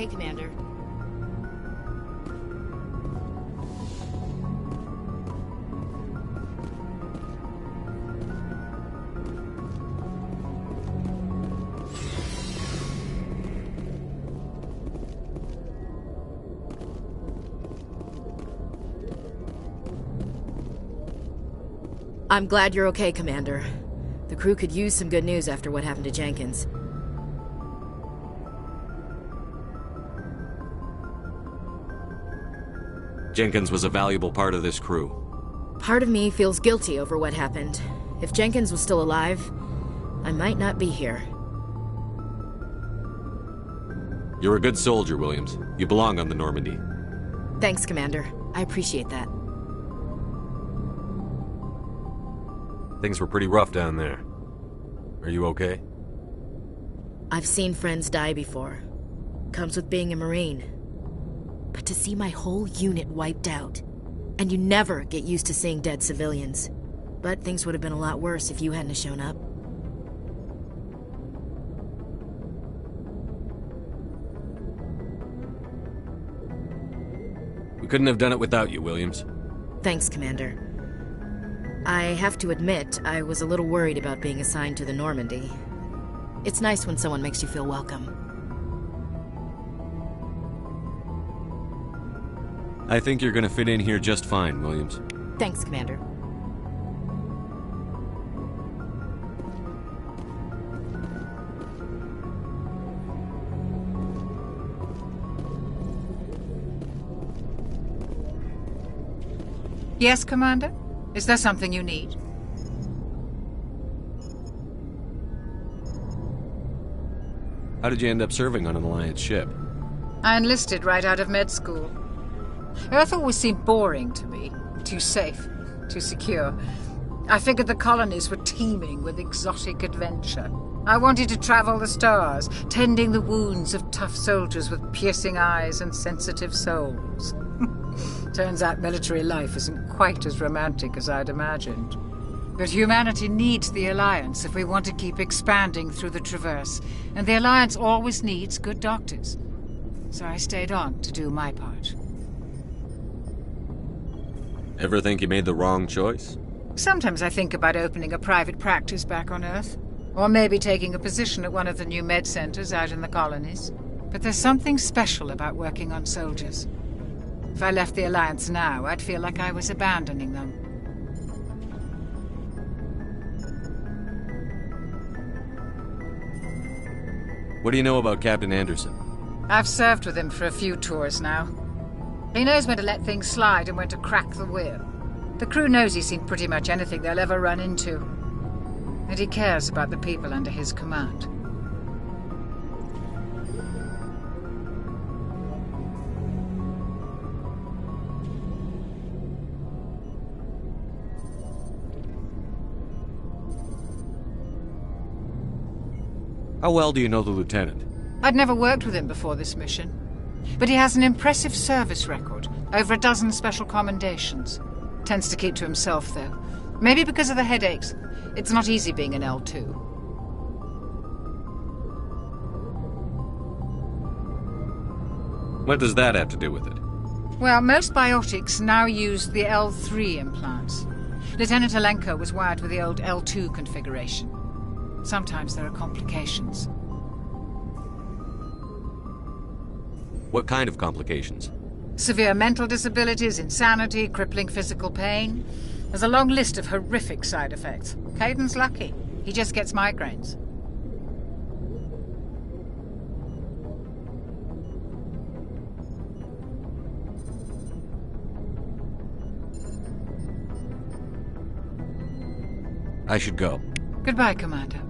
okay, Commander. I'm glad you're okay, Commander. The crew could use some good news after what happened to Jenkins. Jenkins was a valuable part of this crew. Part of me feels guilty over what happened. If Jenkins was still alive, I might not be here. You're a good soldier, Williams. You belong on the Normandy. Thanks, Commander. I appreciate that. Things were pretty rough down there. Are you okay? I've seen friends die before. Comes with being a Marine. But to see my whole unit wiped out, and you never get used to seeing dead civilians. But things would have been a lot worse if you hadn't shown up. We couldn't have done it without you, Williams. Thanks, Commander. I have to admit, I was a little worried about being assigned to the Normandy. It's nice when someone makes you feel welcome. I think you're gonna fit in here just fine, Williams. Thanks, Commander. Yes, Commander? Is there something you need? How did you end up serving on an Alliance ship? I enlisted right out of med school. Earth always seemed boring to me. Too safe, too secure. I figured the colonies were teeming with exotic adventure. I wanted to travel the stars, tending the wounds of tough soldiers with piercing eyes and sensitive souls. Turns out military life isn't quite as romantic as I'd imagined. But humanity needs the Alliance if we want to keep expanding through the Traverse, and the Alliance always needs good doctors. So I stayed on to do my part. Ever think you made the wrong choice? Sometimes I think about opening a private practice back on Earth, or maybe taking a position at one of the new med centers out in the colonies. But there's something special about working on soldiers. If I left the Alliance now, I'd feel like I was abandoning them. What do you know about Captain Anderson? I've served with him for a few tours now. He knows when to let things slide and when to crack the whip. The crew knows he's seen pretty much anything they'll ever run into. And he cares about the people under his command. How well do you know the lieutenant? I'd never worked with him before this mission. But he has an impressive service record, over a dozen special commendations. Tends to keep to himself, though. Maybe because of the headaches. It's not easy being an L2. What does that have to do with it? Well, most biotics now use the L3 implants. Lieutenant Alenko was wired with the old L2 configuration. Sometimes there are complications. What kind of complications? Severe mental disabilities, insanity, crippling physical pain. There's a long list of horrific side effects. Caden's lucky. He just gets migraines. I should go. Goodbye, Commander.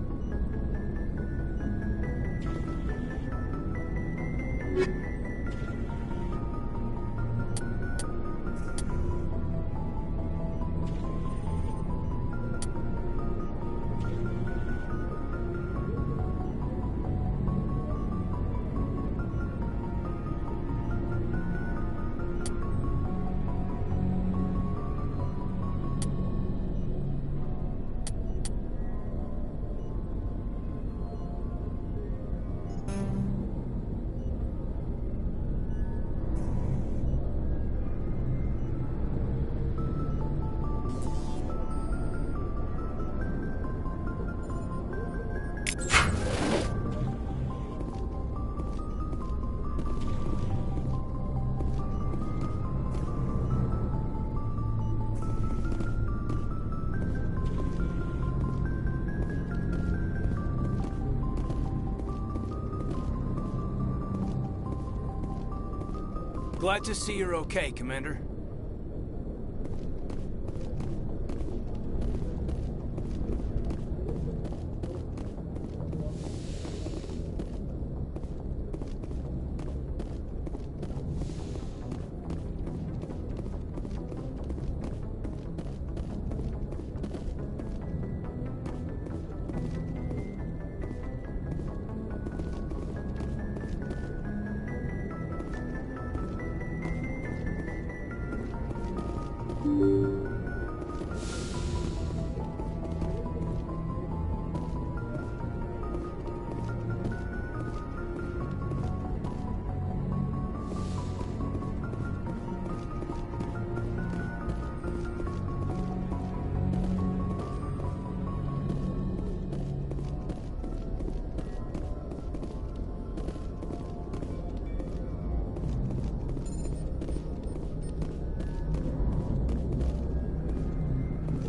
Glad to see you're okay, Commander.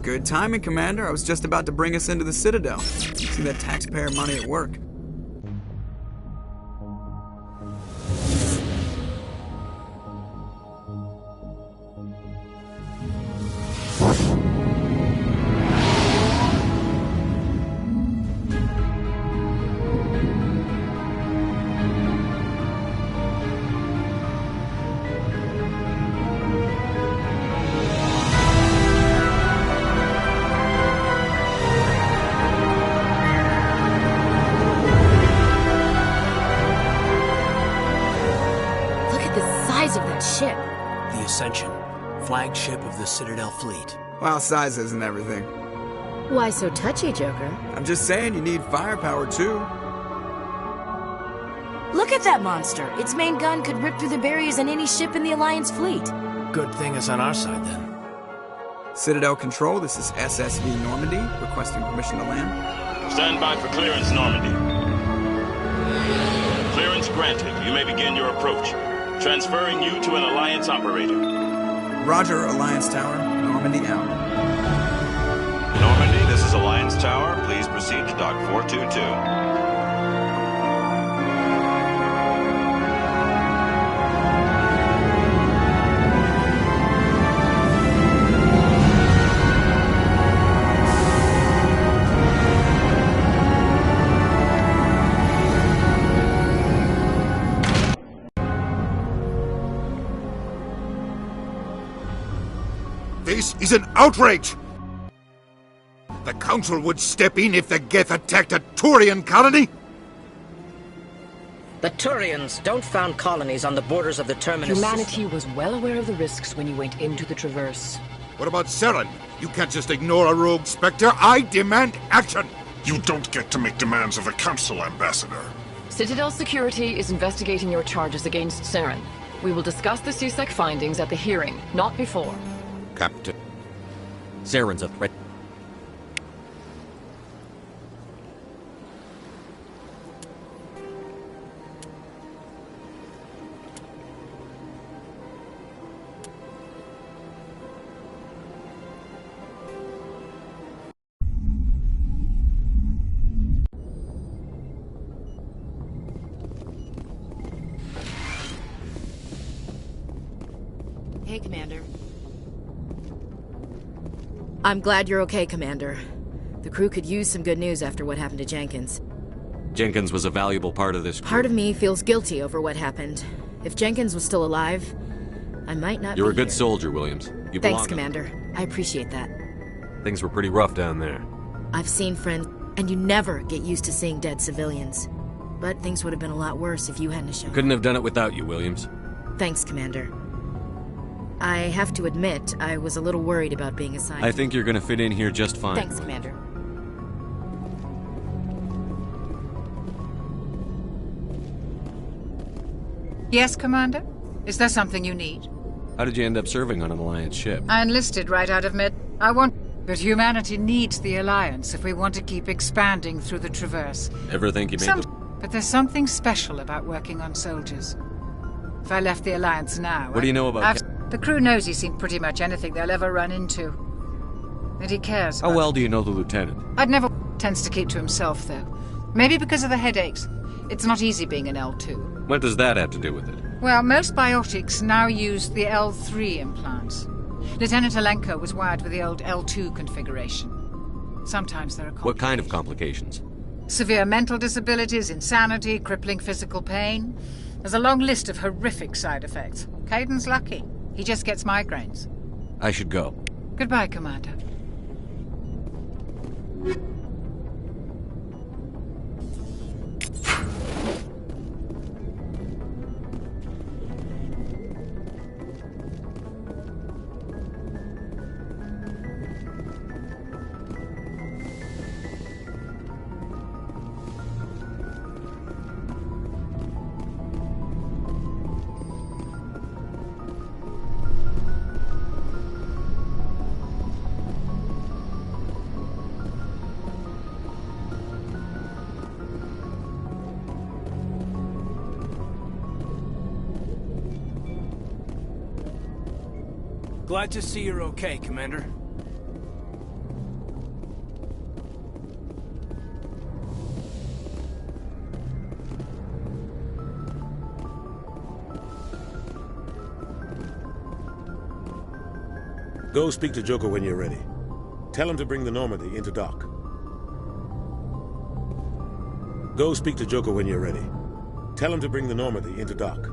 Good timing, Commander. I was just about to bring us into the Citadel. See that taxpayer money at work. Of that ship. The Ascension, flagship of the Citadel fleet. Well, size isn't everything. Why so touchy, Joker? I'm just saying you need firepower, too. Look at that monster. Its main gun could rip through the barriers in any ship in the Alliance fleet. Good thing it's on our side, then. Citadel Control, this is SSV Normandy, requesting permission to land. Stand by for clearance, Normandy. Clearance granted. You may begin your approach. Transferring you to an Alliance operator. Roger, Alliance Tower. Normandy out. Normandy, this is Alliance Tower. Please proceed to Dock 422. This is an outrage! The Council would step in if the Geth attacked a Turian colony? The Turians don't found colonies on the borders of the Terminus. Humanity was well aware of the risks when you went into the Traverse. What about Saren? You can't just ignore a rogue Spectre. I demand action! You don't get to make demands of the Council, Ambassador. Citadel Security is investigating your charges against Saren. We will discuss the CSEC findings at the hearing, not before. Captain. Saren's a threat. Hey, Commander. I'm glad you're okay, Commander. The crew could use some good news after what happened to Jenkins. Jenkins was a valuable part of this crew. Part of me feels guilty over what happened. If Jenkins was still alive, I might not You're be a good here. soldier, Williams. You Thanks, belong. Commander. I appreciate that. Things were pretty rough down there. I've seen friends, and you never get used to seeing dead civilians. But things would have been a lot worse if you hadn't shown up. Couldn't have done it without you, Williams. Thanks, Commander. I have to admit, I was a little worried about being assigned. I think you're gonna fit in here just fine. Thanks, Commander. Yes, Commander? Is there something you need? How did you end up serving on an Alliance ship? I enlisted right out of med... But humanity needs the Alliance if we want to keep expanding through the Traverse. Ever think you made But there's something special about working on soldiers. If I left the Alliance now... What do you know about... The crew knows he's seen pretty much anything they'll ever run into. And he cares How about well do you know the lieutenant? I'd never... Tends to keep to himself, though. Maybe because of the headaches. It's not easy being an L2. What does that have to do with it? Well, most biotics now use the L3 implants. Lieutenant Alenko was wired with the old L2 configuration. Sometimes there are complications. What kind of complications? Severe mental disabilities, insanity, crippling physical pain. There's a long list of horrific side effects. Caden's lucky. He just gets migraines. I should go. Goodbye, Commander. Glad to see you're okay, Commander. Go speak to Joker when you're ready. Tell him to bring the Normandy into dock. Go speak to Joker when you're ready. Tell him to bring the Normandy into dock.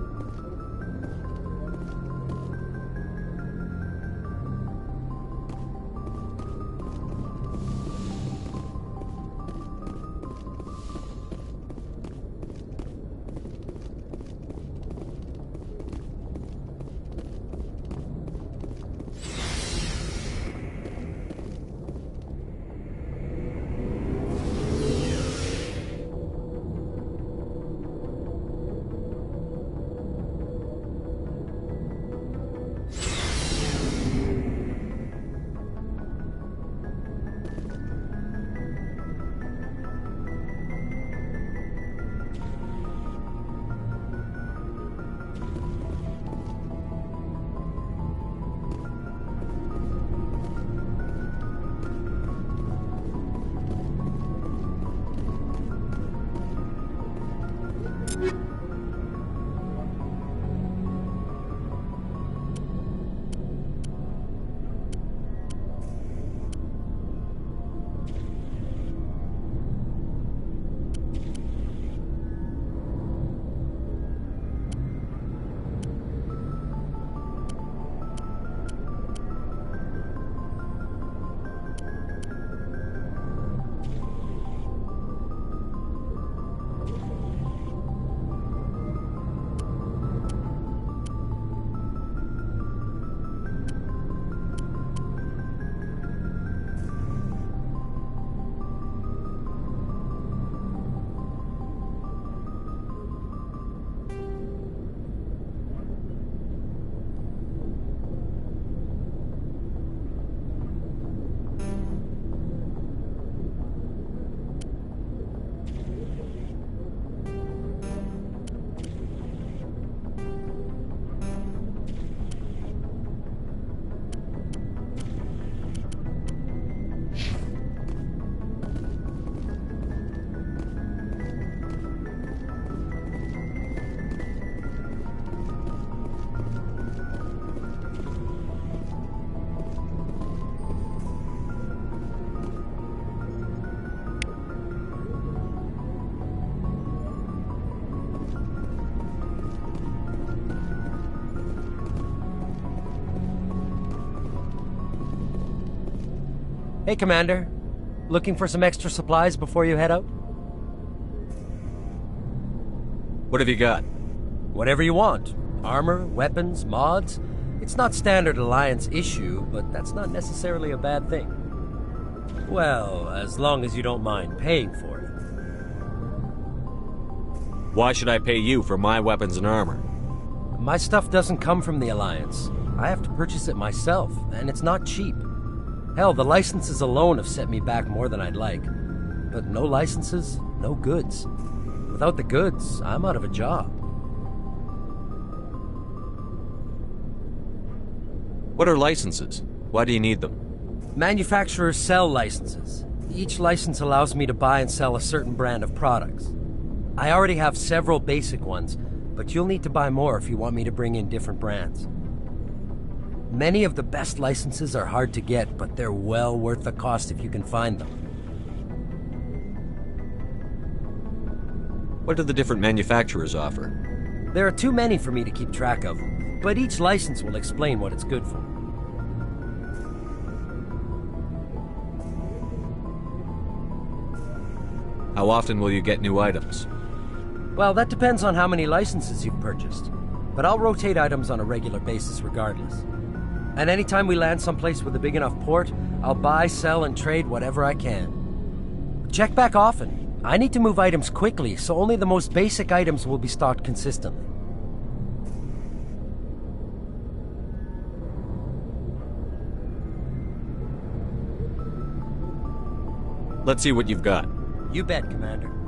Hey, Commander. Looking for some extra supplies before you head out? What have you got? Whatever you want. Armor, weapons, mods. It's not standard Alliance issue, but that's not necessarily a bad thing. Well, as long as you don't mind paying for it. Why should I pay you for my weapons and armor? My stuff doesn't come from the Alliance. I have to purchase it myself, and it's not cheap. Hell, the licenses alone have set me back more than I'd like. But no licenses, no goods. Without the goods, I'm out of a job. What are licenses? Why do you need them? Manufacturers sell licenses. Each license allows me to buy and sell a certain brand of products. I already have several basic ones, but you'll need to buy more if you want me to bring in different brands. Many of the best licenses are hard to get, but they're well worth the cost if you can find them. What do the different manufacturers offer? There are too many for me to keep track of, but each license will explain what it's good for. How often will you get new items? Well, that depends on how many licenses you've purchased, but I'll rotate items on a regular basis regardless. And anytime we land someplace with a big enough port, I'll buy, sell, and trade whatever I can. Check back often. I need to move items quickly, so only the most basic items will be stocked consistently. Let's see what you've got. You bet, Commander.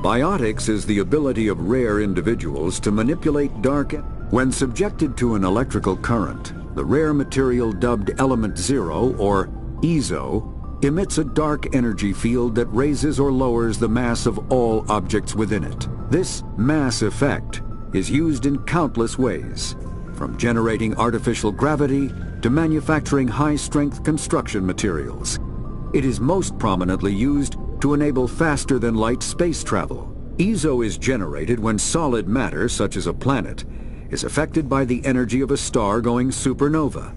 Biotics is the ability of rare individuals to manipulate dark. When subjected to an electrical current, the rare material dubbed Element Zero, or EZO, emits a dark energy field that raises or lowers the mass of all objects within it. This mass effect is used in countless ways, from generating artificial gravity to manufacturing high-strength construction materials. It is most prominently used to enable faster-than-light space travel. EZO is generated when solid matter, such as a planet, is affected by the energy of a star going supernova.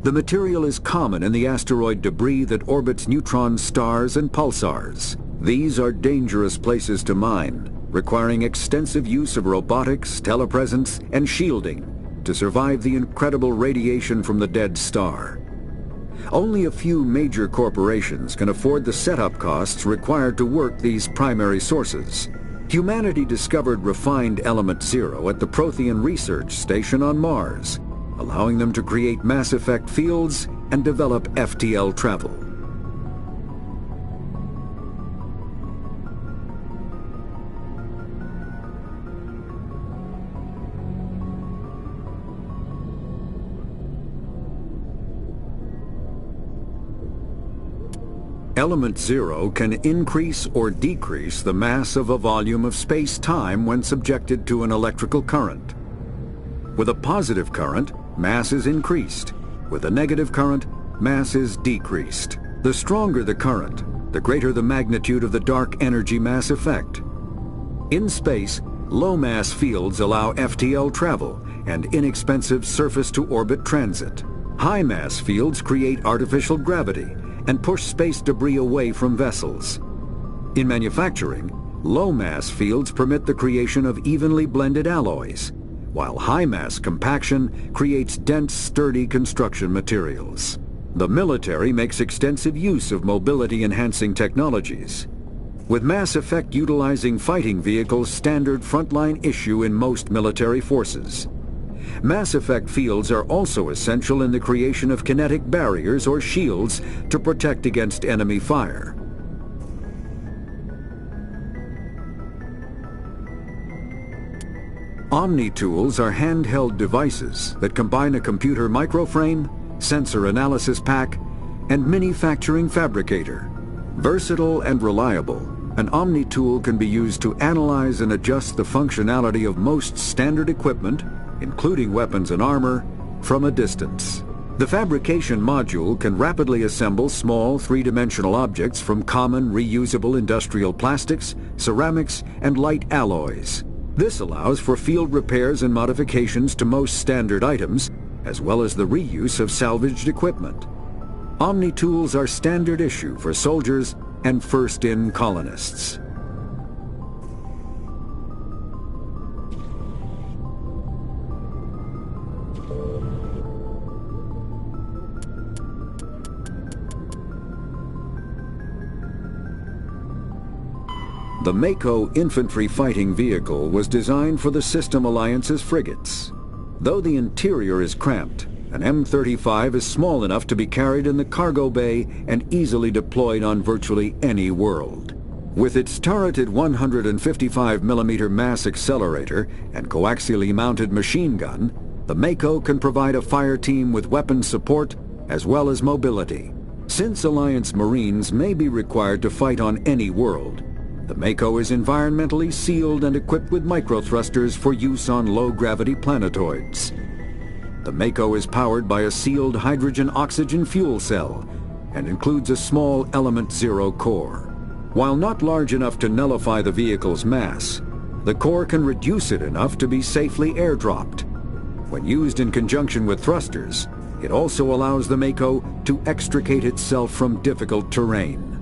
The material is common in the asteroid debris that orbits neutron stars and pulsars. These are dangerous places to mine, requiring extensive use of robotics, telepresence, and shielding to survive the incredible radiation from the dead star. Only a few major corporations can afford the setup costs required to work these primary sources. Humanity discovered refined Element Zero at the Prothean Research Station on Mars, allowing them to create mass effect fields and develop FTL travel. Element Zero can increase or decrease the mass of a volume of space-time when subjected to an electrical current. With a positive current, mass is increased. With a negative current, mass is decreased. The stronger the current, the greater the magnitude of the dark energy mass effect. In space, low-mass fields allow FTL travel and inexpensive surface-to-orbit transit. High-mass fields create artificial gravity and push space debris away from vessels. In manufacturing, low-mass fields permit the creation of evenly blended alloys, while high-mass compaction creates dense, sturdy construction materials. The military makes extensive use of mobility-enhancing technologies, with mass effect utilizing fighting vehicles standard frontline issue in most military forces. Mass effect fields are also essential in the creation of kinetic barriers or shields to protect against enemy fire. Omni-tools are handheld devices that combine a computer microframe, sensor analysis pack, and manufacturing fabricator. Versatile and reliable, an Omni-tool can be used to analyze and adjust the functionality of most standard equipment, including weapons and armor, from a distance. The fabrication module can rapidly assemble small three-dimensional objects from common reusable industrial plastics, ceramics, and light alloys. This allows for field repairs and modifications to most standard items, as well as the reuse of salvaged equipment. Omni-tools are standard issue for soldiers and first-in colonists. The Mako infantry fighting vehicle was designed for the System Alliance's frigates. Though the interior is cramped, an M35 is small enough to be carried in the cargo bay and easily deployed on virtually any world. With its turreted 155mm mass accelerator and coaxially mounted machine gun, the Mako can provide a fire team with weapon support as well as mobility. Since Alliance Marines may be required to fight on any world, the Mako is environmentally sealed and equipped with microthrusters for use on low-gravity planetoids. The Mako is powered by a sealed hydrogen-oxygen fuel cell and includes a small Element Zero core. While not large enough to nullify the vehicle's mass, the core can reduce it enough to be safely airdropped. When used in conjunction with thrusters, it also allows the Mako to extricate itself from difficult terrain.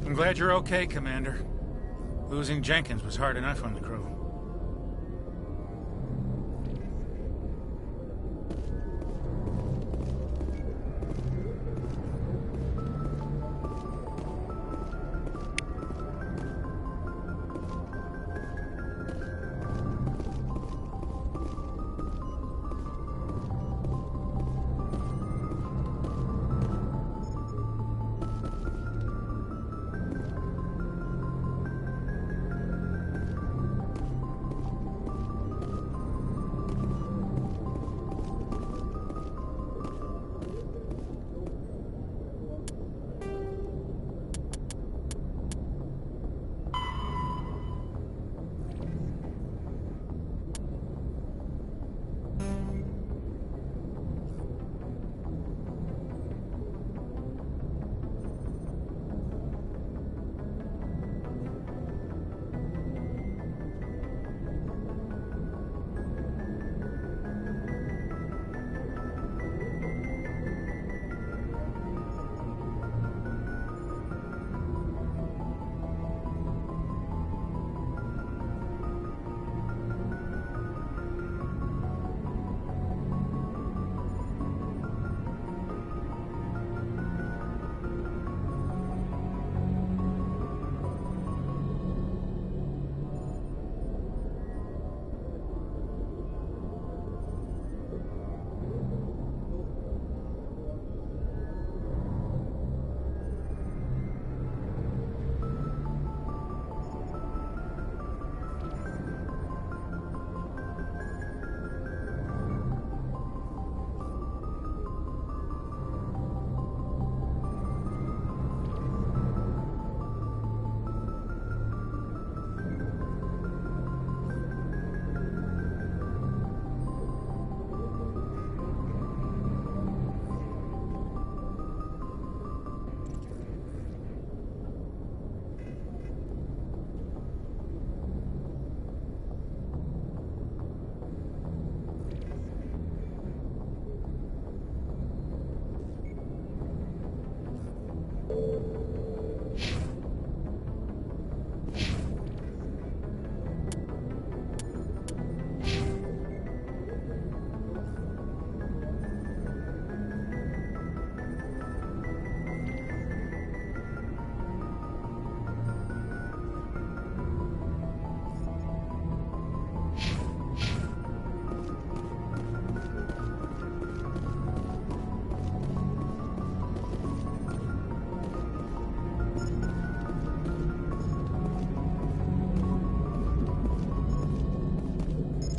I'm glad you're okay, Commander. Losing Jenkins was hard enough on the crew.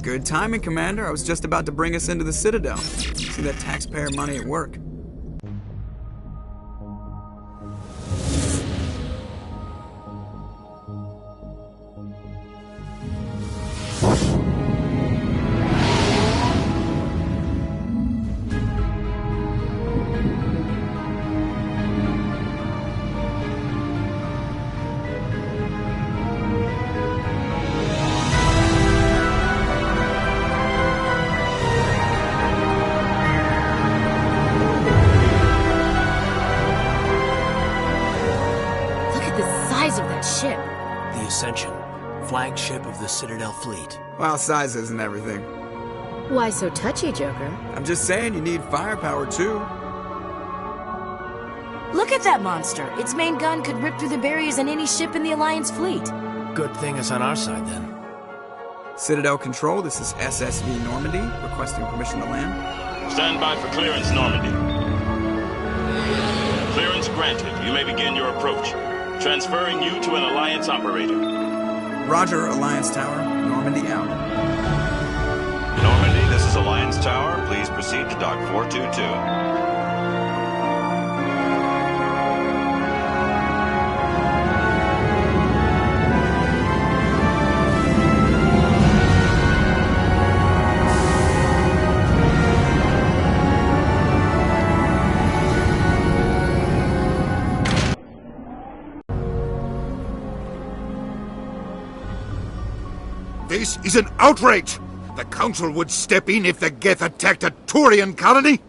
Good timing, Commander. I was just about to bring us into the Citadel. See that taxpayer money at work. Flagship of the Citadel fleet. Well, size isn't everything. Why so touchy, Joker? I'm just saying you need firepower, too. Look at that monster! Its main gun could rip through the barriers in any ship in the Alliance fleet. Good thing it's on our side, then. Citadel Control, this is SSV Normandy, requesting permission to land. Stand by for clearance, Normandy. Clearance granted. You may begin your approach. Transferring you to an Alliance operator. Roger, Alliance Tower. Normandy out. Normandy, this is Alliance Tower. Please proceed to Dock 422. This is an outrage! The Council would step in if the Geth attacked a Turian colony?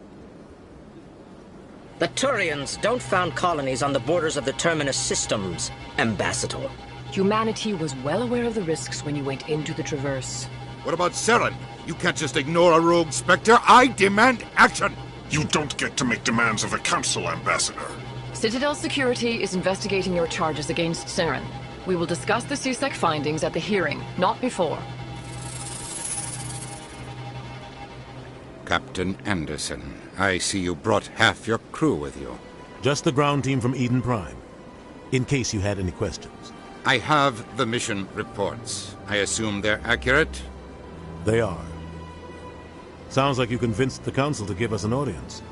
The Turians don't found colonies on the borders of the Terminus systems, Ambassador. Humanity was well aware of the risks when you went into the Traverse. What about Saren? You can't just ignore a rogue Spectre. I demand action! You don't get to make demands of the Council, Ambassador. Citadel Security is investigating your charges against Saren. We will discuss the CSEC findings at the hearing, not before. Captain Anderson, I see you brought half your crew with you. Just the ground team from Eden Prime, in case you had any questions. I have the mission reports. I assume they're accurate? They are. Sounds like you convinced the Council to give us an audience.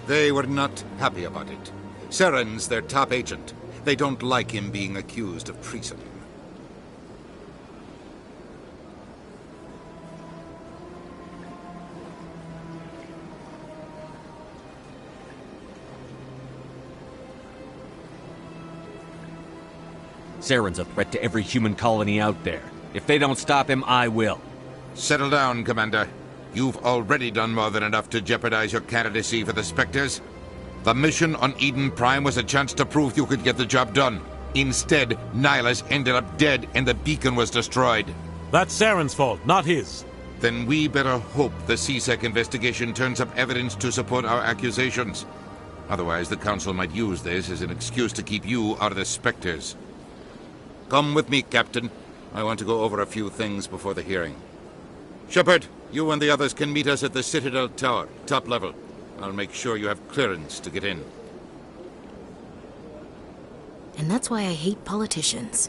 They were not happy about it. Saren's their top agent. They don't like him being accused of treason. Saren's a threat to every human colony out there. If they don't stop him, I will. Settle down, Commander. You've already done more than enough to jeopardize your candidacy for the Spectres. The mission on Eden Prime was a chance to prove you could get the job done. Instead, Nihilus ended up dead and the beacon was destroyed. That's Saren's fault, not his. Then we better hope the CSEC investigation turns up evidence to support our accusations. Otherwise, the Council might use this as an excuse to keep you out of the Spectres. Come with me, Captain. I want to go over a few things before the hearing. Shepard, you and the others can meet us at the Citadel Tower, top level. I'll make sure you have clearance to get in. And that's why I hate politicians.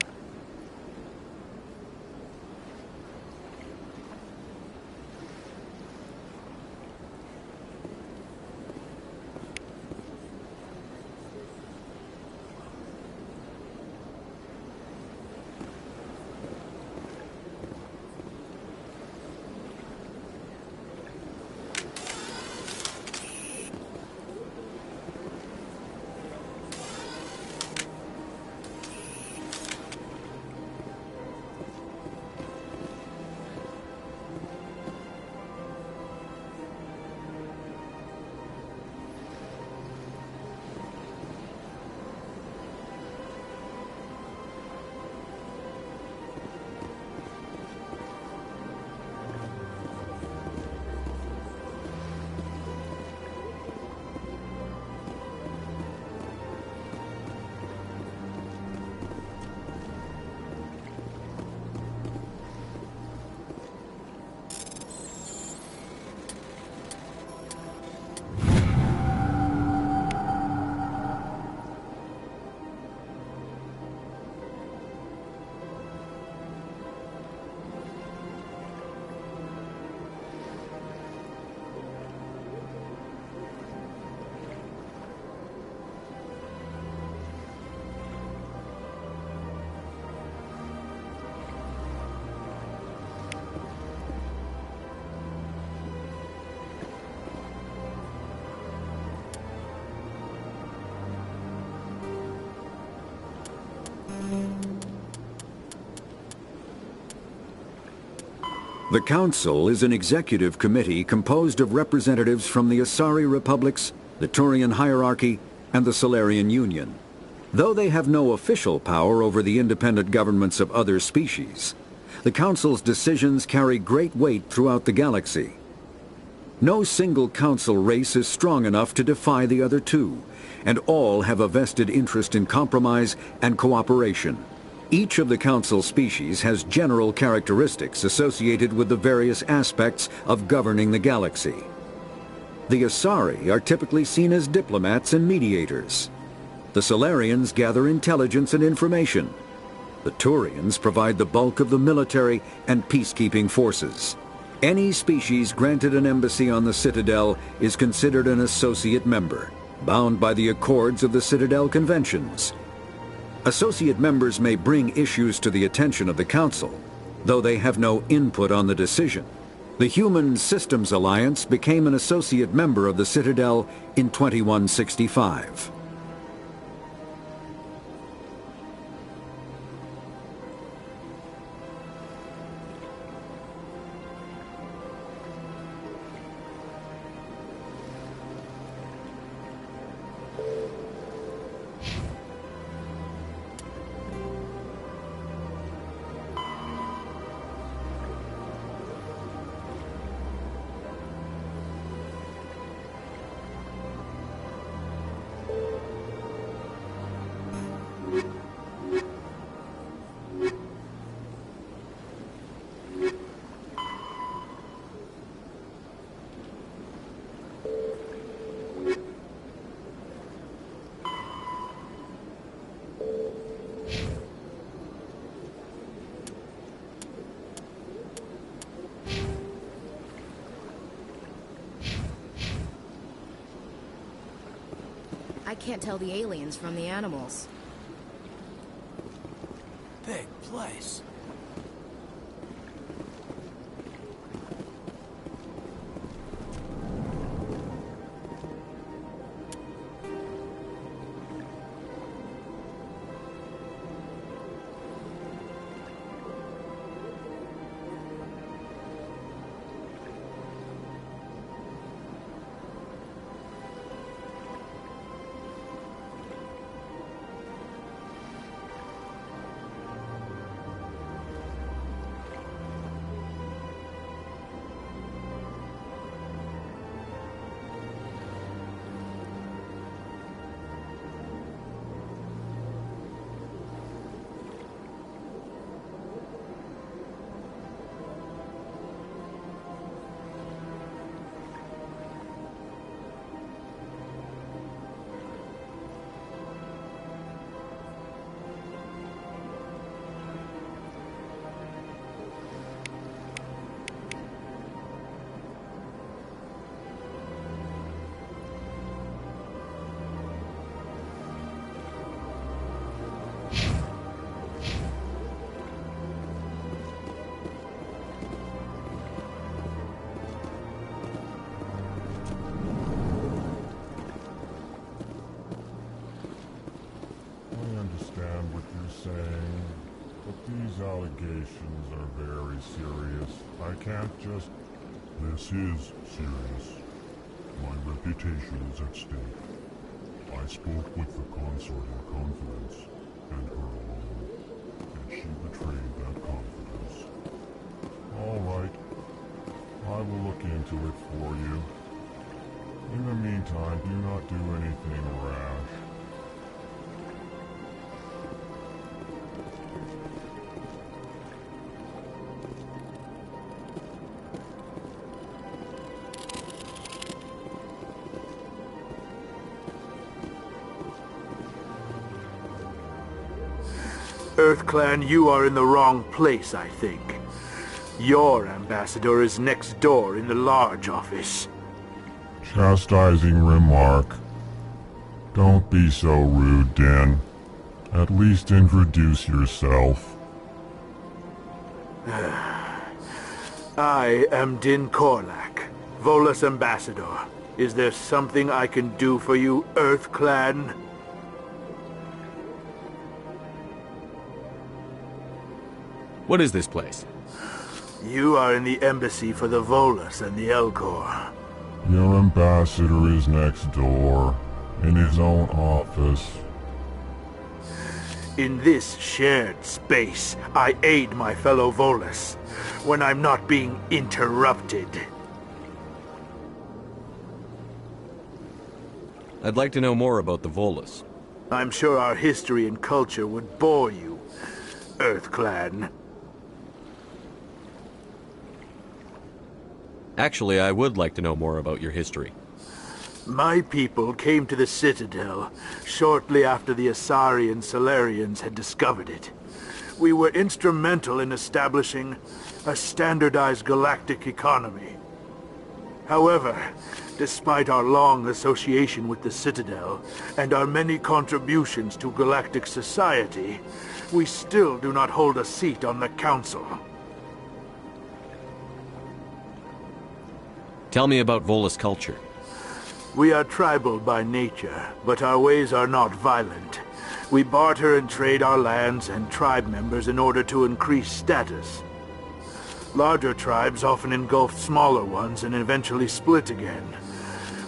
The Council is an executive committee composed of representatives from the Asari Republics, the Turian Hierarchy, and the Solarian Union. Though they have no official power over the independent governments of other species, the Council's decisions carry great weight throughout the galaxy. No single Council race is strong enough to defy the other two, and all have a vested interest in compromise and cooperation. Each of the Council species has general characteristics associated with the various aspects of governing the galaxy. The Asari are typically seen as diplomats and mediators. The Solarians gather intelligence and information. The Turians provide the bulk of the military and peacekeeping forces. Any species granted an embassy on the Citadel is considered an associate member, bound by the accords of the Citadel Conventions. Associate members may bring issues to the attention of the Council, though they have no input on the decision. The Human Systems Alliance became an associate member of the Citadel in 2165. I can't tell the aliens from the animals. Big place. Saying, but these allegations are very serious. I can't just... This is serious. My reputation is at stake. I spoke with the consort in confidence, and her alone, and she betrayed that confidence. All right. I will look into it for you. In the meantime, do not do anything rash. EarthClan, you are in the wrong place, I think. Your ambassador is next door in the large office. Chastising remark. Don't be so rude, Din. At least introduce yourself. I am Din Korlak, Volus ambassador. Is there something I can do for you, EarthClan? What is this place? You are in the embassy for the Volus and the Elcor. Your ambassador is next door, in his own office. In this shared space, I aid my fellow Volus when I'm not being interrupted. I'd like to know more about the Volus. I'm sure our history and culture would bore you, EarthClan. Actually, I would like to know more about your history. My people came to the Citadel shortly after the Asari and Solarians had discovered it. We were instrumental in establishing a standardized galactic economy. However, despite our long association with the Citadel and our many contributions to galactic society, we still do not hold a seat on the Council. Tell me about Volus culture. We are tribal by nature, but our ways are not violent. We barter and trade our lands and tribe members in order to increase status. Larger tribes often engulf smaller ones and eventually split again.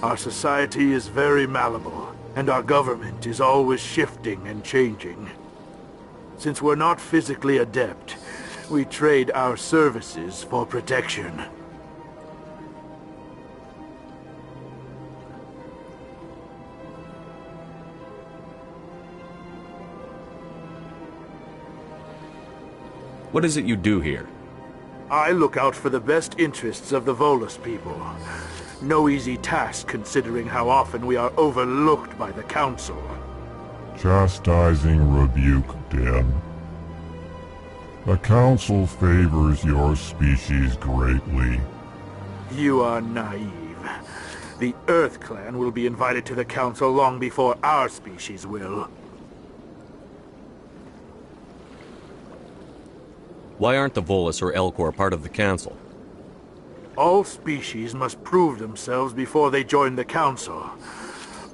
Our society is very malleable, and our government is always shifting and changing. Since we're not physically adept, we trade our services for protection. What is it you do here? I look out for the best interests of the Volus people. No easy task considering how often we are overlooked by the Council. Chastising rebuke, Din. The Council favors your species greatly. You are naive. The EarthClan will be invited to the Council long before our species will. Why aren't the Volus or Elcor part of the Council? All species must prove themselves before they join the Council.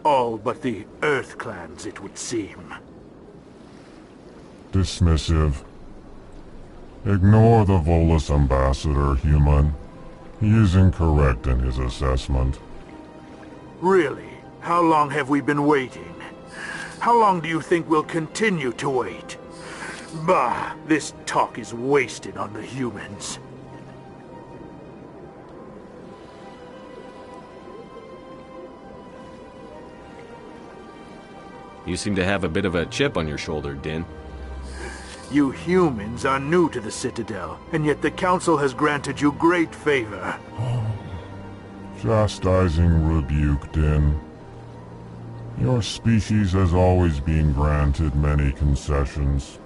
All but the EarthClans, it would seem. Dismissive. Ignore the Volus ambassador, human. He is incorrect in his assessment. Really? How long have we been waiting? How long do you think we'll continue to wait? Bah, this talk is wasted on the humans. You seem to have a bit of a chip on your shoulder, Din. You humans are new to the Citadel, and yet the Council has granted you great favor. Chastising rebuke, Din. Your species has always been granted many concessions.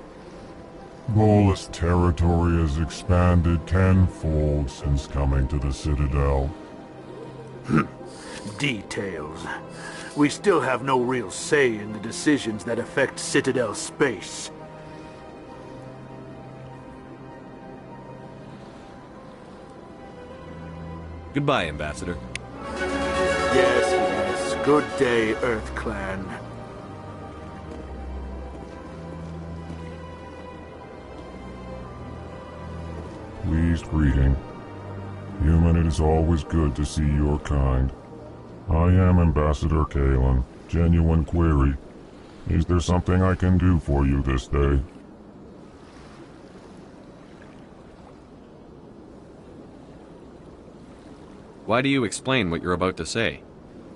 Volus territory has expanded tenfold since coming to the Citadel. Details. We still have no real say in the decisions that affect Citadel space. Goodbye, Ambassador. Yes, yes. Good day, EarthClan. Pleased greeting. Human, it is always good to see your kind. I am Ambassador Kalen. Genuine query. Is there something I can do for you this day? Why do you explain what you're about to say?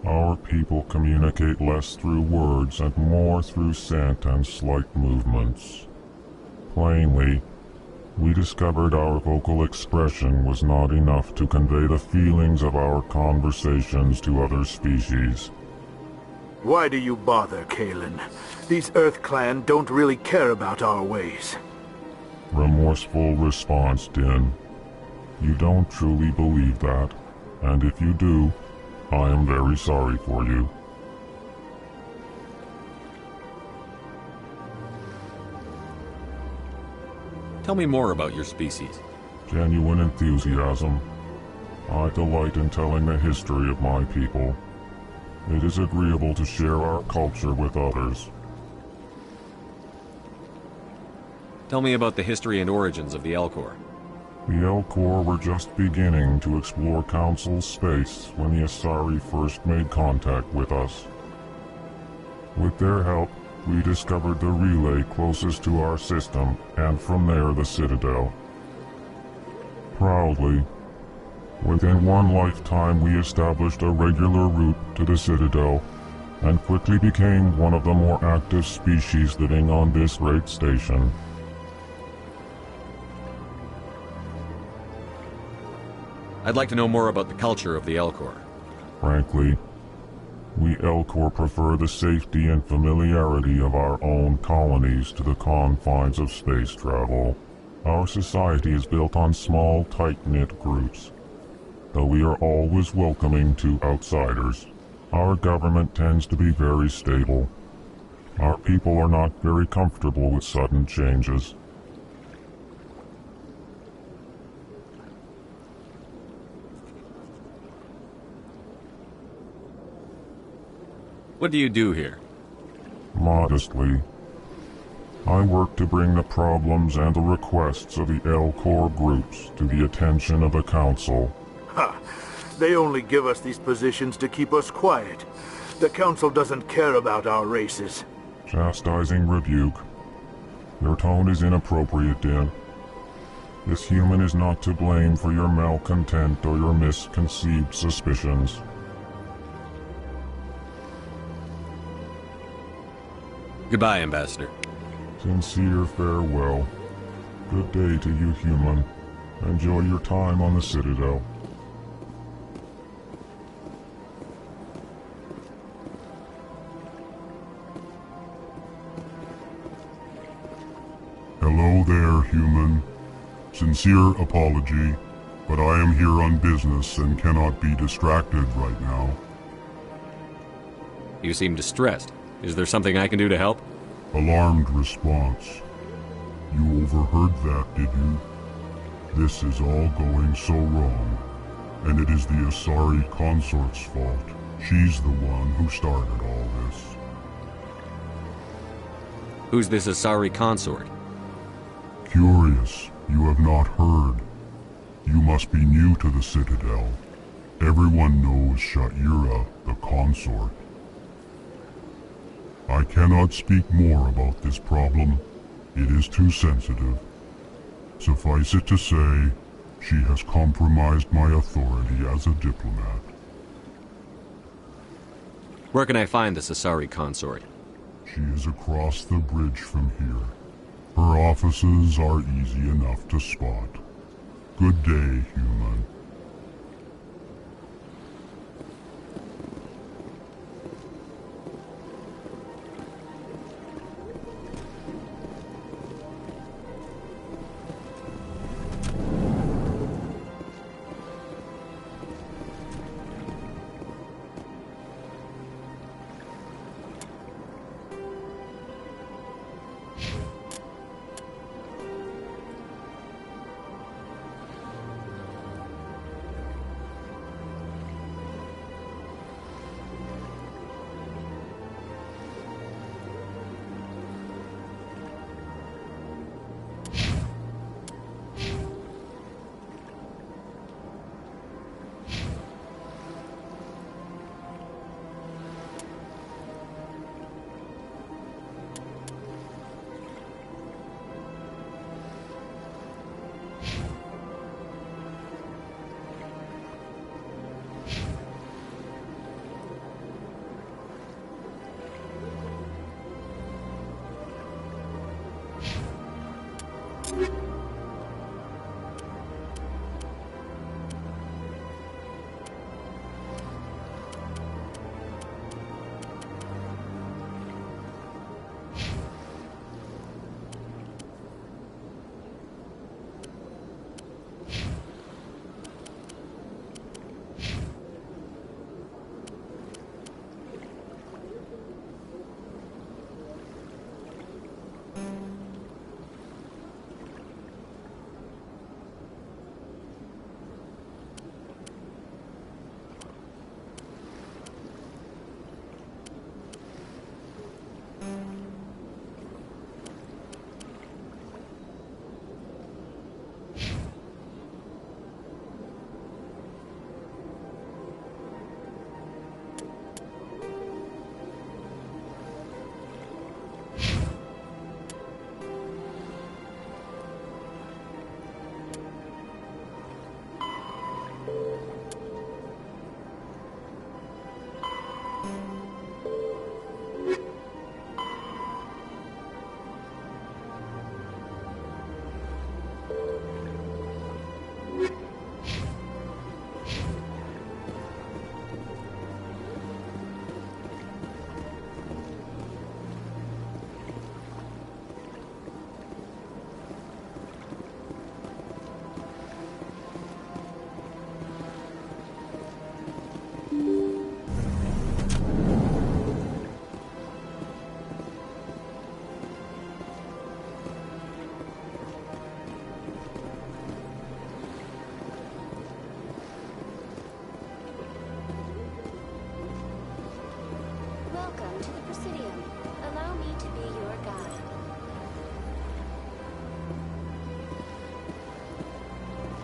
Our people communicate less through words and more through scent and slight movements. Plainly, we discovered our vocal expression was not enough to convey the feelings of our conversations to other species. Why do you bother, Kalen? These EarthClan don't really care about our ways. Remorseful response, Din. You don't truly believe that, and if you do, I am very sorry for you. Tell me more about your species. Genuine enthusiasm. I delight in telling the history of my people. It is agreeable to share our culture with others. Tell me about the history and origins of the Elcor. The Elcor were just beginning to explore Council space when the Asari first made contact with us. With their help, we discovered the relay closest to our system, and from there the Citadel. Proudly, within one lifetime we established a regular route to the Citadel, and quickly became one of the more active species living on this great station. I'd like to know more about the culture of the Elcor. Frankly, we Elcor prefer the safety and familiarity of our own colonies to the confines of space travel. Our society is built on small, tight-knit groups, though we are always welcoming to outsiders. Our government tends to be very stable. Our people are not very comfortable with sudden changes. What do you do here? Modestly, I work to bring the problems and the requests of the Elcor groups to the attention of the Council. Ha! They only give us these positions to keep us quiet. The Council doesn't care about our races. Chastising rebuke. Your tone is inappropriate, Din. This human is not to blame for your malcontent or your misconceived suspicions. Goodbye, Ambassador. Sincere farewell. Good day to you, human. Enjoy your time on the Citadel. Hello there, human. Sincere apology, but I am here on business and cannot be distracted right now. You seem distressed. Is there something I can do to help? Alarmed response. You overheard that, did you? This is all going so wrong, and it is the Asari consort's fault. She's the one who started all this. Who's this Asari consort? Curious, you have not heard. You must be new to the Citadel. Everyone knows Sha'ira, the consort. I cannot speak more about this problem. It is too sensitive. Suffice it to say, she has compromised my authority as a diplomat. Where can I find this Asari consort? She is across the bridge from here. Her offices are easy enough to spot. Good day, human.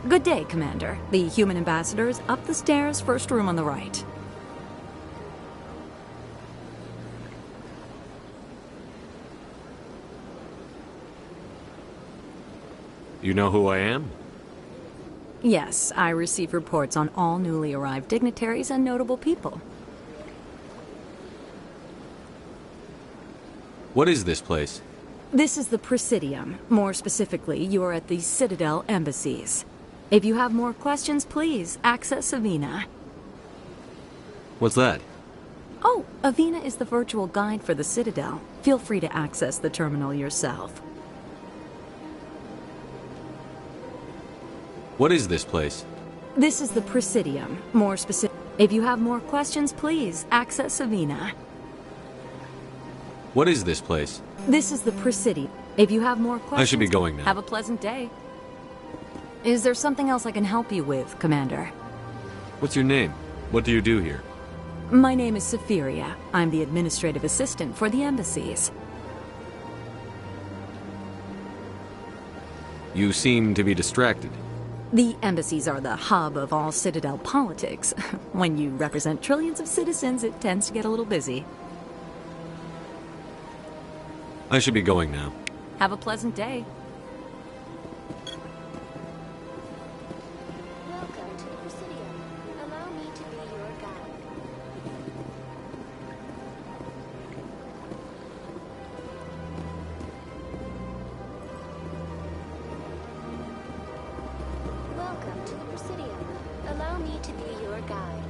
Good day, Commander. The human ambassador is up the stairs, first room on the right. You know who I am? Yes, I receive reports on all newly arrived dignitaries and notable people. What is this place? This is the Presidium. More specifically, you are at the Citadel embassies. If you have more questions, please access Avina. What's that? Oh, Avina is the virtual guide for the Citadel. Feel free to access the terminal yourself. What is this place? This is the Presidium. More specific. If you have more questions, please access Avina. What is this place? This is the Presidium. If you have more questions, I should be going now. Have a pleasant day. Is there something else I can help you with, Commander? What's your name? What do you do here? My name is Safiria. I'm the administrative assistant for the embassies. You seem to be distracted. The embassies are the hub of all Citadel politics. When you represent trillions of citizens, it tends to get a little busy. I should be going now. Have a pleasant day. Welcome to the Presidium. Allow me to be your guide. Welcome to the Presidium. Allow me to be your guide.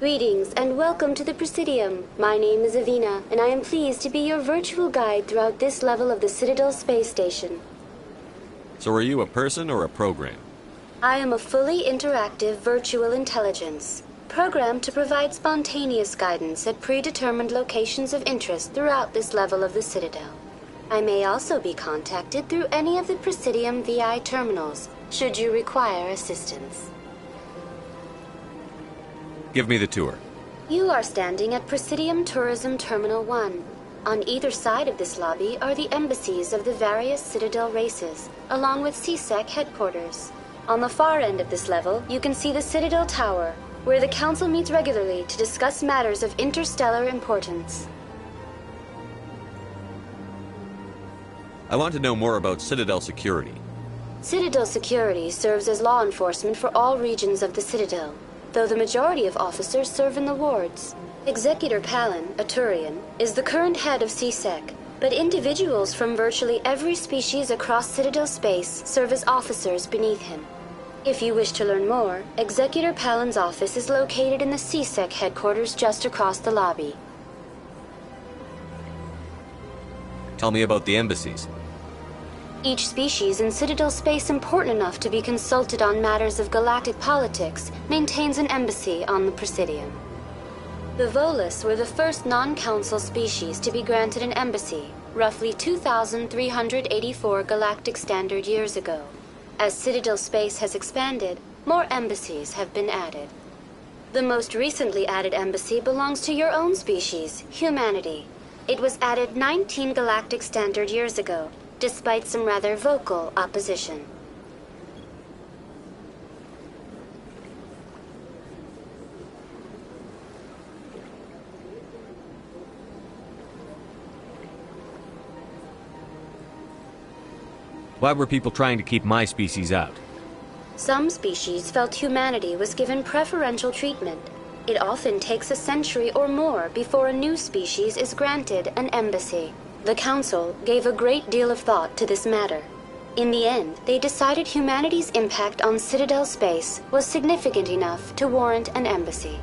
Greetings and welcome to the Presidium. My name is Avina, and I am pleased to be your virtual guide throughout this level of the Citadel space station. So are you a person or a program? I am a fully interactive virtual intelligence, programmed to provide spontaneous guidance at predetermined locations of interest throughout this level of the Citadel. I may also be contacted through any of the Presidium VI terminals, should you require assistance. Give me the tour. You are standing at Presidium Tourism Terminal 1. On either side of this lobby are the embassies of the various Citadel races, along with CSEC headquarters. On the far end of this level, you can see the Citadel Tower, where the Council meets regularly to discuss matters of interstellar importance. I want to know more about Citadel security. Citadel security serves as law enforcement for all regions of the Citadel, though the majority of officers serve in the wards. Executor Palin, a Turian, is the current head of CSEC, but individuals from virtually every species across Citadel space serve as officers beneath him. If you wish to learn more, Executor Palin's office is located in the CSEC headquarters just across the lobby. Tell me about the embassies. Each species in Citadel space important enough to be consulted on matters of galactic politics maintains an embassy on the Presidium. The Volus were the first non-council species to be granted an embassy, roughly 2,384 galactic standard years ago. As Citadel space has expanded, more embassies have been added. The most recently added embassy belongs to your own species, humanity. It was added 19 galactic standard years ago, despite some rather vocal opposition. Why were people trying to keep my species out? Some species felt humanity was given preferential treatment. It often takes a century or more before a new species is granted an embassy. The Council gave a great deal of thought to this matter. In the end, they decided humanity's impact on Citadel space was significant enough to warrant an embassy.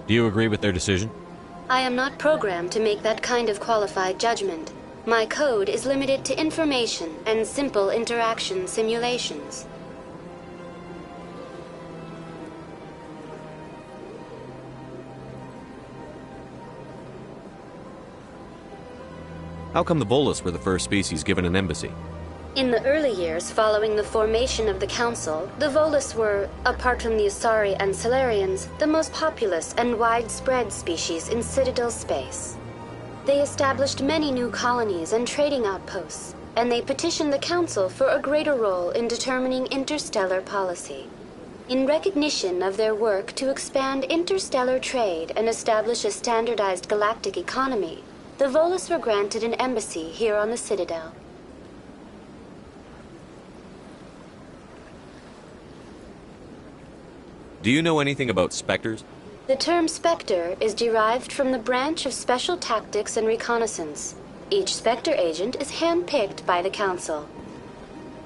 Do you agree with their decision? I am not programmed to make that kind of qualified judgment. My code is limited to information and simple interaction simulations. How come the Volus were the first species given an embassy? In the early years following the formation of the Council, the Volus were, apart from the Asari and Solarians, the most populous and widespread species in Citadel space. They established many new colonies and trading outposts, and they petitioned the Council for a greater role in determining interstellar policy. In recognition of their work to expand interstellar trade and establish a standardized galactic economy, the Volus were granted an embassy here on the Citadel. Do you know anything about Spectres? The term Spectre is derived from the branch of Special Tactics and Reconnaissance. Each Spectre agent is handpicked by the Council.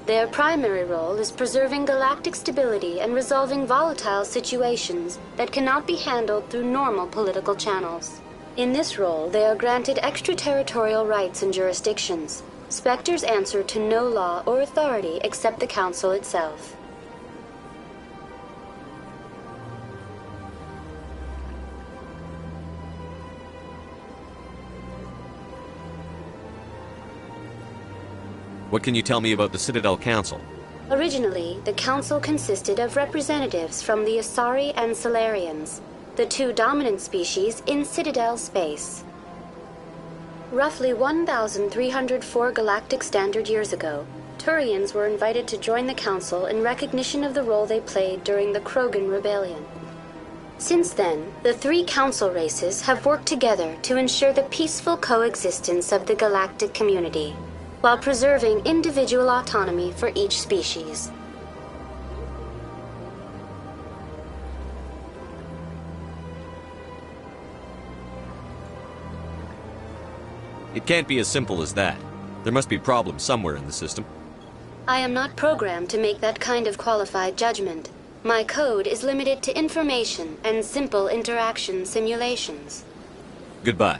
Their primary role is preserving galactic stability and resolving volatile situations that cannot be handled through normal political channels. In this role, they are granted extraterritorial rights and jurisdictions. Spectres answer to no law or authority except the Council itself. What can you tell me about the Citadel Council? Originally, the Council consisted of representatives from the Asari and Solarians, the two dominant species in Citadel space. Roughly 1,304 galactic standard years ago, Turians were invited to join the Council in recognition of the role they played during the Krogan Rebellion. Since then, the three Council races have worked together to ensure the peaceful coexistence of the galactic community, while preserving individual autonomy for each species. It can't be as simple as that. There must be problems somewhere in the system. I am not programmed to make that kind of qualified judgment. My code is limited to information and simple interaction simulations. Goodbye.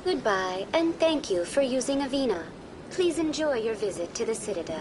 Goodbye, and thank you for using Avina. Please enjoy your visit to the Citadel.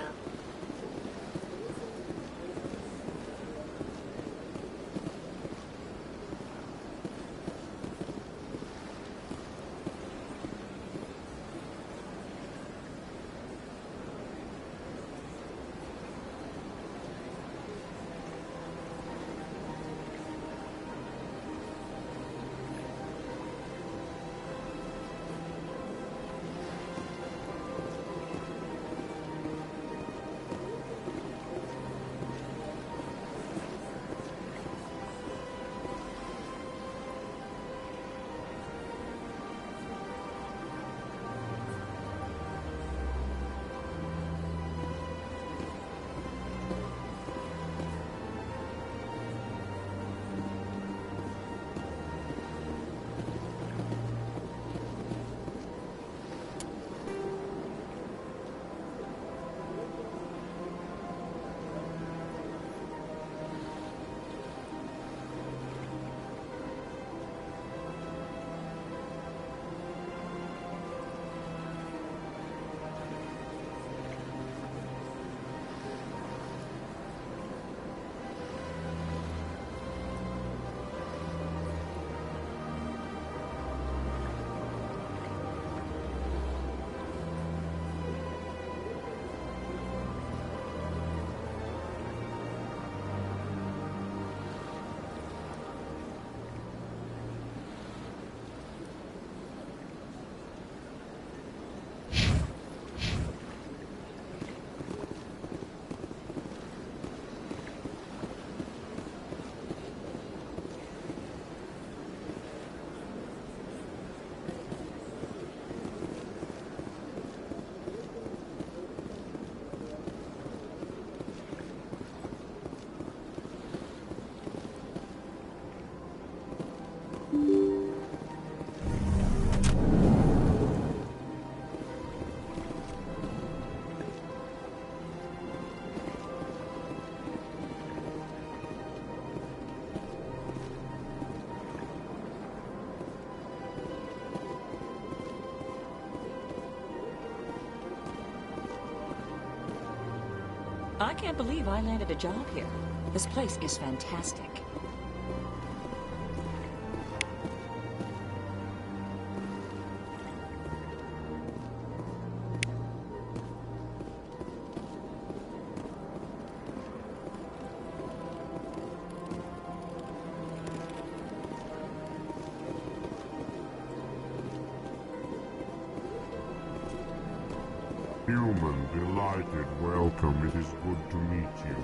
I can't believe I landed a job here. This place is fantastic. Human, delighted, welcome. It is good to meet you.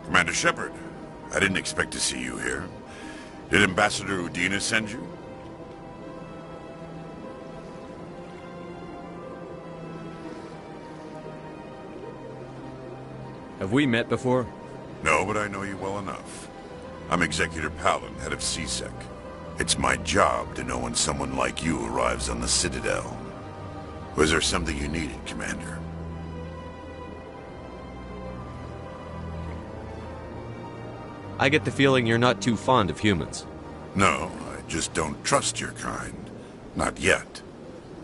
Commander Shepard, I didn't expect to see you here. Did Ambassador Udina send you? Have we met before? No, but I know you well enough. I'm Executor Palin, head of CSEC. It's my job to know when someone like you arrives on the Citadel. Was there something you needed, Commander? I get the feeling you're not too fond of humans. No, I just don't trust your kind. Not yet.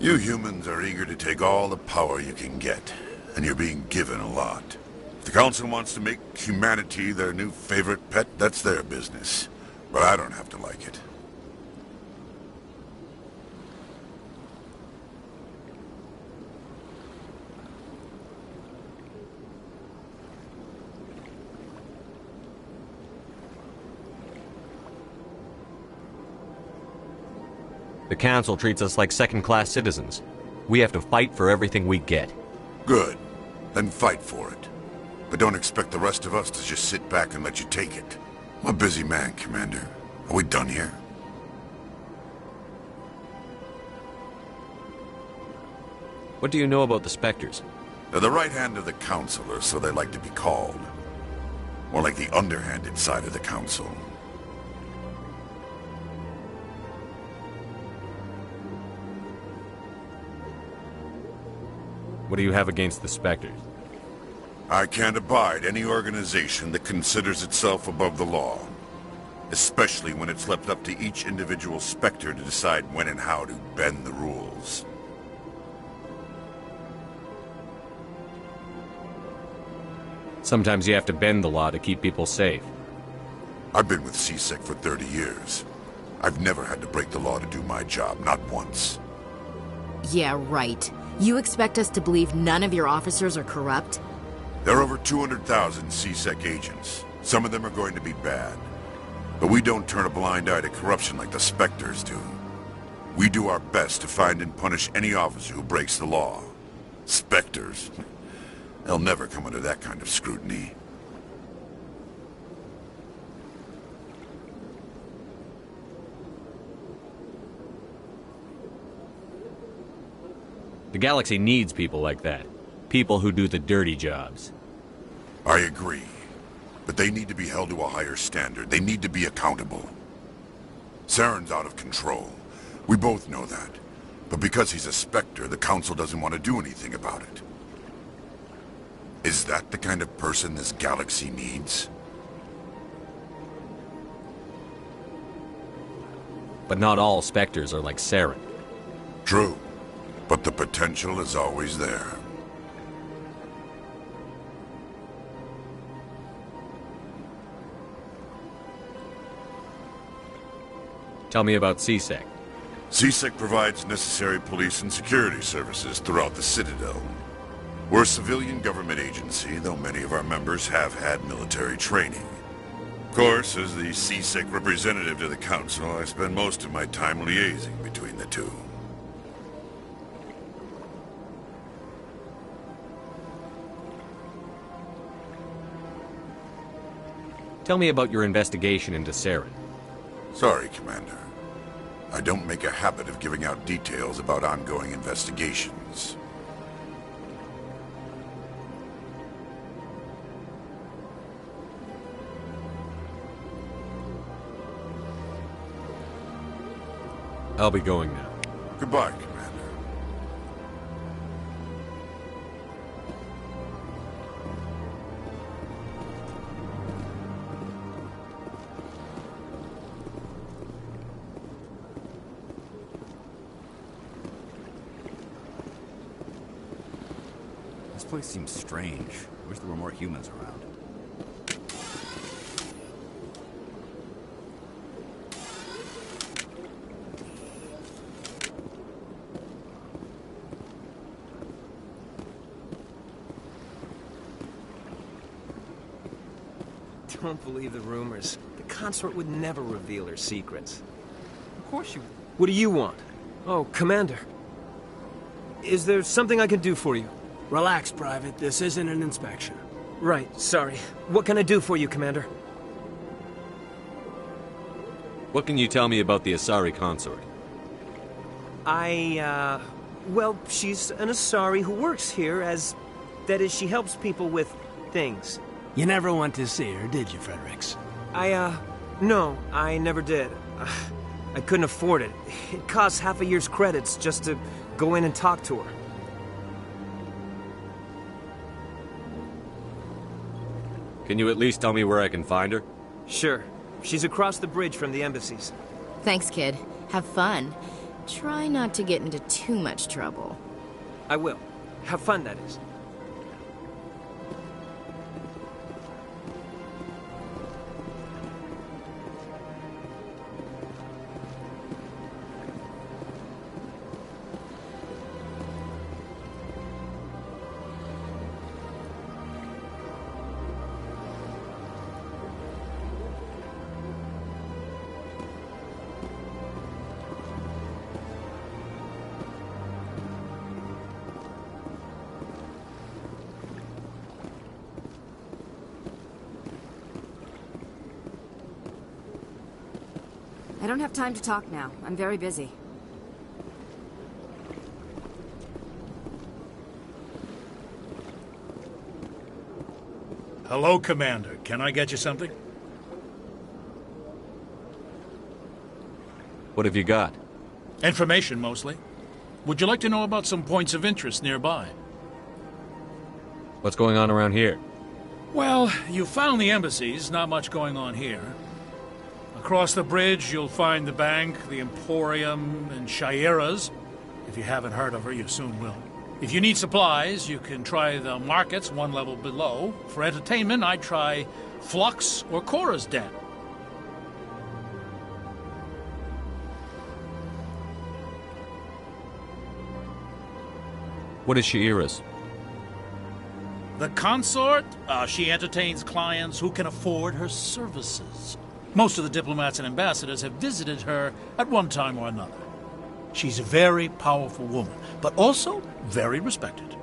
You humans are eager to take all the power you can get, and you're being given a lot. If the Council wants to make humanity their new favorite pet, that's their business. But I don't have to like it. The Council treats us like second-class citizens. We have to fight for everything we get. Good. Then fight for it. But don't expect the rest of us to just sit back and let you take it. I'm a busy man, Commander. Are we done here? What do you know about the Spectres? They're the right hand of the Council, or so they like to be called. More like the underhanded side of the Council. What do you have against the Spectres? I can't abide any organization that considers itself above the law. Especially when it's left up to each individual Spectre to decide when and how to bend the rules. Sometimes you have to bend the law to keep people safe. I've been with CSEC for 30 years. I've never had to break the law to do my job, not once. Yeah, right. You expect us to believe none of your officers are corrupt? There are over 200,000 CSEC agents. Some of them are going to be bad. But we don't turn a blind eye to corruption like the Spectres do. We do our best to find and punish any officer who breaks the law. Spectres. They'll never come under that kind of scrutiny. The galaxy needs people like that. People who do the dirty jobs. I agree. But they need to be held to a higher standard. They need to be accountable. Saren's out of control. We both know that. But because he's a Spectre, the Council doesn't want to do anything about it. Is that the kind of person this galaxy needs? But not all Spectres are like Saren. True. But the potential is always there. Tell me about CSEC. CSEC provides necessary police and security services throughout the Citadel. We're a civilian government agency, though many of our members have had military training. Of course, as the CSEC representative to the Council, I spend most of my time liaising between the two. Tell me about your investigation into Saren. Sorry, Commander. I don't make a habit of giving out details about ongoing investigations. I'll be going now. Goodbye, Commander. This place seems strange. Wish there were more humans around. Don't believe the rumors. The consort would never reveal her secrets. Of course you... What do you want? Oh, Commander. Is there something I can do for you? Relax, Private. This isn't an inspection. Right, sorry. What can I do for you, Commander? What can you tell me about the Asari consort? Well, she's an Asari who works here as... That is, she helps people with things. You never went to see her, did you, Fredericks? No, I never did. I couldn't afford it. It costs half a year's credits just to go in and talk to her. Can you at least tell me where I can find her? Sure. She's across the bridge from the embassies. Thanks, kid. Have fun. Try not to get into too much trouble. I will. Have fun, that is. I don't have time to talk now. I'm very busy. Hello, Commander. Can I get you something? What have you got? Information, mostly. Would you like to know about some points of interest nearby? What's going on around here? Well, you found the embassies. Not much going on here. Across the bridge, you'll find the bank, the Emporium, and Shaira's. If you haven't heard of her, you soon will. If you need supplies, you can try the markets one level below. For entertainment, I'd try Flux or Cora's Den. What is Shaira's? The consort? She entertains clients who can afford her services. Most of the diplomats and ambassadors have visited her at one time or another. She's a very powerful woman, but also very respected.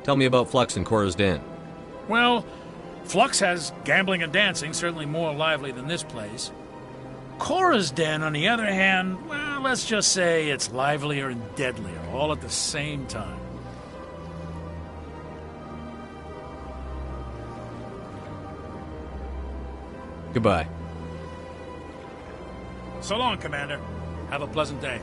Tell me about Flux and Cora's Den. Well, Flux has gambling and dancing, certainly more lively than this place. Cora's Den, on the other hand, well, let's just say it's livelier and deadlier, all at the same time. Goodbye. So long, Commander. Have a pleasant day.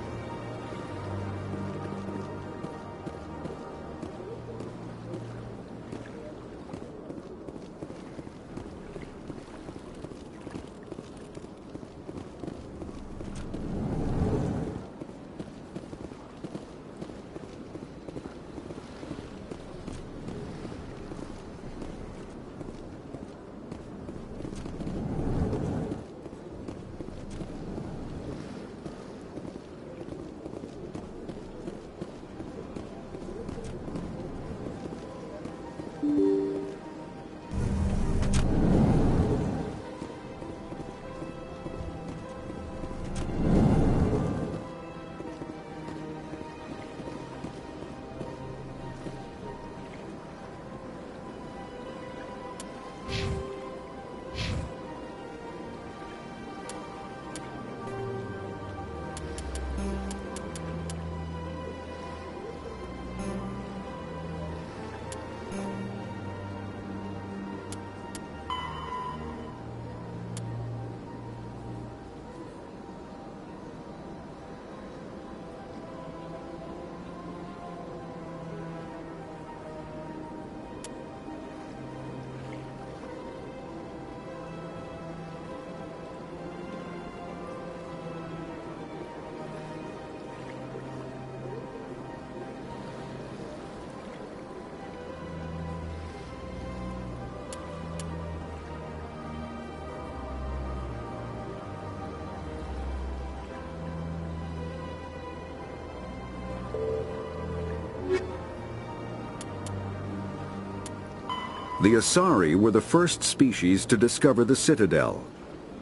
The Asari were the first species to discover the Citadel.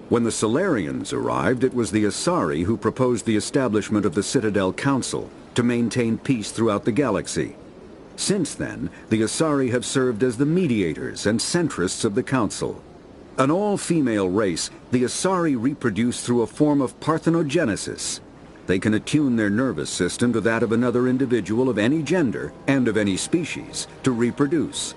When the Solarians arrived, it was the Asari who proposed the establishment of the Citadel Council to maintain peace throughout the galaxy. Since then, the Asari have served as the mediators and centrists of the Council. An all-female race, the Asari reproduce through a form of parthenogenesis. They can attune their nervous system to that of another individual of any gender and of any species to reproduce.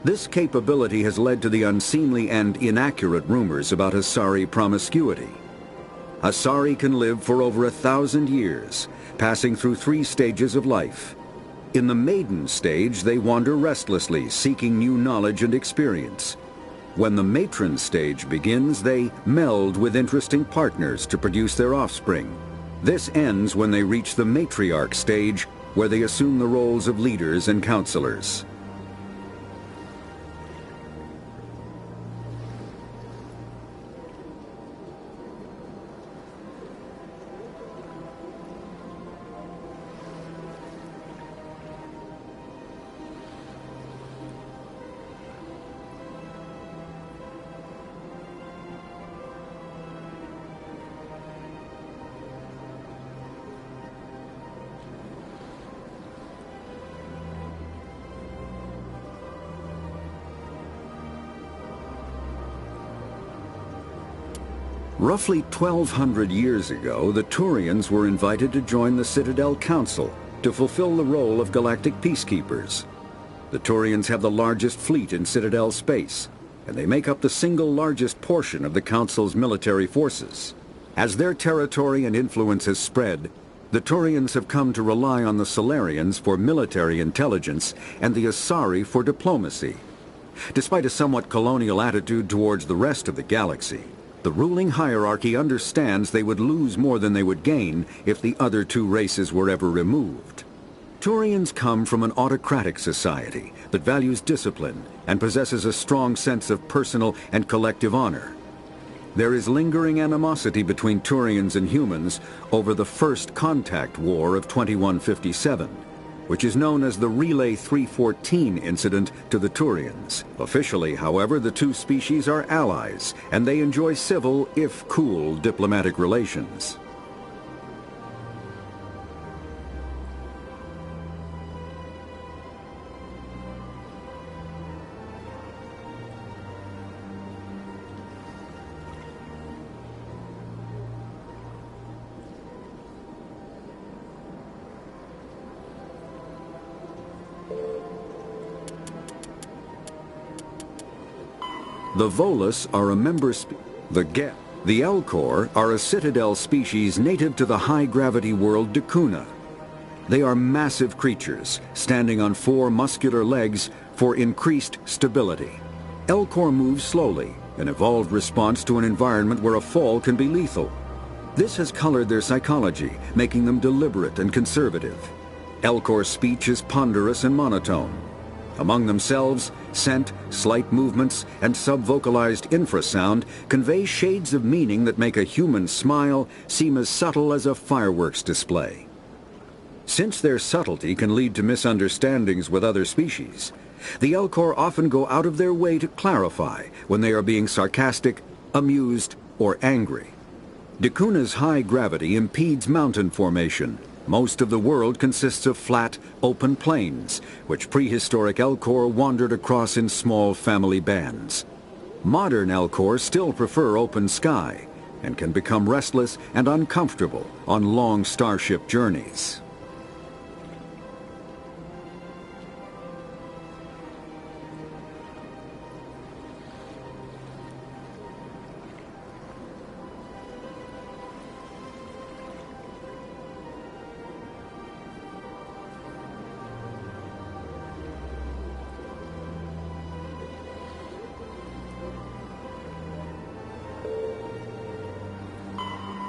This capability has led to the unseemly and inaccurate rumors about Asari promiscuity. Asari can live for over 1,000 years, passing through 3 stages of life. In the maiden stage, they wander restlessly, seeking new knowledge and experience. When the matron stage begins, they meld with interesting partners to produce their offspring. This ends when they reach the matriarch stage, where they assume the roles of leaders and counselors. Roughly 1,200 years ago, the Turians were invited to join the Citadel Council to fulfill the role of galactic peacekeepers. The Turians have the largest fleet in Citadel space, and they make up the single largest portion of the Council's military forces. As their territory and influence has spread, the Turians have come to rely on the Solarians for military intelligence and the Asari for diplomacy. Despite a somewhat colonial attitude towards the rest of the galaxy, the ruling hierarchy understands they would lose more than they would gain if the other 2 races were ever removed. Turians come from an autocratic society that values discipline and possesses a strong sense of personal and collective honor. There is lingering animosity between Turians and humans over the First Contact War of 2157, which is known as the Relay 314 incident to the Turians. Officially, however, the 2 species are allies, and they enjoy civil, if cool, diplomatic relations. The Volus are a member the The Elcor are a Citadel species native to the high-gravity world Dakuna. They are massive creatures, standing on 4 muscular legs for increased stability. Elcor move slowly, an evolved response to an environment where a fall can be lethal. This has colored their psychology, making them deliberate and conservative. Elcor's speech is ponderous and monotone. Among themselves, scent, slight movements, and subvocalized infrasound convey shades of meaning that make a human smile seem as subtle as a fireworks display. Since their subtlety can lead to misunderstandings with other species, the Elcor often go out of their way to clarify when they are being sarcastic, amused, or angry. Dakuna's high gravity impedes mountain formation. Most of the world consists of flat, open plains, which prehistoric Elcor wandered across in small family bands. Modern Elcor still prefer open sky, and can become restless and uncomfortable on long starship journeys.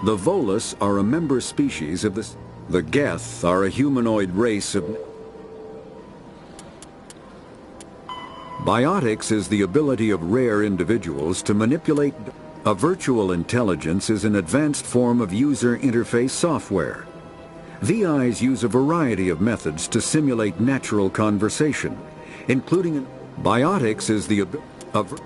The Volus are a member species of the Geth are a humanoid race of... Biotics is the ability of rare individuals to manipulate... A virtual intelligence is an advanced form of user interface software. VIs use a variety of methods to simulate natural conversation, including... Biotics is the ability of...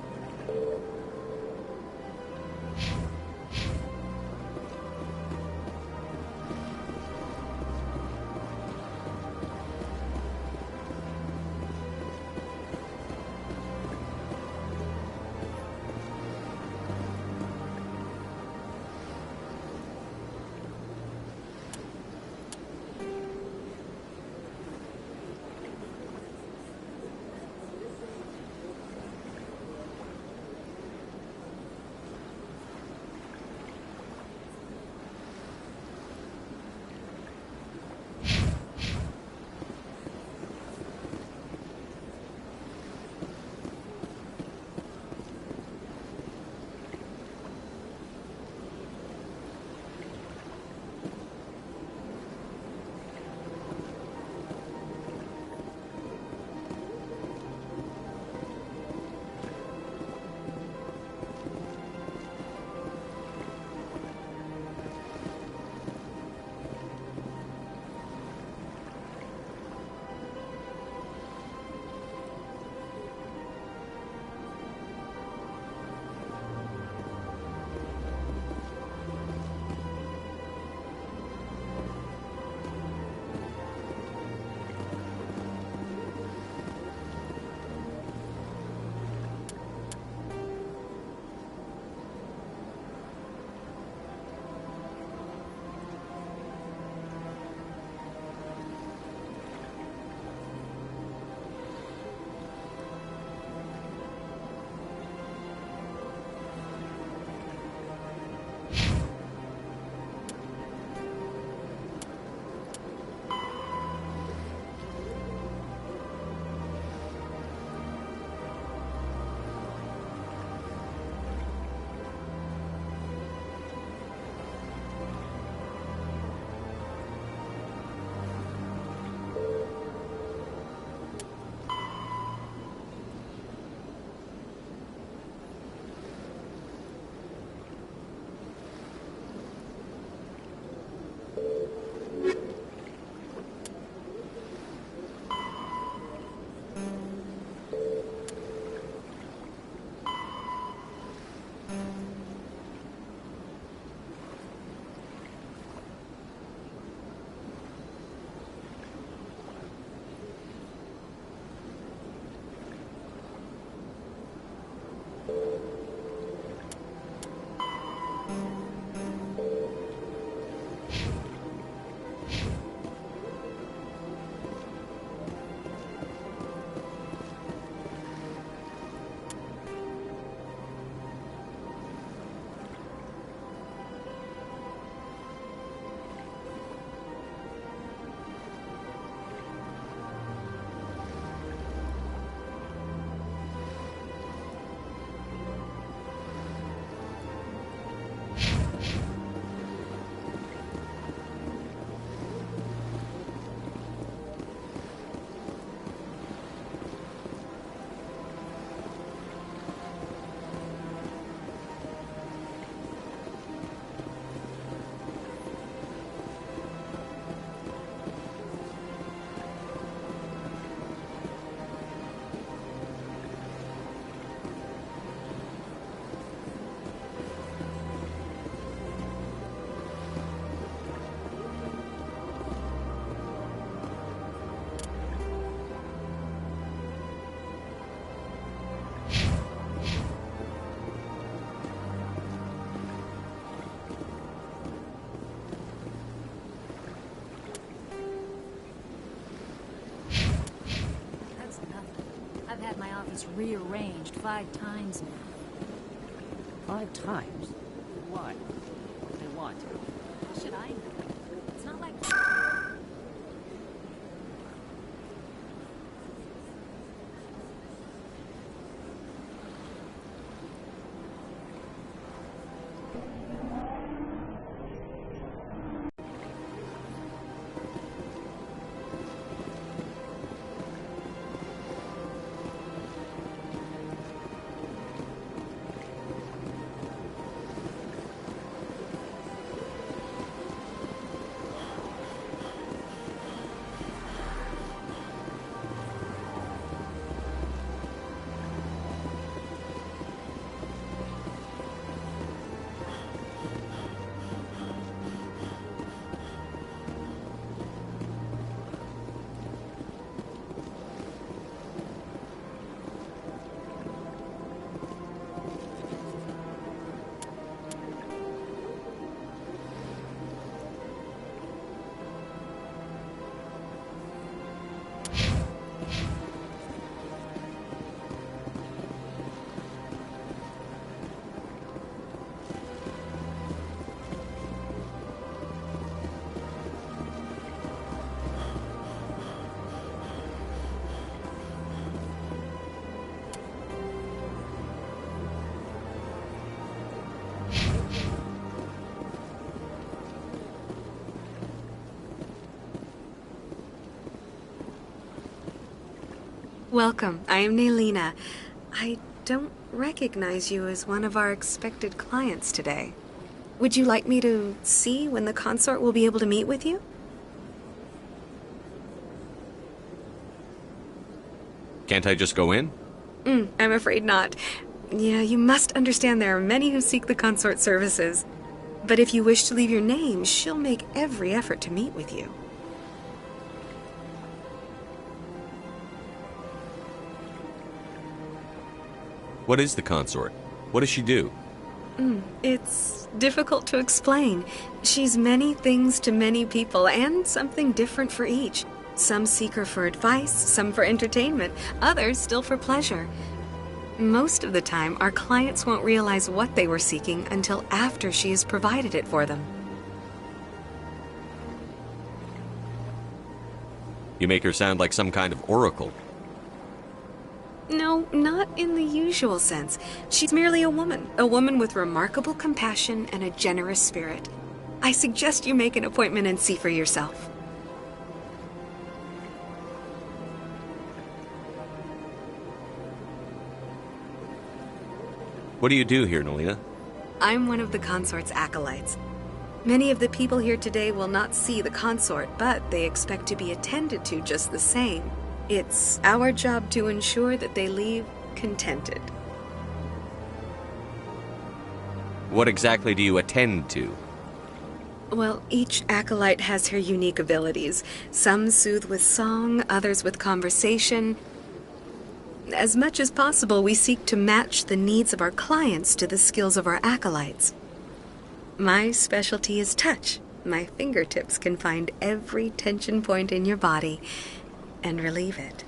was rearranged 5 times now. 5 times? Why? What do they want? How should I know? It's not like... Welcome. I am Naylina. I don't recognize you as one of our expected clients today. Would you like me to see when the consort will be able to meet with you? Can't I just go in? I'm afraid not. Yeah, you must understand there are many who seek the consort services. But if you wish to leave your name, she'll make every effort to meet with you. What is the consort? What does she do? It's difficult to explain. She's many things to many people, and something different for each. Some seek her for advice, some for entertainment, others still for pleasure. Most of the time, our clients won't realize what they were seeking until after she has provided it for them. You make her sound like some kind of oracle. No, not in the usual sense. She's merely a woman with remarkable compassion and a generous spirit. I suggest you make an appointment and see for yourself. What do you do here, Naylina? I'm one of the consort's acolytes. Many of the people here today will not see the consort, but they expect to be attended to just the same. It's our job to ensure that they leave contented. What exactly do you attend to? Well, each acolyte has her unique abilities. Some soothe with song, others with conversation. As much as possible, we seek to match the needs of our clients to the skills of our acolytes. My specialty is touch. My fingertips can find every tension point in your body and relieve it.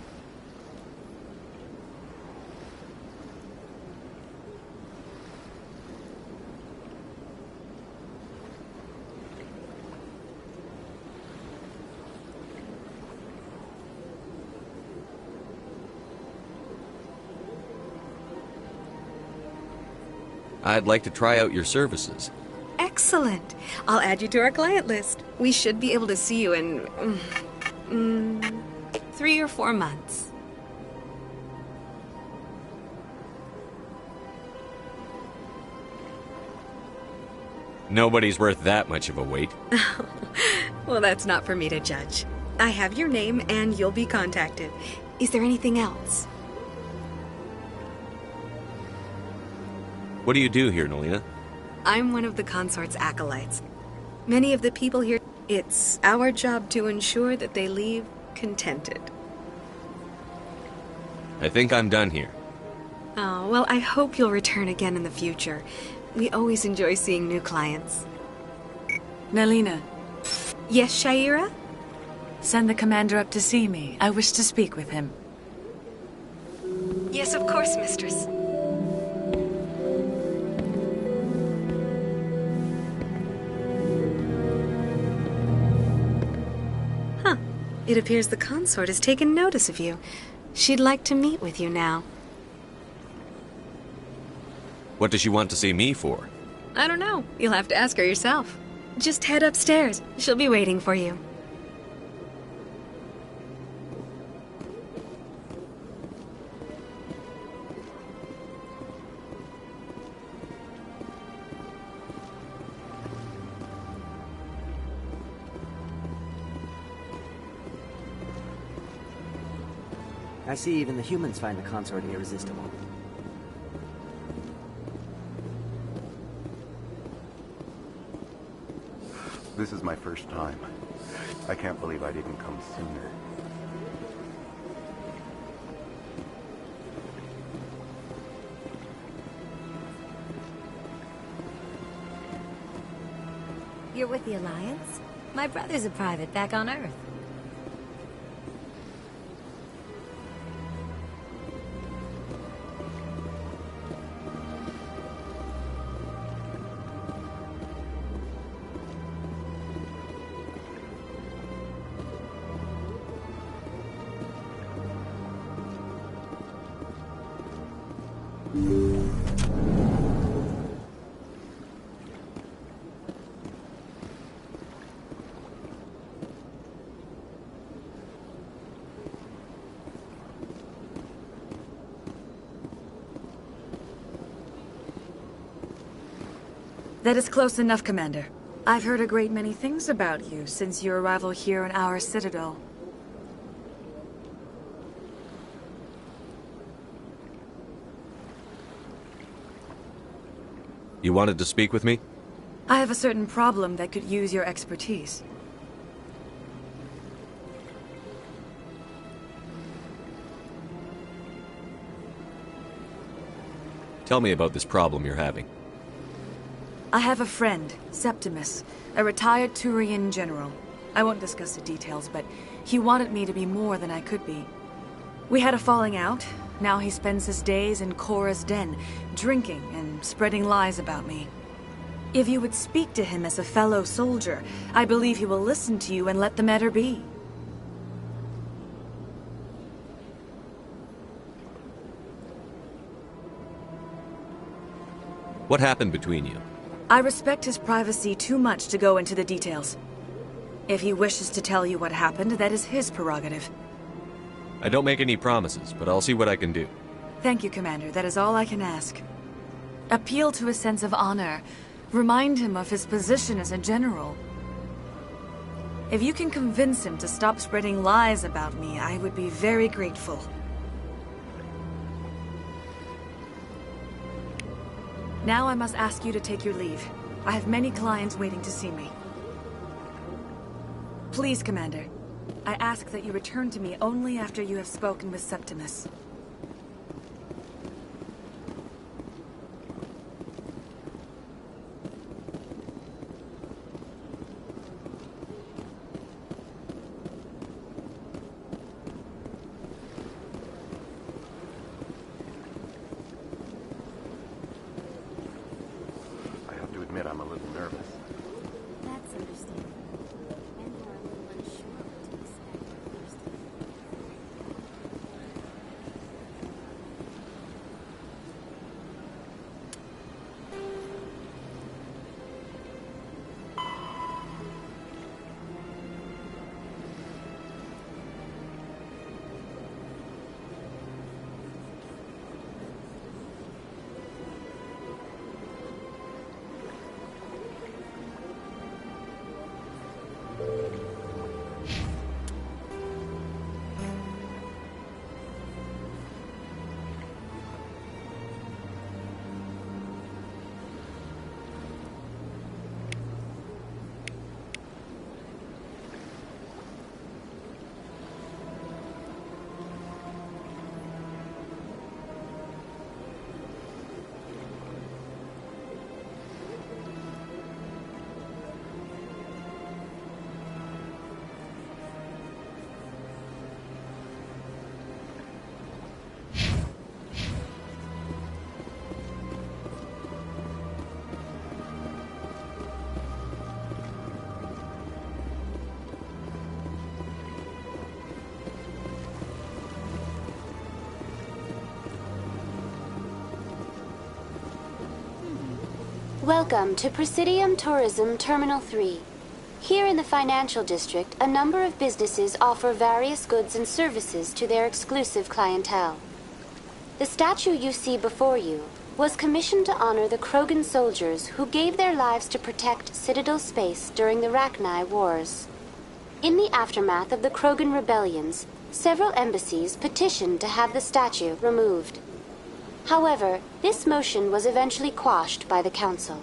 I'd like to try out your services. Excellent. I'll add you to our client list. We should be able to see you in 3 or 4 months. Nobody's worth that much of a wait. Well, that's not for me to judge. I have your name and you'll be contacted. Is there anything else? What do you do here, Naylina? I'm one of the consort's acolytes. Many of the people here, it's our job to ensure that they leave contented. I think I'm done here. Oh, well, I hope you'll return again in the future. We always enjoy seeing new clients. Naylina. Yes, Shaira? Send the commander up to see me. I wish to speak with him. Yes, of course, mistress. Huh. It appears the consort has taken notice of you. She'd like to meet with you now. What does she want to see me for? I don't know. You'll have to ask her yourself. Just head upstairs. She'll be waiting for you. I see even the humans find the consort irresistible. This is my first time. I can't believe I didn't come sooner. You're with the Alliance? My brother's a private back on Earth. That is close enough, Commander. I've heard a great many things about you since your arrival here in our citadel. You wanted to speak with me? I have a certain problem that could use your expertise. Tell me about this problem you're having. I have a friend, Septimus, a retired Turian general. I won't discuss the details, but he wanted me to be more than I could be. We had a falling out. Now he spends his days in Korra's den, drinking and spreading lies about me. If you would speak to him as a fellow soldier, I believe he will listen to you and let the matter be. What happened between you? I respect his privacy too much to go into the details. If he wishes to tell you what happened, that is his prerogative. I don't make any promises, but I'll see what I can do. Thank you, Commander. That is all I can ask. Appeal to his sense of honor. Remind him of his position as a general. If you can convince him to stop spreading lies about me, I would be very grateful. Now I must ask you to take your leave. I have many clients waiting to see me. Please, Commander. I ask that you return to me only after you have spoken with Septimus. I have to admit I'm a little nervous. That's understandable. And you're a little unsure what to expect at first. Welcome to Presidium Tourism Terminal 3. Here in the financial district, a number of businesses offer various goods and services to their exclusive clientele. The statue you see before you was commissioned to honor the Krogan soldiers who gave their lives to protect Citadel space during the Rachni Wars. In the aftermath of the Krogan rebellions, several embassies petitioned to have the statue removed. However, this motion was eventually quashed by the Council.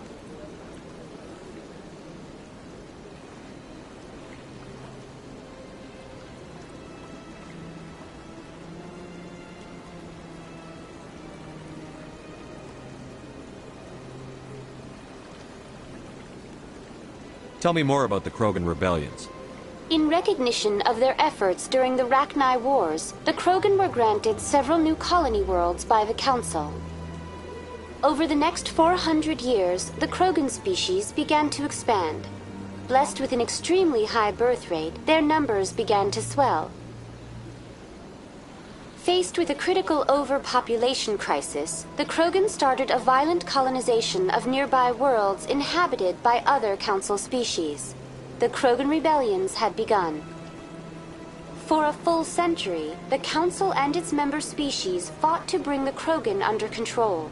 Tell me more about the Krogan rebellions. In recognition of their efforts during the Rachni Wars, the Krogan were granted several new colony worlds by the Council. Over the next 400 years, the Krogan species began to expand. Blessed with an extremely high birth rate, their numbers began to swell. Faced with a critical overpopulation crisis, the Krogan started a violent colonization of nearby worlds inhabited by other Council species. The Krogan rebellions had begun. For a full century, the Council and its member species fought to bring the Krogan under control.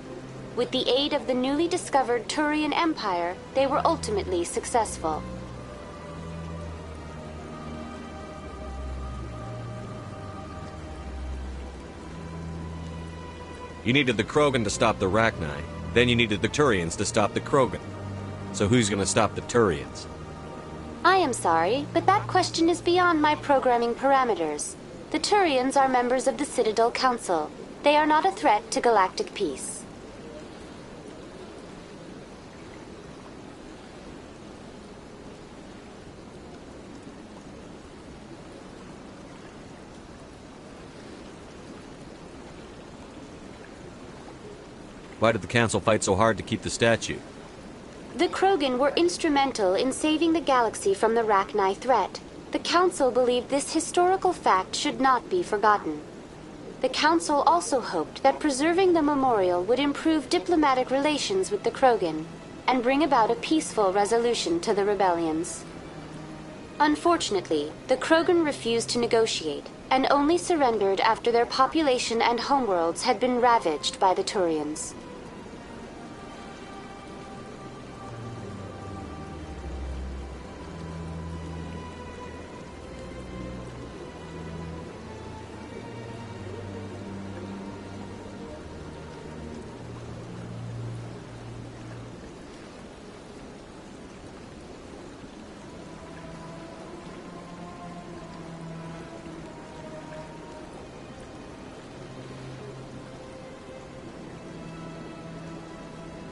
With the aid of the newly discovered Turian Empire, they were ultimately successful. You needed the Krogan to stop the Rachni, then you needed the Turians to stop the Krogan. So who's gonna stop the Turians? I am sorry, but that question is beyond my programming parameters. The Turians are members of the Citadel Council. They are not a threat to galactic peace. Why did the Council fight so hard to keep the statue? The Krogan were instrumental in saving the galaxy from the Rachni threat. The Council believed this historical fact should not be forgotten. The Council also hoped that preserving the memorial would improve diplomatic relations with the Krogan and bring about a peaceful resolution to the rebellions. Unfortunately, the Krogan refused to negotiate and only surrendered after their population and homeworlds had been ravaged by the Turians.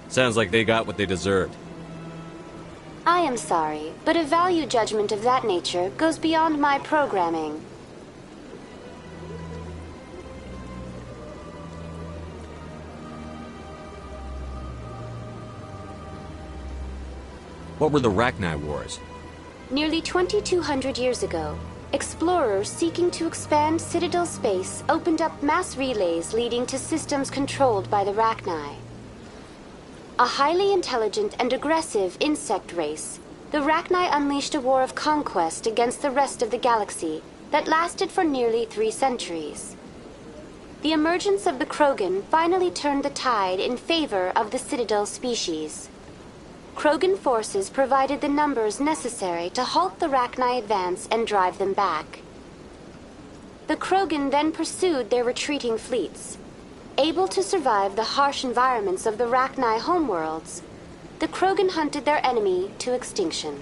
Sounds like they got what they deserved. I am sorry, but a value judgment of that nature goes beyond my programming. What were the Rachni Wars? Nearly 2,200 years ago, explorers seeking to expand Citadel space opened up mass relays leading to systems controlled by the Rachni. A highly intelligent and aggressive insect race, the Rachni unleashed a war of conquest against the rest of the galaxy that lasted for nearly 3 centuries. The emergence of the Krogan finally turned the tide in favor of the Citadel species. Krogan forces provided the numbers necessary to halt the Rachni advance and drive them back. The Krogan then pursued their retreating fleets. Able to survive the harsh environments of the Rachni homeworlds, the Krogan hunted their enemy to extinction.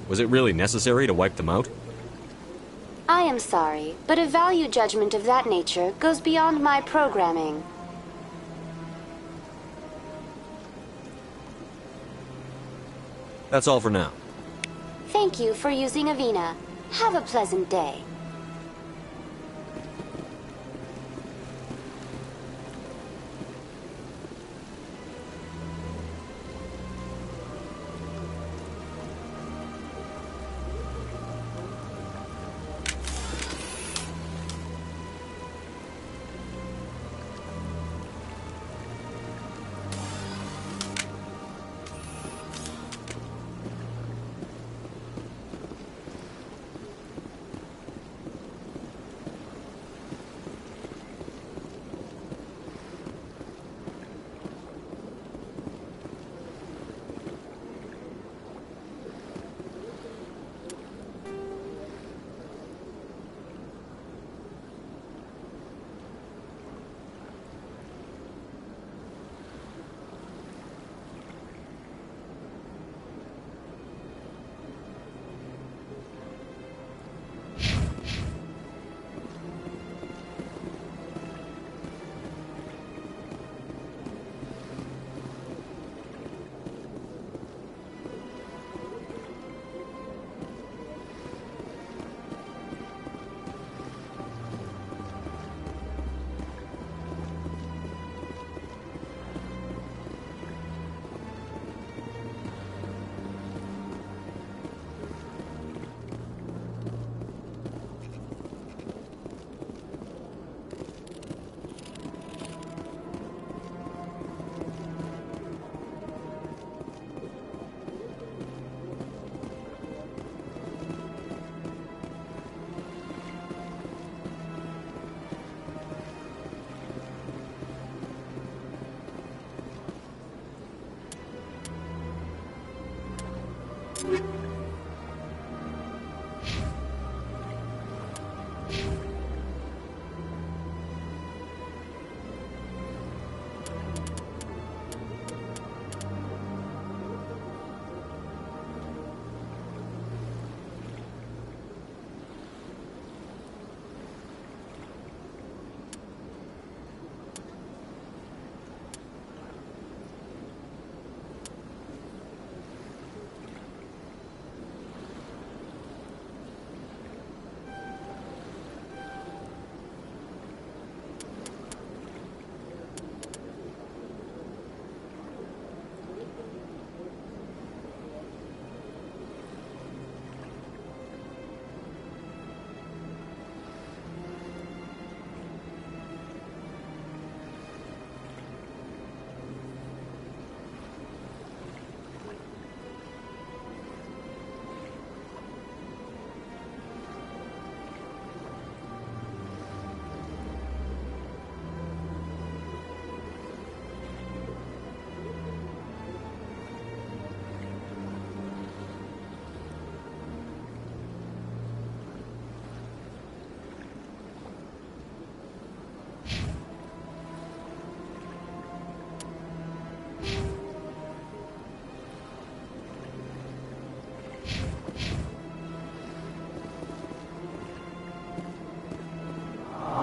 Was it really necessary to wipe them out? I am sorry, but a value judgment of that nature goes beyond my programming. That's all for now. Thank you for using Avina. Have a pleasant day.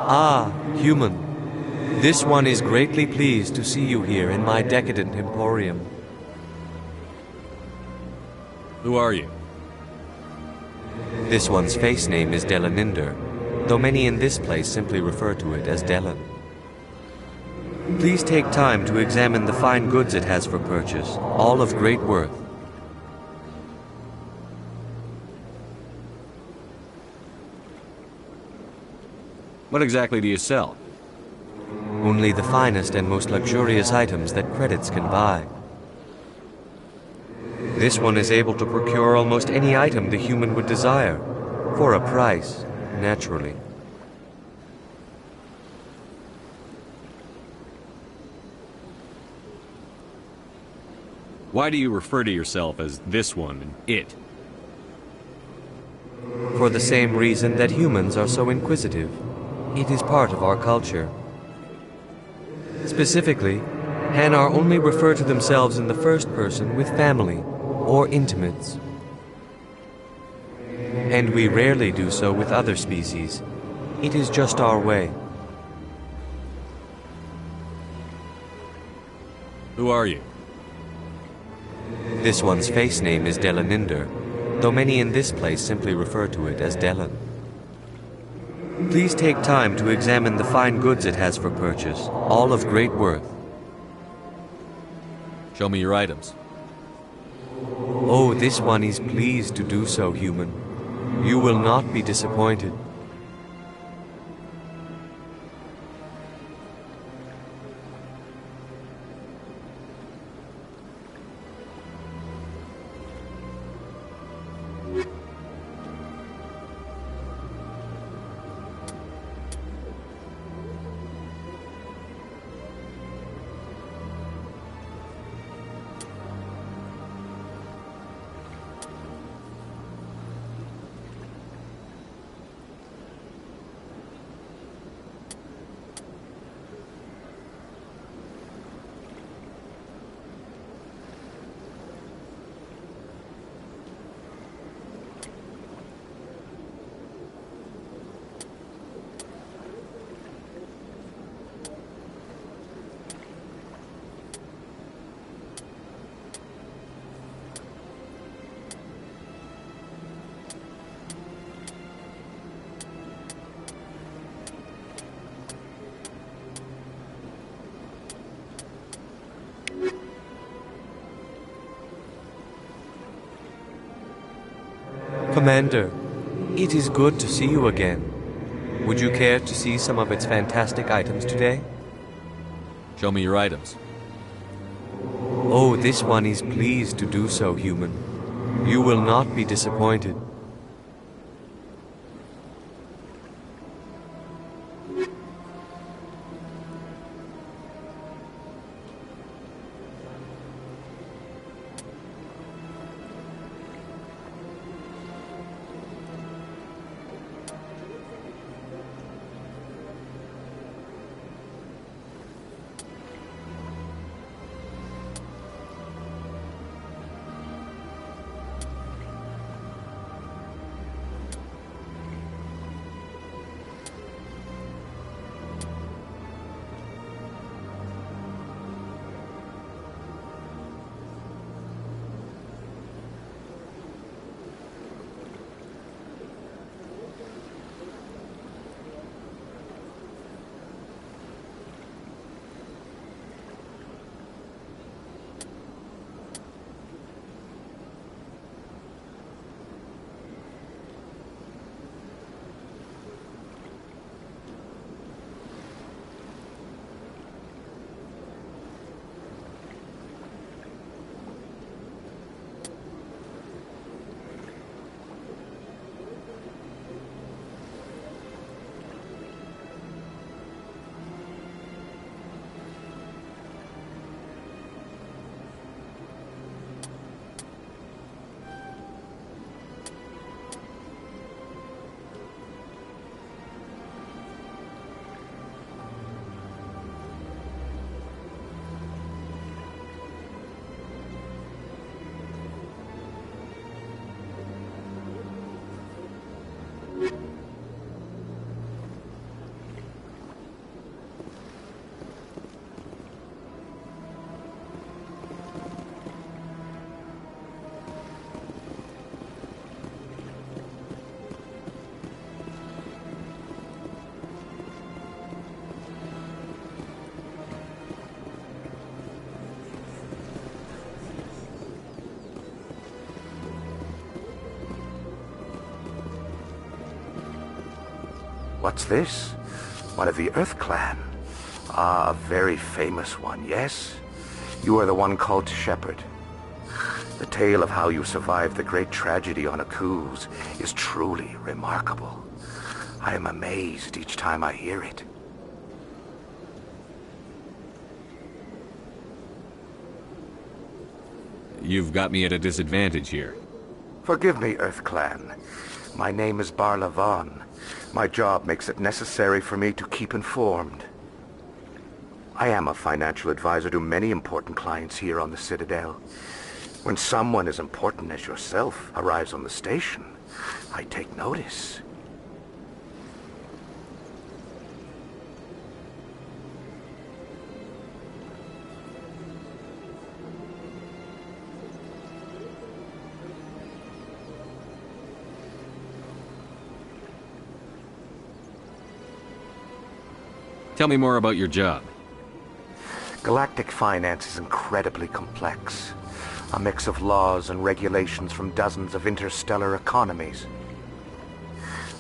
Ah, human. This one is greatly pleased to see you here in my decadent emporium. Who are you? This one's face name is Delaninder, though many in this place simply refer to it as Delan. Please take time to examine the fine goods it has for purchase, all of great worth. What exactly do you sell? Only the finest and most luxurious items that credits can buy. This one is able to procure almost any item the human would desire, for a price, naturally. Why do you refer to yourself as this one and it? For the same reason that humans are so inquisitive. It is part of our culture. Specifically, Hanar only refer to themselves in the first person with family or intimates. And we rarely do so with other species. It is just our way. Who are you? This one's face name is Delaninder, though many in this place simply refer to it as Delan. Please take time to examine the fine goods it has for purchase, all of great worth. Show me your items. Oh, this one is pleased to do so, human. You will not be disappointed. Commander, it is good to see you again. Would you care to see some of its fantastic items today? Show me your items. Oh, this one is pleased to do so, human. You will not be disappointed. What's this? One of the Earth Clan. Ah, a very famous one, yes? You are the one called Shepherd. The tale of how you survived the great tragedy on Akuz is truly remarkable. I am amazed each time I hear it. You've got me at a disadvantage here. Forgive me, Earth Clan. My name is Barla Vaughn. My job makes it necessary for me to keep informed. I am a financial advisor to many important clients here on the Citadel. When someone as important as yourself arrives on the station, I take notice. Tell me more about your job. Galactic finance is incredibly complex. A mix of laws and regulations from dozens of interstellar economies.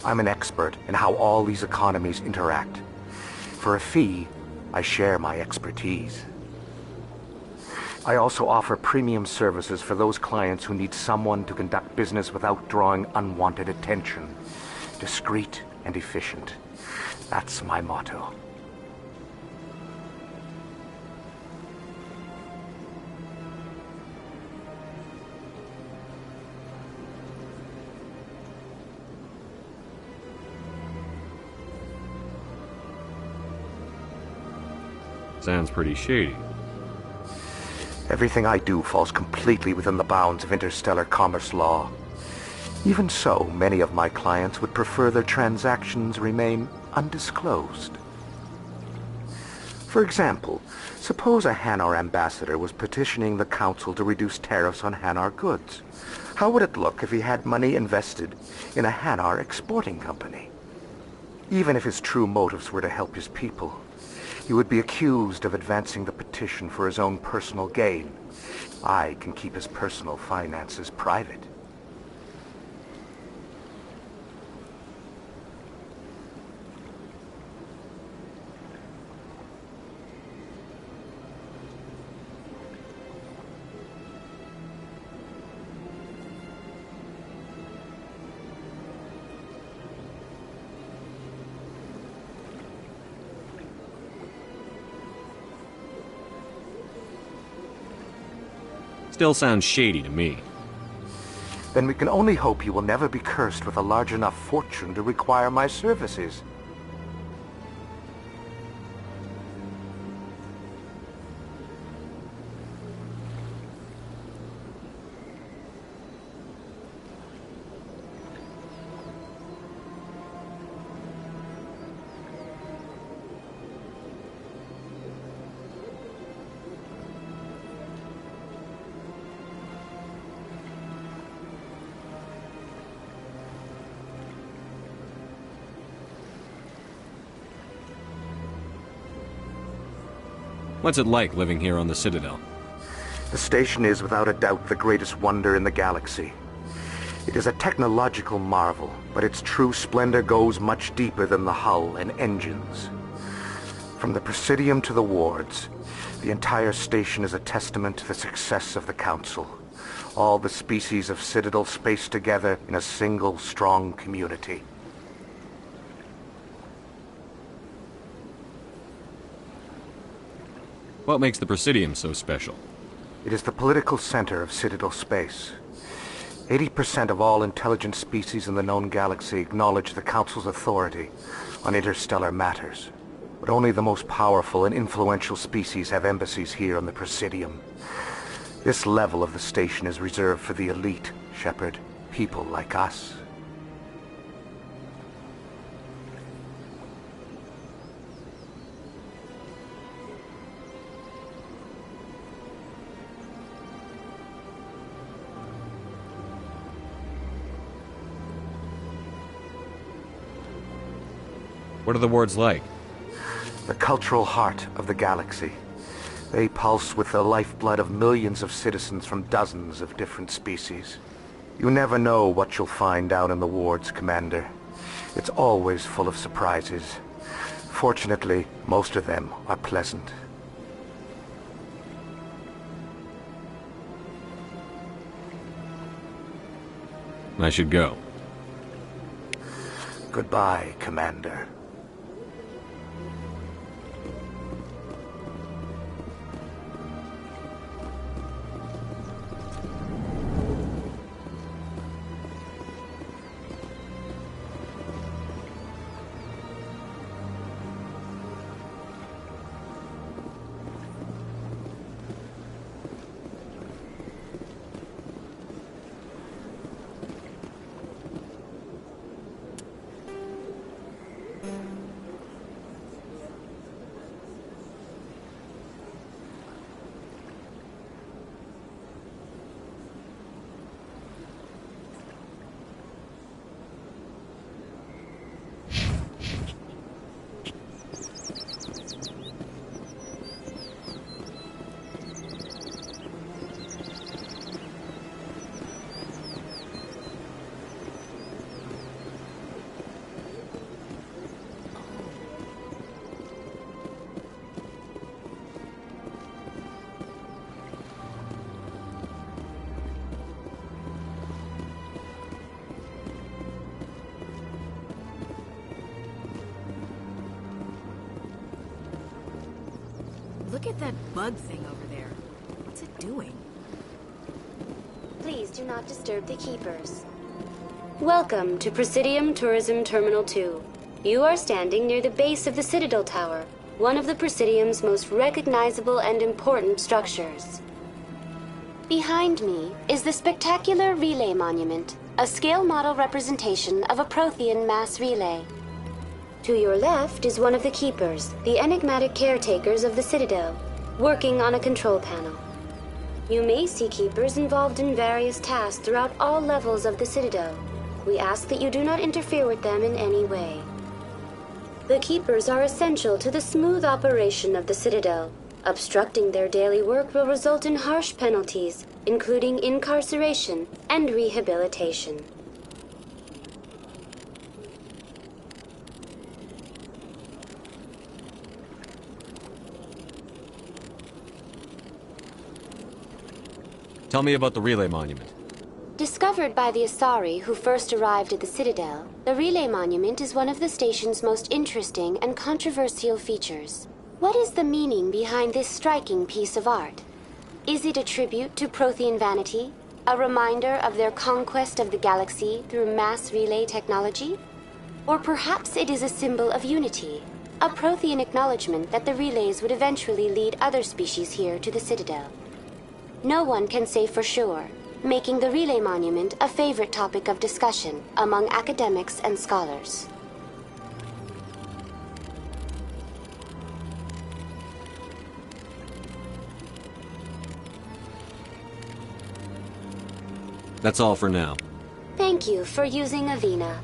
I'm an expert in how all these economies interact. For a fee, I share my expertise. I also offer premium services for those clients who need someone to conduct business without drawing unwanted attention. Discreet and efficient. That's my motto. Sounds pretty shady. Everything I do falls completely within the bounds of interstellar commerce law. Even so, many of my clients would prefer their transactions remain undisclosed. For example, suppose a Hanar ambassador was petitioning the Council to reduce tariffs on Hanar goods. How would it look if he had money invested in a Hanar exporting company? Even if his true motives were to help his people, he would be accused of advancing the petition for his own personal gain. I can keep his personal finances private. Still sounds shady to me. Then we can only hope you will never be cursed with a large enough fortune to require my services. What's it like living here on the Citadel? The station is without a doubt the greatest wonder in the galaxy. It is a technological marvel, but its true splendor goes much deeper than the hull and engines. From the Presidium to the wards, the entire station is a testament to the success of the Council. All the species of Citadel spaced together in a single strong community. What makes the Presidium so special? It is the political center of Citadel space. 80% of all intelligent species in the known galaxy acknowledge the Council's authority on interstellar matters. But only the most powerful and influential species have embassies here on the Presidium. This level of the station is reserved for the elite, Shepard. People like us. What are the wards like? The cultural heart of the galaxy. They pulse with the lifeblood of millions of citizens from dozens of different species. You never know what you'll find out in the wards, Commander. It's always full of surprises. Fortunately, most of them are pleasant. I should go. Goodbye, Commander. Look at that bug thing over there. What's it doing? Please do not disturb the keepers. Welcome to Presidium Tourism Terminal 2. You are standing near the base of the Citadel Tower, one of the Presidium's most recognizable and important structures. Behind me is the spectacular Relay Monument, a scale model representation of a Prothean mass relay. To your left is one of the keepers, the enigmatic caretakers of the Citadel, working on a control panel. You may see keepers involved in various tasks throughout all levels of the Citadel. We ask that you do not interfere with them in any way. The keepers are essential to the smooth operation of the Citadel. Obstructing their daily work will result in harsh penalties, including incarceration and rehabilitation. Tell me about the Relay Monument. Discovered by the Asari who first arrived at the Citadel, the Relay Monument is one of the station's most interesting and controversial features. What is the meaning behind this striking piece of art? Is it a tribute to Prothean vanity? A reminder of their conquest of the galaxy through mass relay technology? Or perhaps it is a symbol of unity, a Prothean acknowledgement that the relays would eventually lead other species here to the Citadel. No one can say for sure, making the Relay Monument a favorite topic of discussion among academics and scholars. That's all for now. Thank you for using Avina.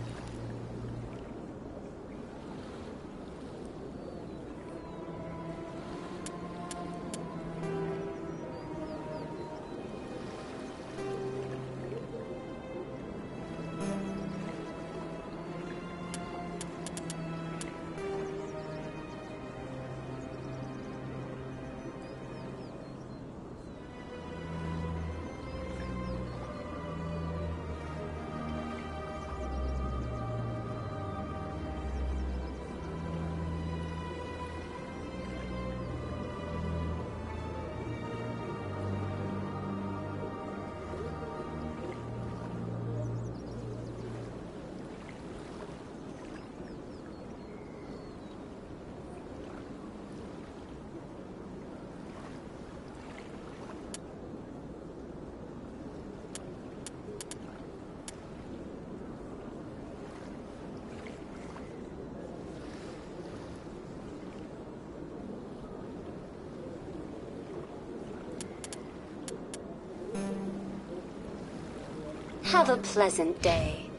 Have a pleasant day.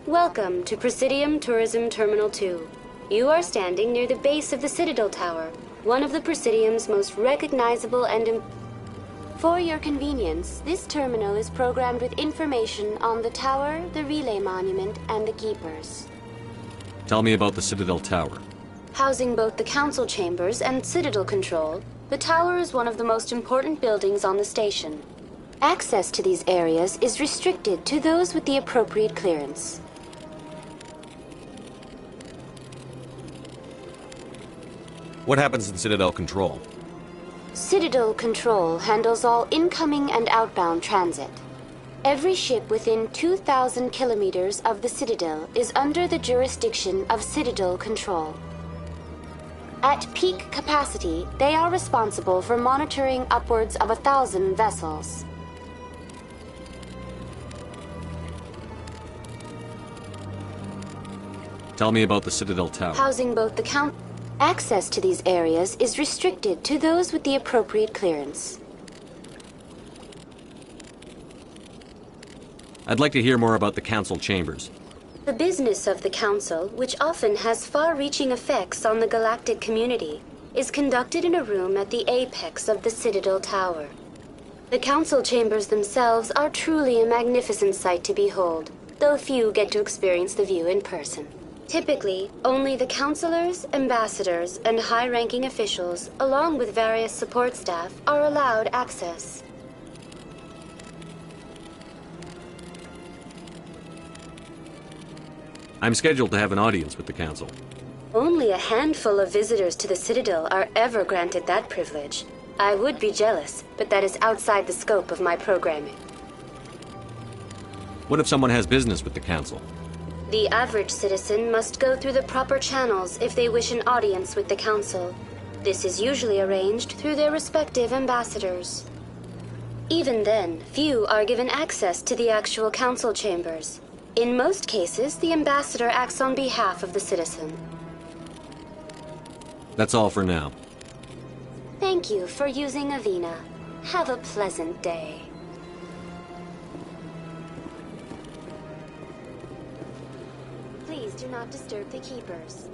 Welcome to Presidium Tourism Terminal 2. You are standing near the base of the Citadel Tower, one of the Presidium's most recognizable and... For your convenience, this terminal is programmed with information on the tower, the relay monument, and the keepers. Tell me about the Citadel Tower. Housing both the council chambers and Citadel Control, the tower is one of the most important buildings on the station. Access to these areas is restricted to those with the appropriate clearance. What happens in Citadel Control? Citadel Control handles all incoming and outbound transit. Every ship within 2,000 kilometers of the Citadel is under the jurisdiction of Citadel Control. At peak capacity, they are responsible for monitoring upwards of 1,000 vessels. Tell me about the Citadel Tower. Housing both the Access to these areas is restricted to those with the appropriate clearance. I'd like to hear more about the council chambers. The business of the Council, which often has far-reaching effects on the galactic community, is conducted in a room at the apex of the Citadel Tower. The Council chambers themselves are truly a magnificent sight to behold, though few get to experience the view in person. Typically, only the councilors, ambassadors, and high-ranking officials, along with various support staff, are allowed access. I'm scheduled to have an audience with the council. Only a handful of visitors to the Citadel are ever granted that privilege. I would be jealous, but that is outside the scope of my programming. What if someone has business with the council? The average citizen must go through the proper channels if they wish an audience with the Council. This is usually arranged through their respective ambassadors. Even then, few are given access to the actual Council chambers. In most cases, the ambassador acts on behalf of the citizen. That's all for now. Thank you for using Avina. Have a pleasant day. Please do not disturb the keepers.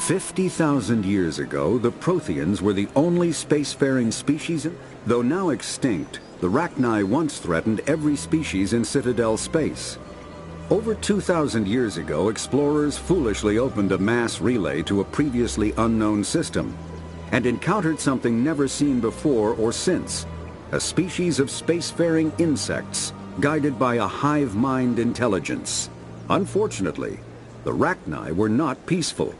50,000 years ago, the Protheans were the only spacefaring species. Though now extinct, the Rachni once threatened every species in Citadel space. Over 2,000 years ago, explorers foolishly opened a mass relay to a previously unknown system and encountered something never seen before or since, a species of spacefaring insects guided by a hive mind intelligence. Unfortunately, the Rachni were not peaceful,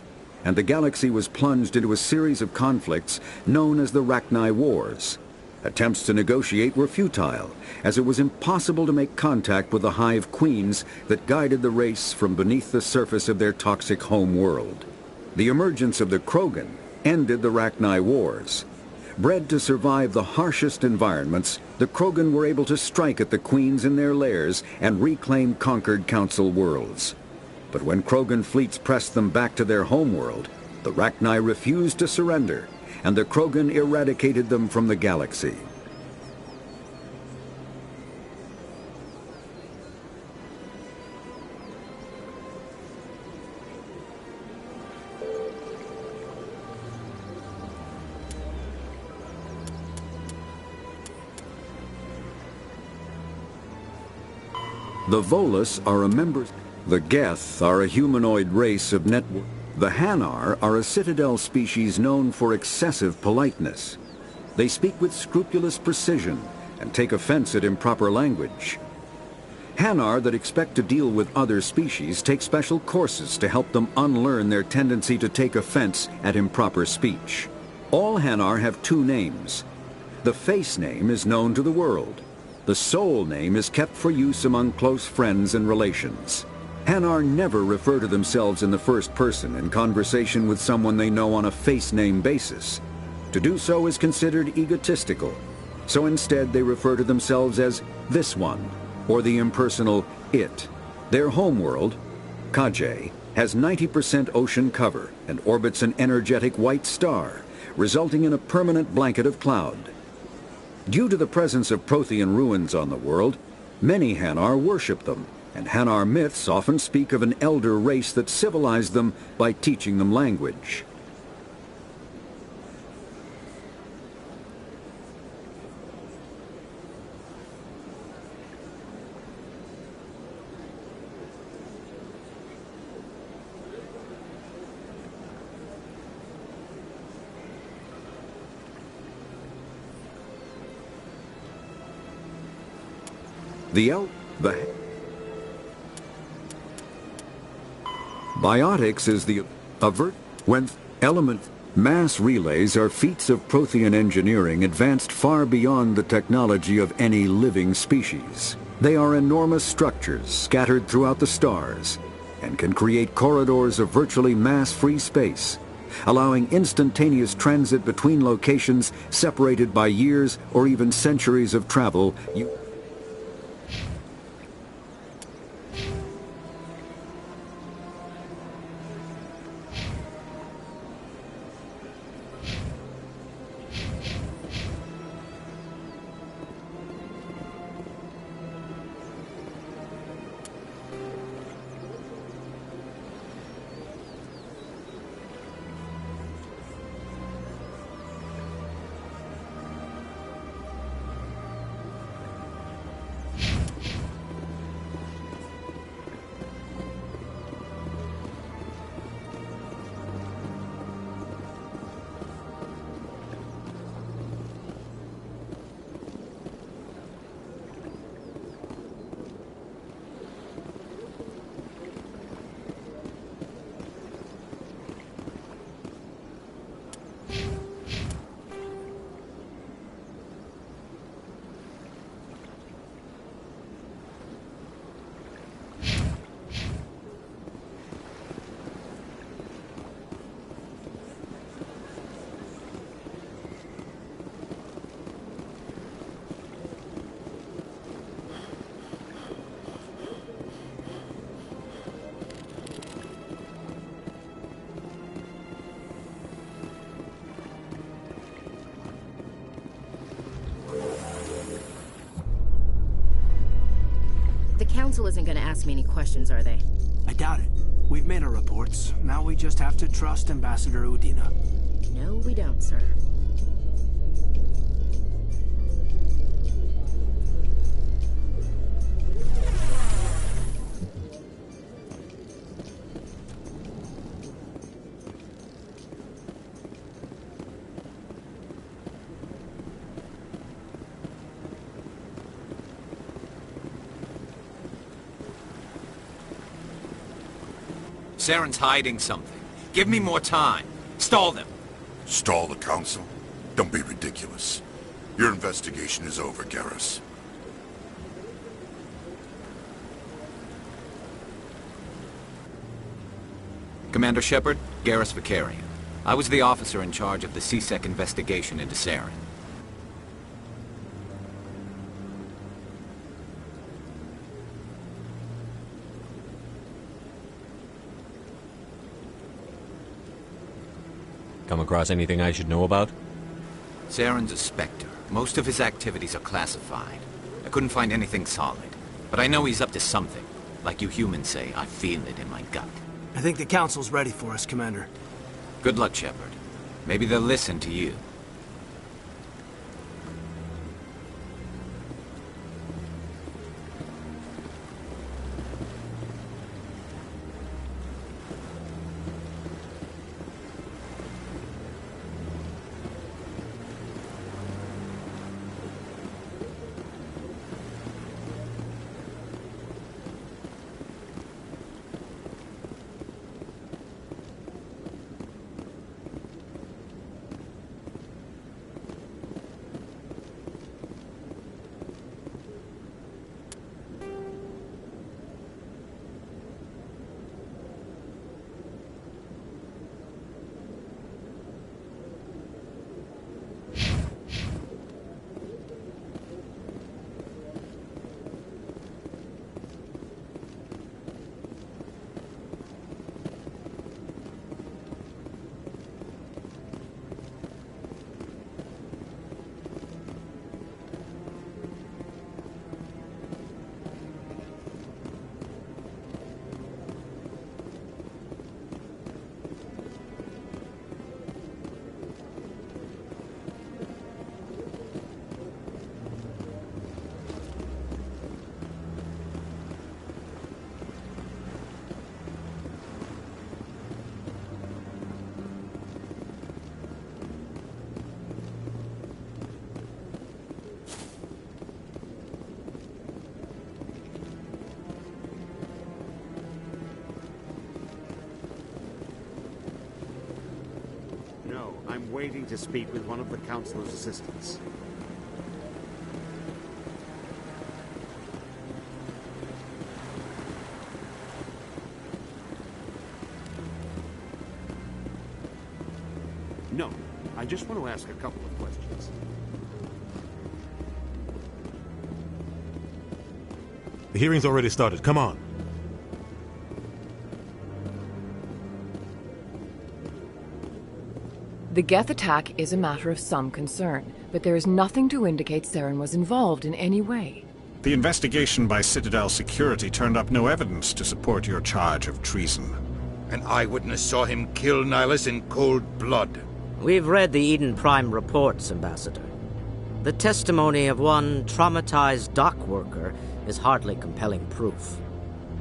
and the galaxy was plunged into a series of conflicts known as the Rachni Wars. Attempts to negotiate were futile, as it was impossible to make contact with the hive queens that guided the race from beneath the surface of their toxic home world. The emergence of the Krogan ended the Rachni Wars. Bred to survive the harshest environments, the Krogan were able to strike at the queens in their lairs and reclaim conquered Council worlds. But when Krogan fleets pressed them back to their homeworld, the Rachni refused to surrender, and the Krogan eradicated them from the galaxy. The Volus are a member. The Geth are a humanoid race of network. The Hanar are a Citadel species known for excessive politeness. They speak with scrupulous precision and take offense at improper language. Hanar that expect to deal with other species take special courses to help them unlearn their tendency to take offense at improper speech. All Hanar have two names. The face name is known to the world. The soul name is kept for use among close friends and relations. Hanar never refer to themselves in the first person in conversation with someone they know on a face name basis. To do so is considered egotistical, so instead they refer to themselves as this one, or the impersonal it. Their homeworld, Kaje, has 90% ocean cover and orbits an energetic white star, resulting in a permanent blanket of cloud. Due to the presence of Prothean ruins on the world, many Hanar worship them, and Hanar myths often speak of an elder race that civilized them by teaching them language. Biotics is the when element mass relays are feats of Prothean engineering advanced far beyond the technology of any living species. They are enormous structures scattered throughout the stars and can create corridors of virtually mass-free space, allowing instantaneous transit between locations separated by years or even centuries of travel. The Council isn't going to ask me any questions, are they? I doubt it. We've made our reports. Now we just have to trust Ambassador Udina. No, we don't, sir. Saren's hiding something. Give me more time. Stall them. Stall the council? Don't be ridiculous. Your investigation is over, Garrus. Commander Shepard, Garrus Vicarian. I was the officer in charge of the C-Sec investigation into Saren. Come across anything I should know about? Saren's a Spectre. Most of his activities are classified. I couldn't find anything solid. But I know he's up to something. Like you humans say, I feel it in my gut. I think the Council's ready for us, Commander. Good luck, Shepard. Maybe they'll listen to you. I'm waiting to speak with one of the Councilor's assistants. No, I just want to ask a couple of questions. The hearing's already started. Come on. The Geth attack is a matter of some concern, but there is nothing to indicate Saren was involved in any way. The investigation by Citadel Security turned up no evidence to support your charge of treason. An eyewitness saw him kill Nihilus in cold blood. We've read the Eden Prime reports, Ambassador. The testimony of one traumatized dock worker is hardly compelling proof.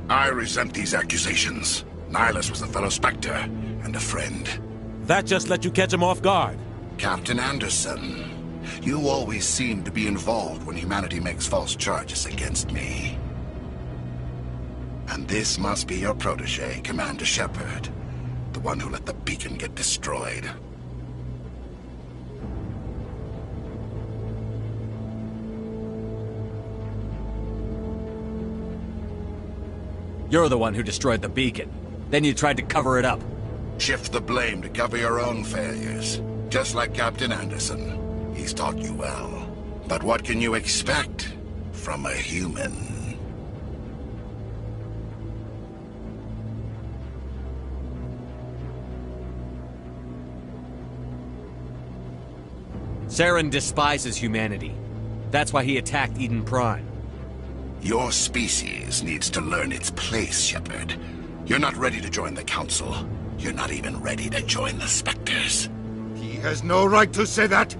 I resent these accusations. Nihilus was a fellow Spectre and a friend. That just let you catch him off guard. Captain Anderson, you always seem to be involved when humanity makes false charges against me. And this must be your protege, Commander Shepard, the one who let the beacon get destroyed. You're the one who destroyed the beacon. Then you tried to cover it up. Shift the blame to cover your own failures. Just like Captain Anderson. He's taught you well. But what can you expect from a human? Saren despises humanity. That's why he attacked Eden Prime. Your species needs to learn its place, Shepard. You're not ready to join the Council. You're not even ready to join the Spectres. He has no right to say that.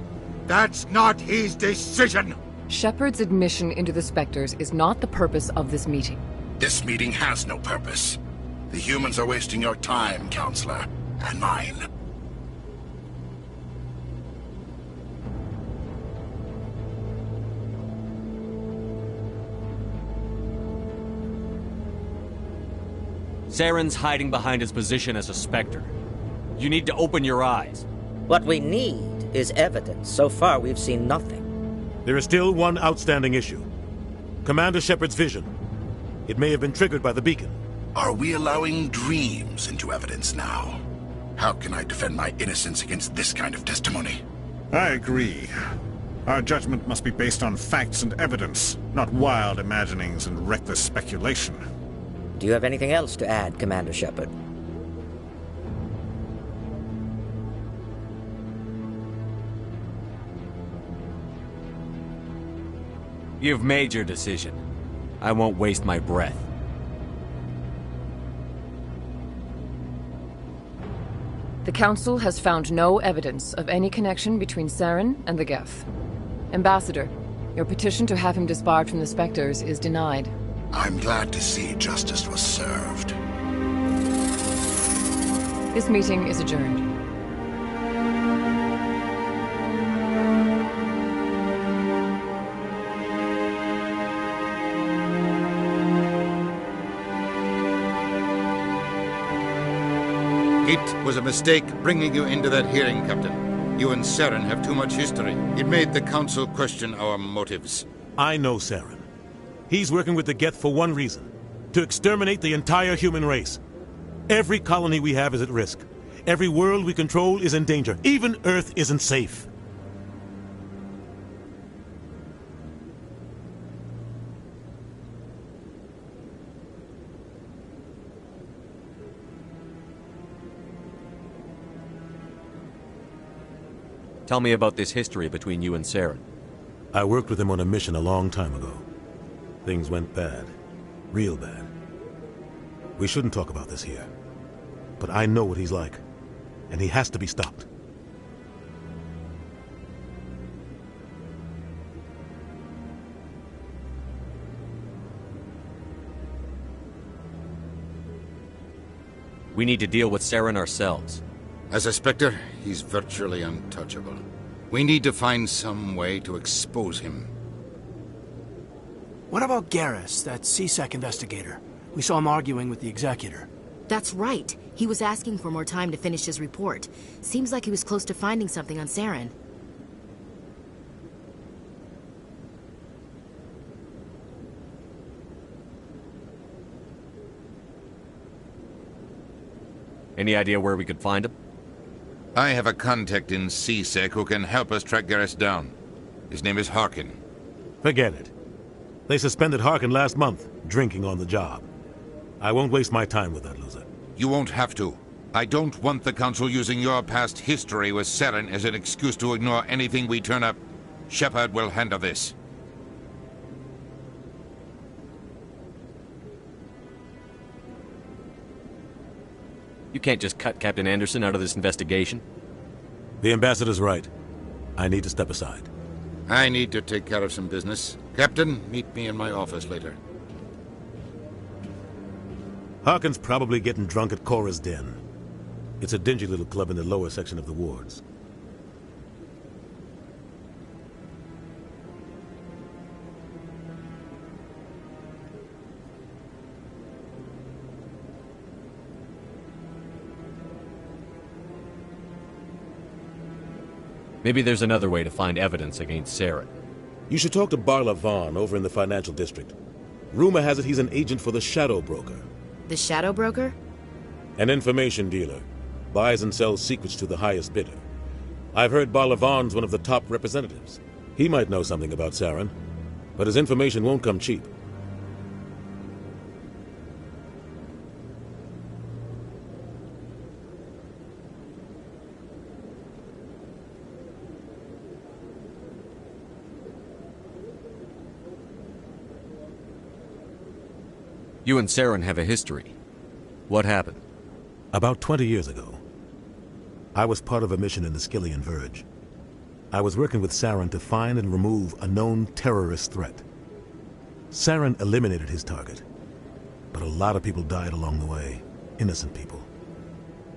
That's not his decision. Shepard's admission into the Spectres is not the purpose of this meeting. This meeting has no purpose. The humans are wasting your time, Counselor, and mine. Saren's hiding behind his position as a Spectre. You need to open your eyes. What we need is evidence. So far, we've seen nothing. There is still one outstanding issue. Commander Shepard's vision. It may have been triggered by the beacon. Are we allowing dreams into evidence now? How can I defend my innocence against this kind of testimony? I agree. Our judgment must be based on facts and evidence, not wild imaginings and reckless speculation. Do you have anything else to add, Commander Shepard? You've made your decision. I won't waste my breath. The Council has found no evidence of any connection between Saren and the Geth. Ambassador, your petition to have him disbarred from the Spectres is denied. I'm glad to see justice was served. This meeting is adjourned. It was a mistake bringing you into that hearing, Captain. You and Saren have too much history. It made the Council question our motives. I know Saren. He's working with the Geth for one reason. To exterminate the entire human race. Every colony we have is at risk. Every world we control is in danger. Even Earth isn't safe. Tell me about this history between you and Saren. I worked with him on a mission a long time ago. Things went bad. Real bad. We shouldn't talk about this here. But I know what he's like. And he has to be stopped. We need to deal with Saren ourselves. As a Spectre, he's virtually untouchable. We need to find some way to expose him. What about Garrus, that CSEC investigator? We saw him arguing with the Executor. That's right. He was asking for more time to finish his report. Seems like he was close to finding something on Saren. Any idea where we could find him? I have a contact in CSEC who can help us track Garrus down. His name is Harkin. Forget it. They suspended Harkin last month, drinking on the job. I won't waste my time with that loser. You won't have to. I don't want the Council using your past history with Saren as an excuse to ignore anything we turn up. Shepard will handle this. You can't just cut Captain Anderson out of this investigation. The Ambassador's right. I need to step aside. I need to take care of some business. Captain, meet me in my office later. Harkin's probably getting drunk at Cora's Den. It's a dingy little club in the lower section of the wards. Maybe there's another way to find evidence against Saren. You should talk to Barla Vaughn over in the financial district. Rumor has it he's an agent for the Shadow Broker. The Shadow Broker? An information dealer. Buys and sells secrets to the highest bidder. I've heard Barla Vaughn's one of the top representatives. He might know something about Saren, but his information won't come cheap. You and Saren have a history. What happened? About 20 years ago, I was part of a mission in the Skillian Verge. I was working with Saren to find and remove a known terrorist threat. Saren eliminated his target, but a lot of people died along the way, innocent people.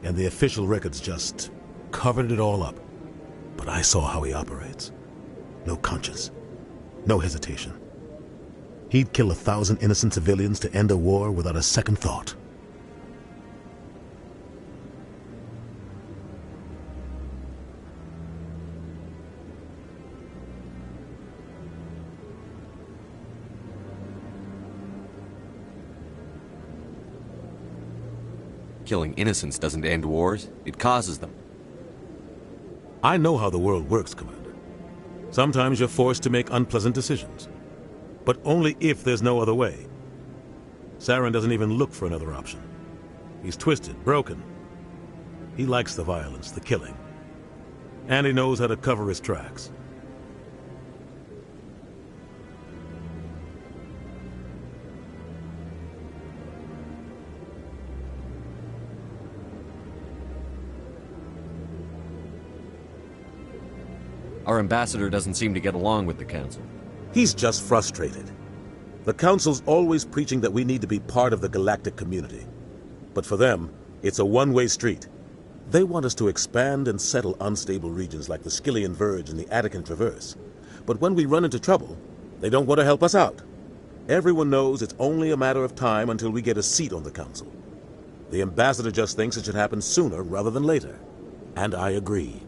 And the official records just covered it all up. But I saw how he operates. No conscience, no hesitation. He'd kill 1,000 innocent civilians to end a war without a second thought. Killing innocents doesn't end wars, it causes them. I know how the world works, Commander. Sometimes you're forced to make unpleasant decisions. But only if there's no other way. Saren doesn't even look for another option. He's twisted, broken. He likes the violence, the killing. And he knows how to cover his tracks. Our ambassador doesn't seem to get along with the Council. He's just frustrated. The Council's always preaching that we need to be part of the galactic community. But for them, it's a one-way street. They want us to expand and settle unstable regions like the Skillian Verge and the Attican Traverse. But when we run into trouble, they don't want to help us out. Everyone knows it's only a matter of time until we get a seat on the Council. The ambassador just thinks it should happen sooner rather than later. And I agree.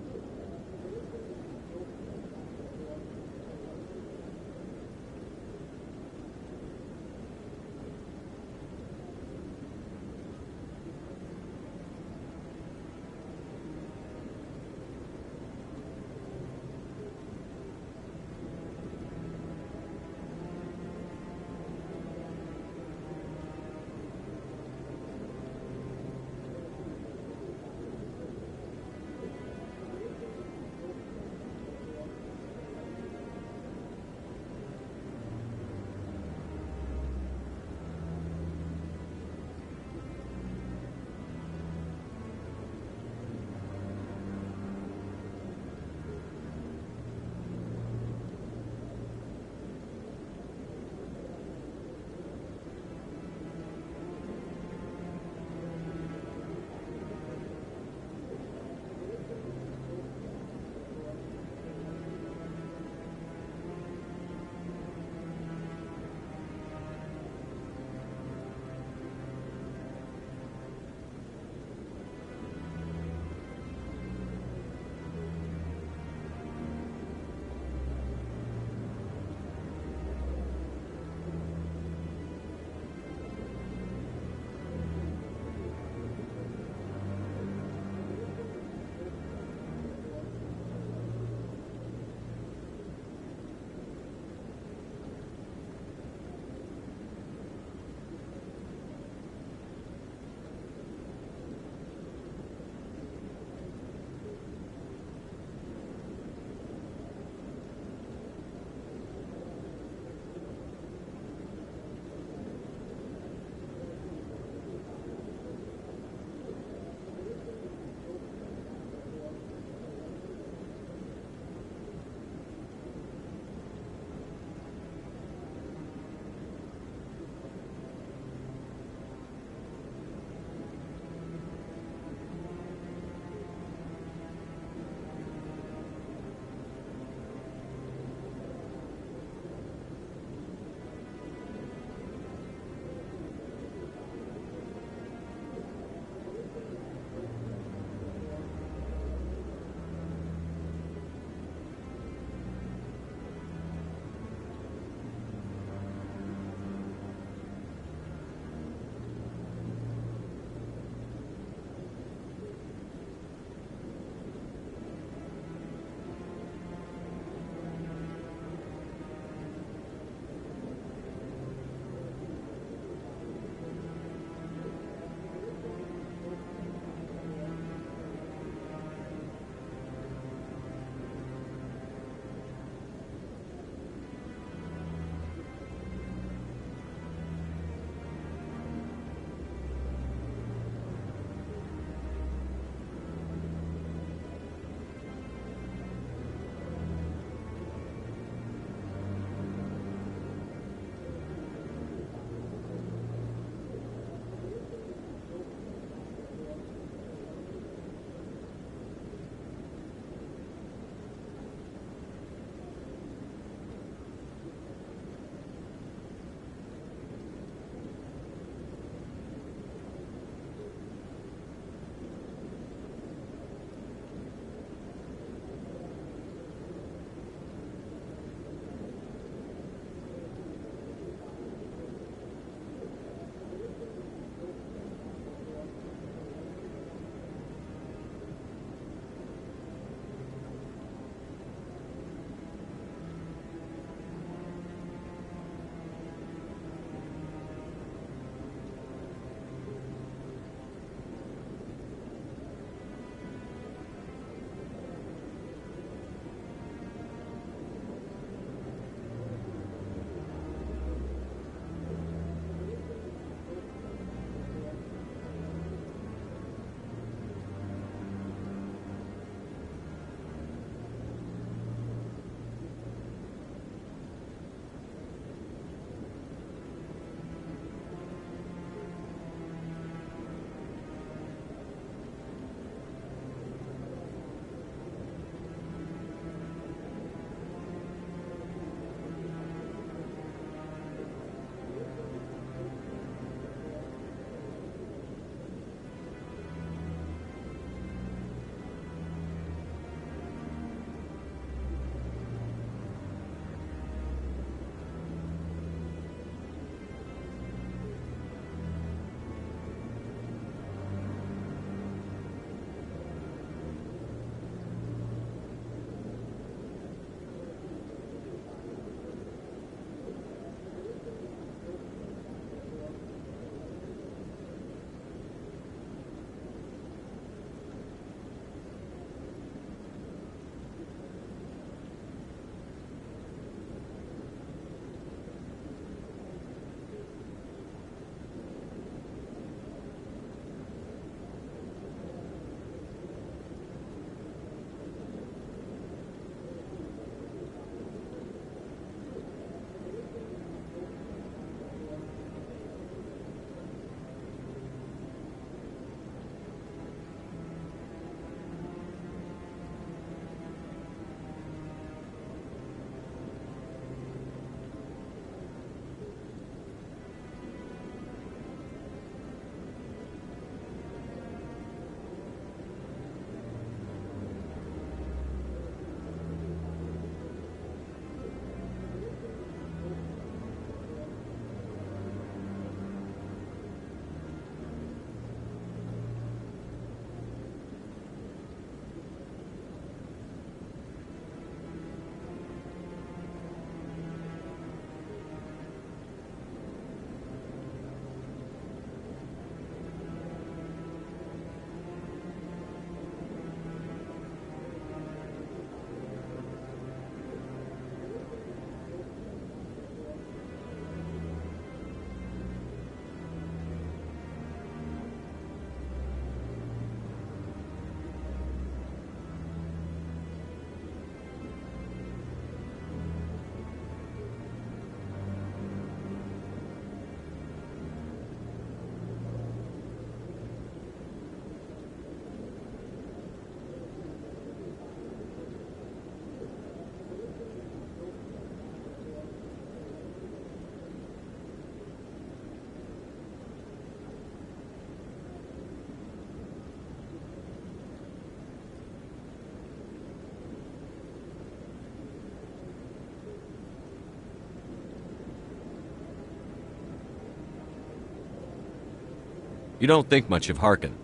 You don't think much of Harkin.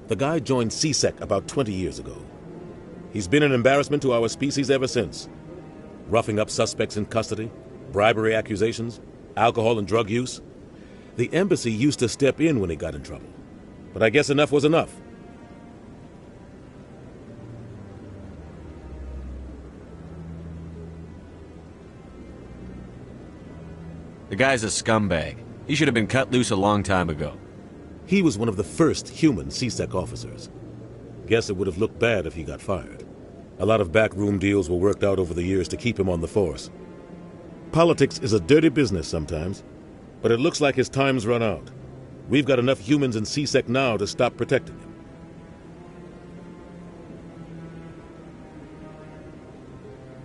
The guy joined CSEC about 20 years ago. He's been an embarrassment to our species ever since. Roughing up suspects in custody, bribery accusations, alcohol and drug use. The embassy used to step in when he got in trouble. But I guess enough was enough. The guy's a scumbag. He should have been cut loose a long time ago. He was one of the first human CSEC officers. Guess it would have looked bad if he got fired. A lot of backroom deals were worked out over the years to keep him on the force. Politics is a dirty business sometimes, but it looks like his time's run out. We've got enough humans in CSEC now to stop protecting him.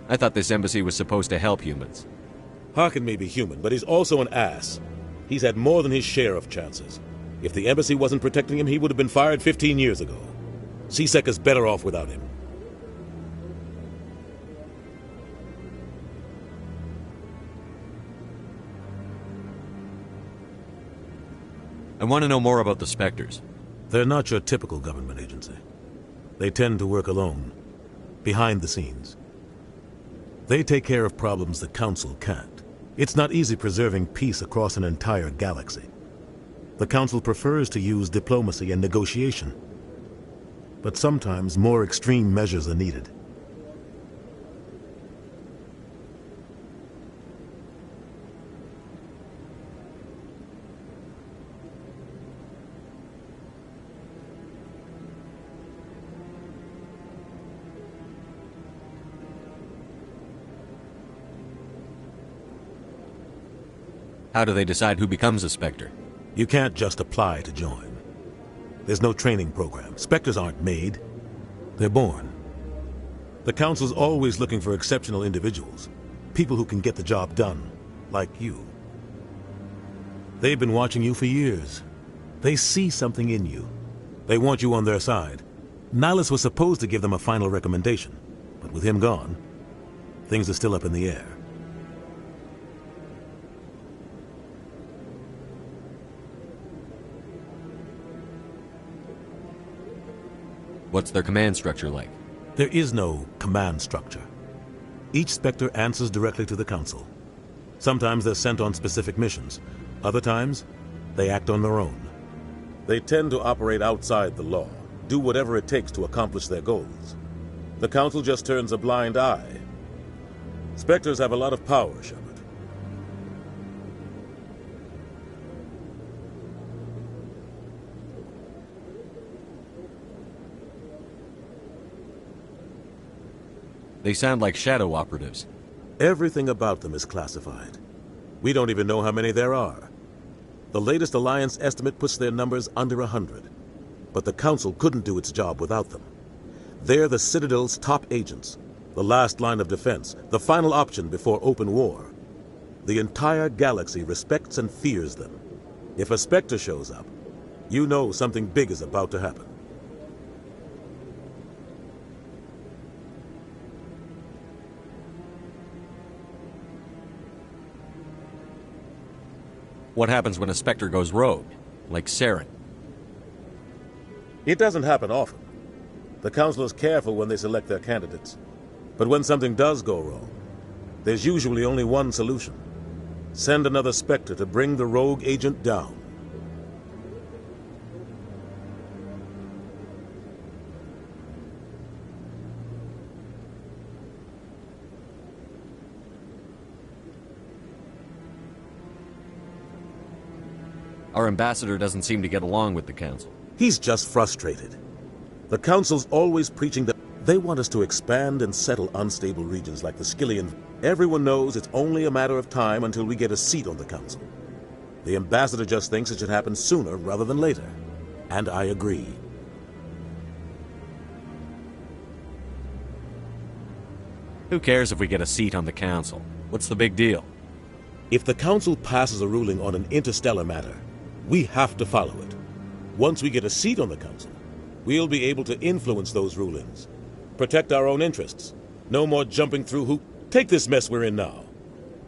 I thought this embassy was supposed to help humans. Harkin may be human, but he's also an ass. He's had more than his share of chances. If the embassy wasn't protecting him, he would have been fired 15 years ago. CSEC is better off without him. I want to know more about the Spectres. They're not your typical government agency. They tend to work alone, behind the scenes. They take care of problems the Council can't. It's not easy preserving peace across an entire galaxy. The Council prefers to use diplomacy and negotiation. But sometimes more extreme measures are needed. How do they decide who becomes a Spectre? You can't just apply to join. There's no training program. Spectres aren't made. They're born. The Council's always looking for exceptional individuals. People who can get the job done, like you. They've been watching you for years. They see something in you. They want you on their side. Nihilus was supposed to give them a final recommendation, but with him gone, things are still up in the air. What's their command structure like? There is no command structure. Each Spectre answers directly to the Council. Sometimes they're sent on specific missions. Other times, they act on their own. They tend to operate outside the law, do whatever it takes to accomplish their goals. The Council just turns a blind eye. Spectres have a lot of power, Shepard. They sound like shadow operatives. Everything about them is classified. We don't even know how many there are. The latest Alliance estimate puts their numbers under 100. But the Council couldn't do its job without them. They're the Citadel's top agents, the last line of defense, the final option before open war. The entire galaxy respects and fears them. If a Spectre shows up, you know something big is about to happen. What happens when a Spectre goes rogue, like Saren? It doesn't happen often. The Council is careful when they select their candidates. But when something does go wrong, there's usually only one solution. Send another Spectre to bring the rogue agent down. Our ambassador doesn't seem to get along with the Council. He's just frustrated. The Council's always preaching that they want us to expand and settle unstable regions like the Skillian. Everyone knows it's only a matter of time until we get a seat on the Council. The ambassador just thinks it should happen sooner rather than later. And I agree. Who cares if we get a seat on the Council? What's the big deal? If the Council passes a ruling on an interstellar matter, we have to follow it. Once we get a seat on the Council, we'll be able to influence those rulings. Protect our own interests. No more jumping through hoops. Take this mess we're in now.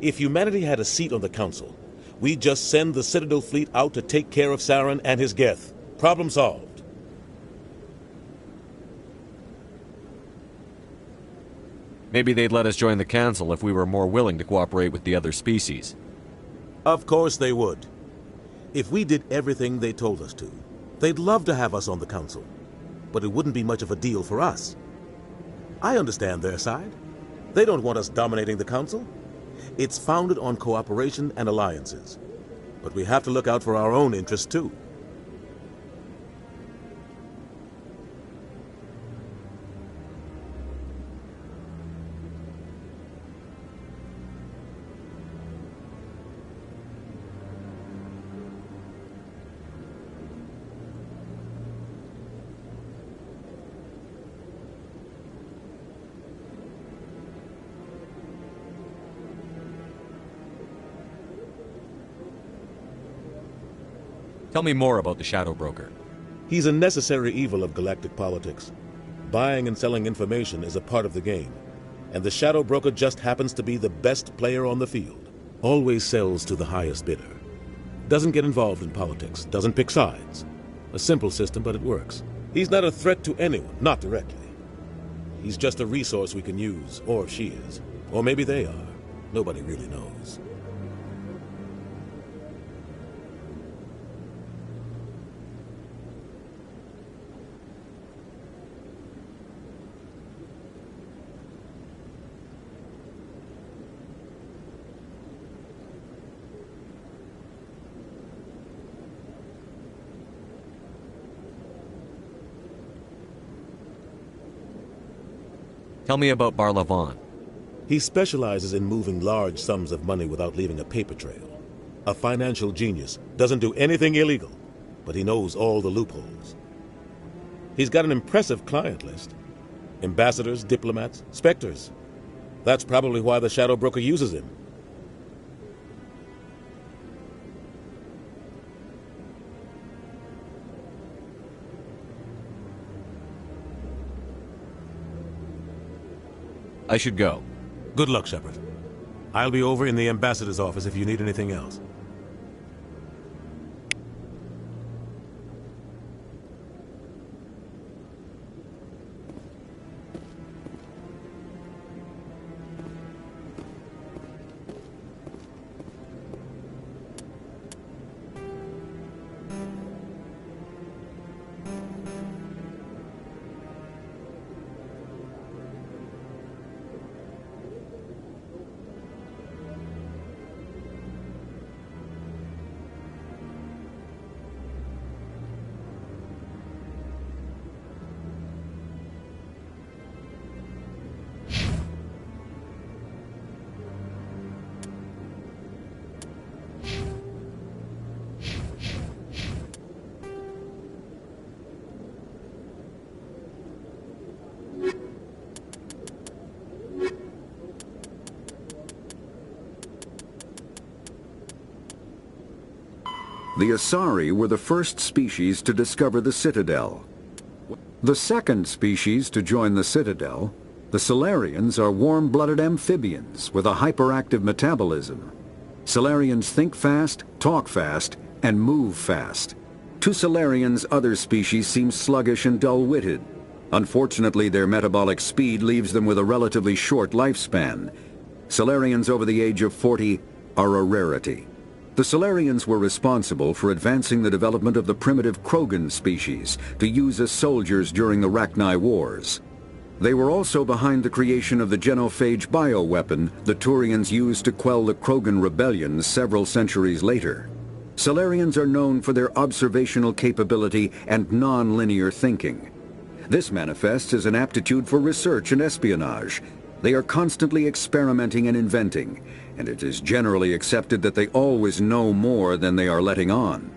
If humanity had a seat on the Council, we'd just send the Citadel fleet out to take care of Saren and his Geth. Problem solved. Maybe they'd let us join the Council if we were more willing to cooperate with the other species. Of course they would. If we did everything they told us to, they'd love to have us on the Council. But it wouldn't be much of a deal for us. I understand their side. They don't want us dominating the Council. It's founded on cooperation and alliances. But we have to look out for our own interests, too. Tell me more about the Shadow Broker. He's a necessary evil of galactic politics. Buying and selling information is a part of the game, and the Shadow Broker just happens to be the best player on the field. Always sells to the highest bidder. Doesn't get involved in politics, doesn't pick sides. A simple system, but it works. He's not a threat to anyone, not directly. He's just a resource we can use, or she is. Or maybe they are. Nobody really knows. Tell me about Barlavon. He specializes in moving large sums of money without leaving a paper trail. A financial genius, doesn't do anything illegal, but he knows all the loopholes. He's got an impressive client list. Ambassadors, diplomats, specters. That's probably why the Shadow Broker uses him. I should go. Good luck, Shepard. I'll be over in the ambassador's office if you need anything else. The Asari were the first species to discover the Citadel. The second species to join the Citadel, the Solarians, are warm-blooded amphibians with a hyperactive metabolism. Solarians think fast, talk fast, and move fast. To Solarians, other species seem sluggish and dull-witted. Unfortunately, their metabolic speed leaves them with a relatively short lifespan. Solarians over the age of 40 are a rarity. The Solarians were responsible for advancing the development of the primitive Krogan species to use as soldiers during the Rachni Wars. They were also behind the creation of the genophage bioweapon the Turians used to quell the Krogan rebellions several centuries later. Solarians are known for their observational capability and non-linear thinking. This manifests as an aptitude for research and espionage. They are constantly experimenting and inventing, and it is generally accepted that they always know more than they are letting on.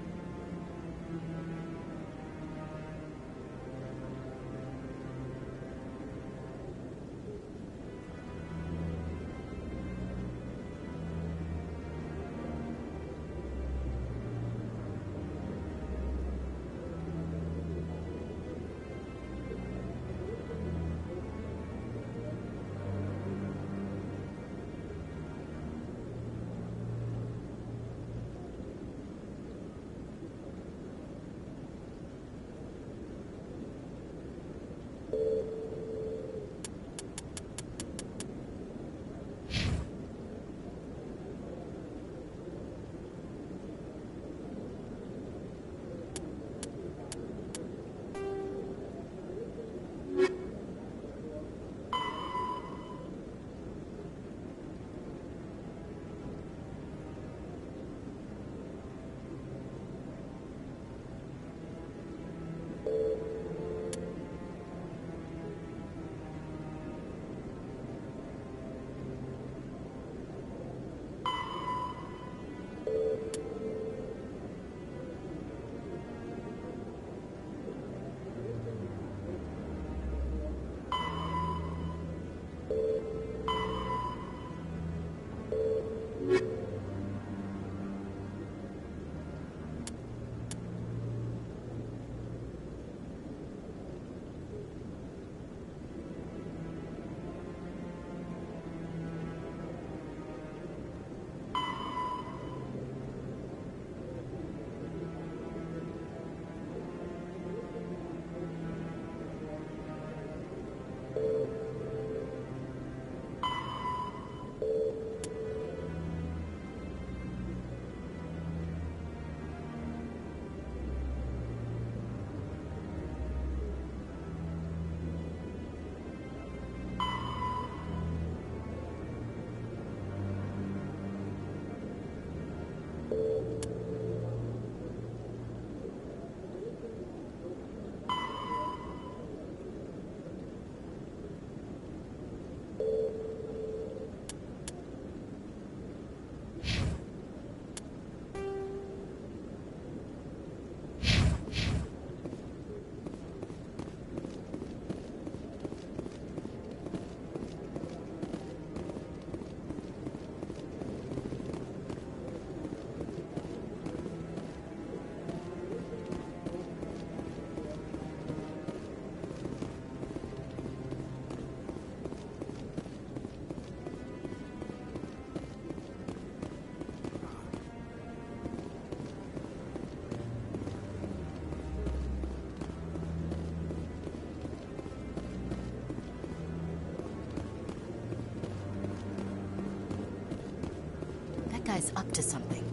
guy's up to something.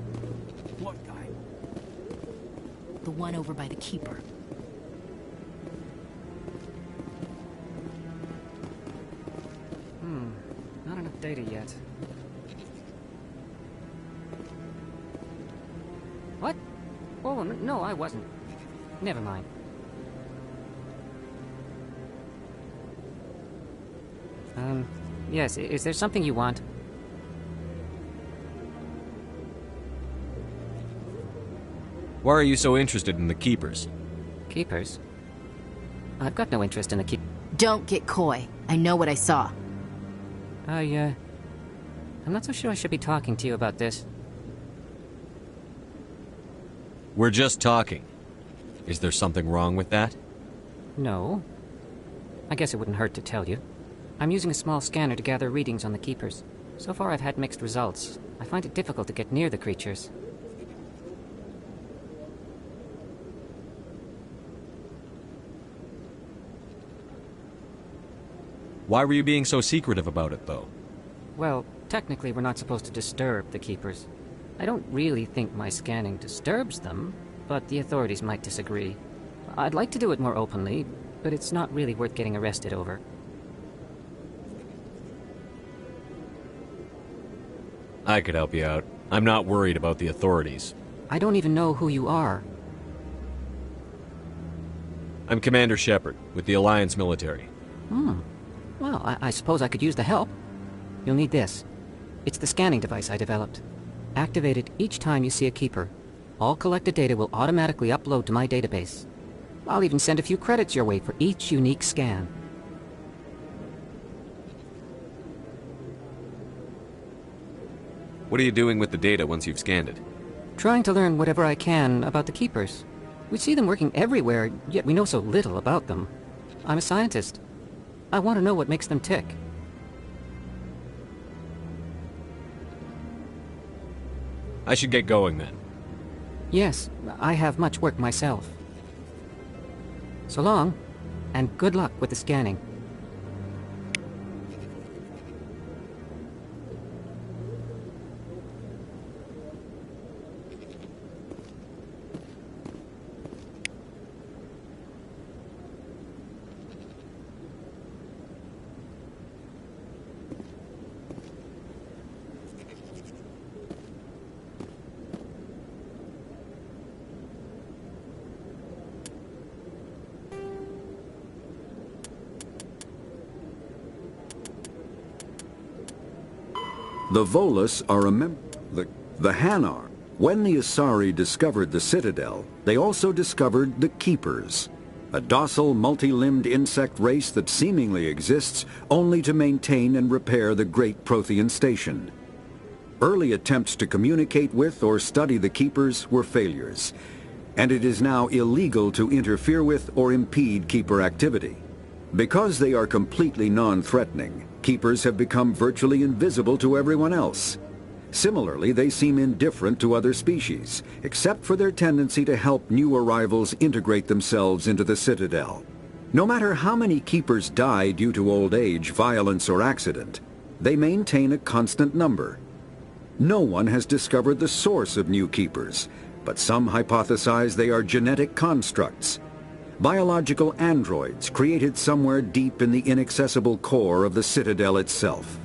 What guy? The one over by the Keeper. Not enough data yet. What? Oh, no, I wasn't. Never mind. Yes, is there something you want? Why are you so interested in the Keepers? Keepers? I've got no interest in the keep. Don't get coy. I know what I saw. I'm not so sure I should be talking to you about this. We're just talking. Is there something wrong with that? No. I guess it wouldn't hurt to tell you. I'm using a small scanner to gather readings on the Keepers. So far I've had mixed results. I find it difficult to get near the creatures. Why were you being so secretive about it, though? Well, technically we're not supposed to disturb the Keepers. I don't really think my scanning disturbs them, but the authorities might disagree. I'd like to do it more openly, but it's not really worth getting arrested over. I could help you out. I'm not worried about the authorities. I don't even know who you are. I'm Commander Shepard, with the Alliance military. Well, I suppose I could use the help. You'll need this. It's the scanning device I developed. Activate it each time you see a Keeper. All collected data will automatically upload to my database. I'll even send a few credits your way for each unique scan. What are you doing with the data once you've scanned it? Trying to learn whatever I can about the Keepers. We see them working everywhere, yet we know so little about them. I'm a scientist. I want to know what makes them tick. I should get going then. Yes, I have much work myself. So long, and good luck with the scanning. The Volus are the Hanar. When the Asari discovered the Citadel, they also discovered the Keepers, a docile, multi-limbed insect race that seemingly exists only to maintain and repair the Great Prothean Station. Early attempts to communicate with or study the Keepers were failures, and it is now illegal to interfere with or impede Keeper activity. Because they are completely non-threatening, Keepers have become virtually invisible to everyone else. Similarly, they seem indifferent to other species, except for their tendency to help new arrivals integrate themselves into the Citadel. No matter how many Keepers die due to old age, violence, or accident, they maintain a constant number. No one has discovered the source of new Keepers, but some hypothesize they are genetic constructs. Biological androids created somewhere deep in the inaccessible core of the Citadel itself.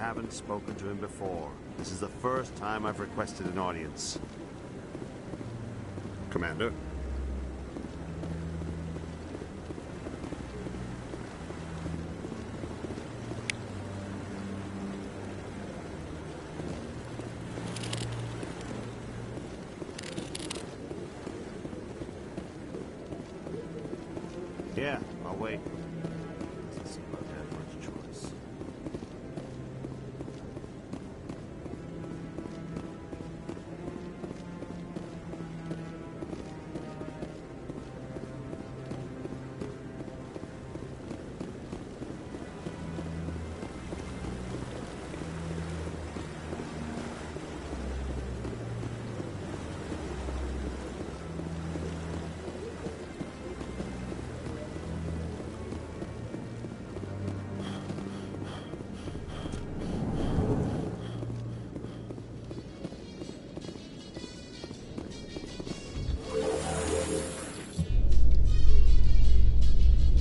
haven't spoken to him before. This is the first time I've requested an audience. Commander? Yeah, I'll wait. Doesn't seem like I have much choice.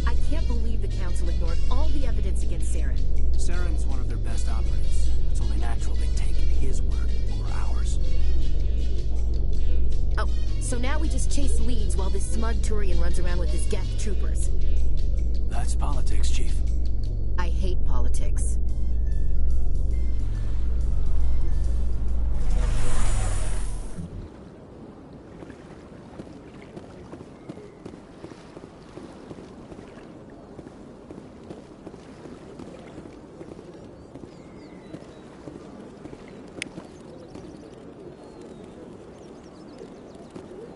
I can't believe the Council ignored all the evidence against Saren. Saren's one of their best operatives. It's only natural they take his word over ours. Oh, so now we just chase leads while this smug Turian runs around with his Geth troopers. That's politics, Chief. I hate politics.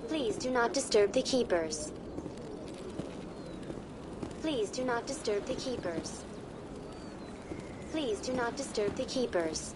Please do not disturb the keepers. Please do not disturb the keepers. Please do not disturb the keepers.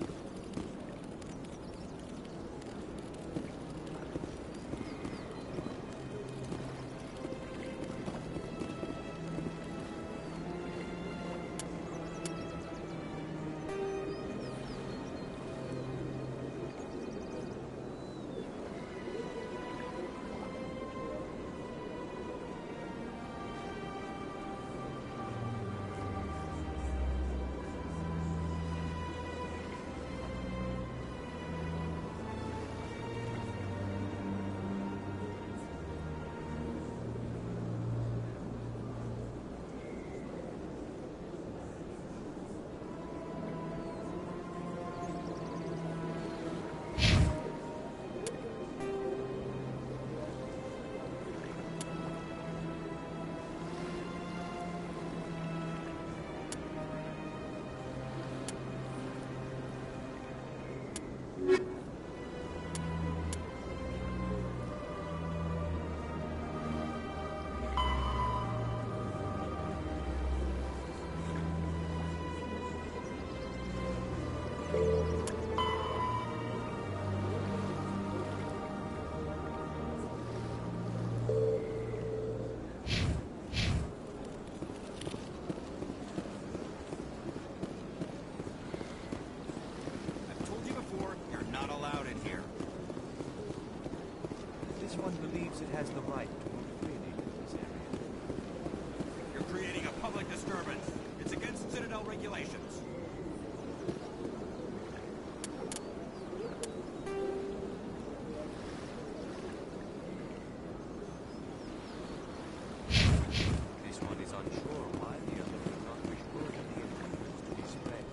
believes it has the right to freely in this area. You're creating a public disturbance. It's against Citadel regulations. This one is unsure why the other did not wish word of the intelligence to be spread.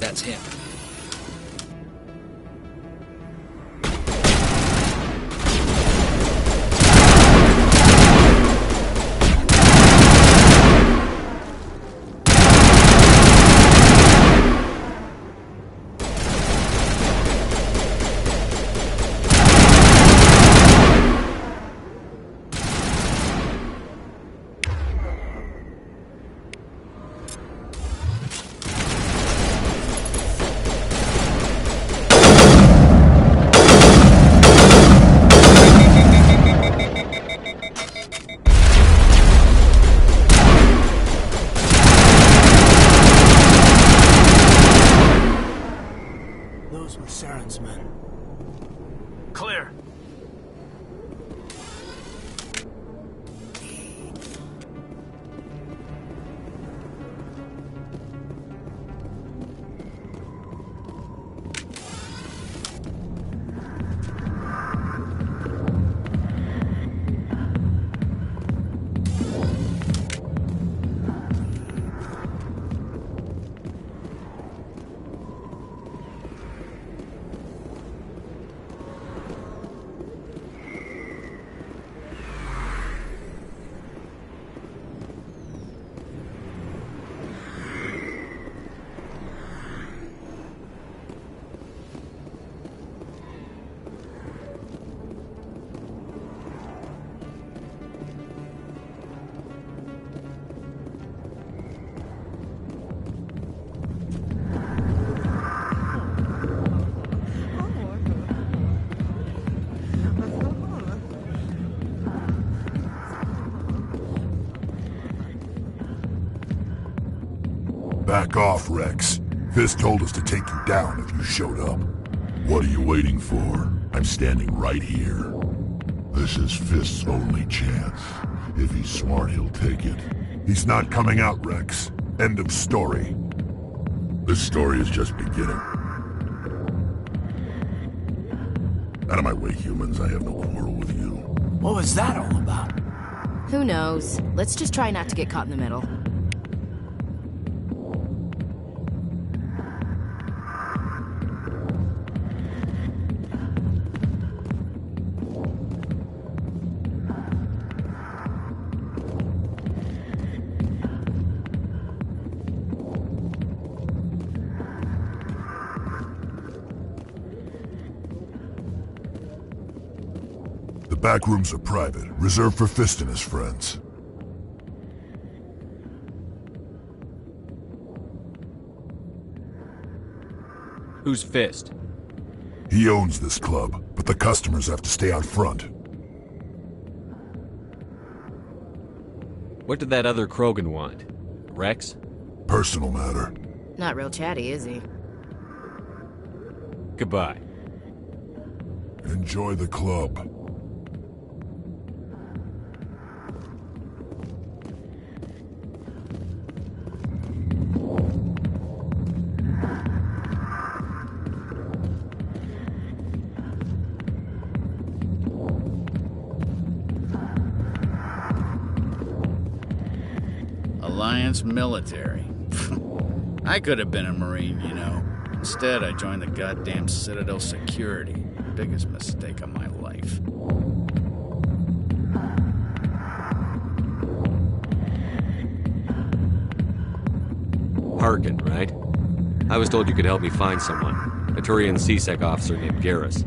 That's him. Those were Saren's men. Clear. Back off, Rex. Fist told us to take you down if you showed up. What are you waiting for? I'm standing right here. This is Fist's only chance. If he's smart, he'll take it. He's not coming out, Rex. End of story. This story is just beginning. Out of my way, humans. I have no quarrel with you. What was that all about? Who knows? Let's just try not to get caught in the middle. The back rooms are private, reserved for Fist and his friends. Who's Fist? He owns this club, but the customers have to stay out front. What did that other Krogan want? Rex? Personal matter. Not real chatty, is he? Goodbye. Enjoy the club. Alliance military. I could have been a Marine, you know. Instead, I joined the goddamn Citadel security. Biggest mistake of my life. Harkin, right? I was told you could help me find someone. A Turian CSEC officer named Garrus.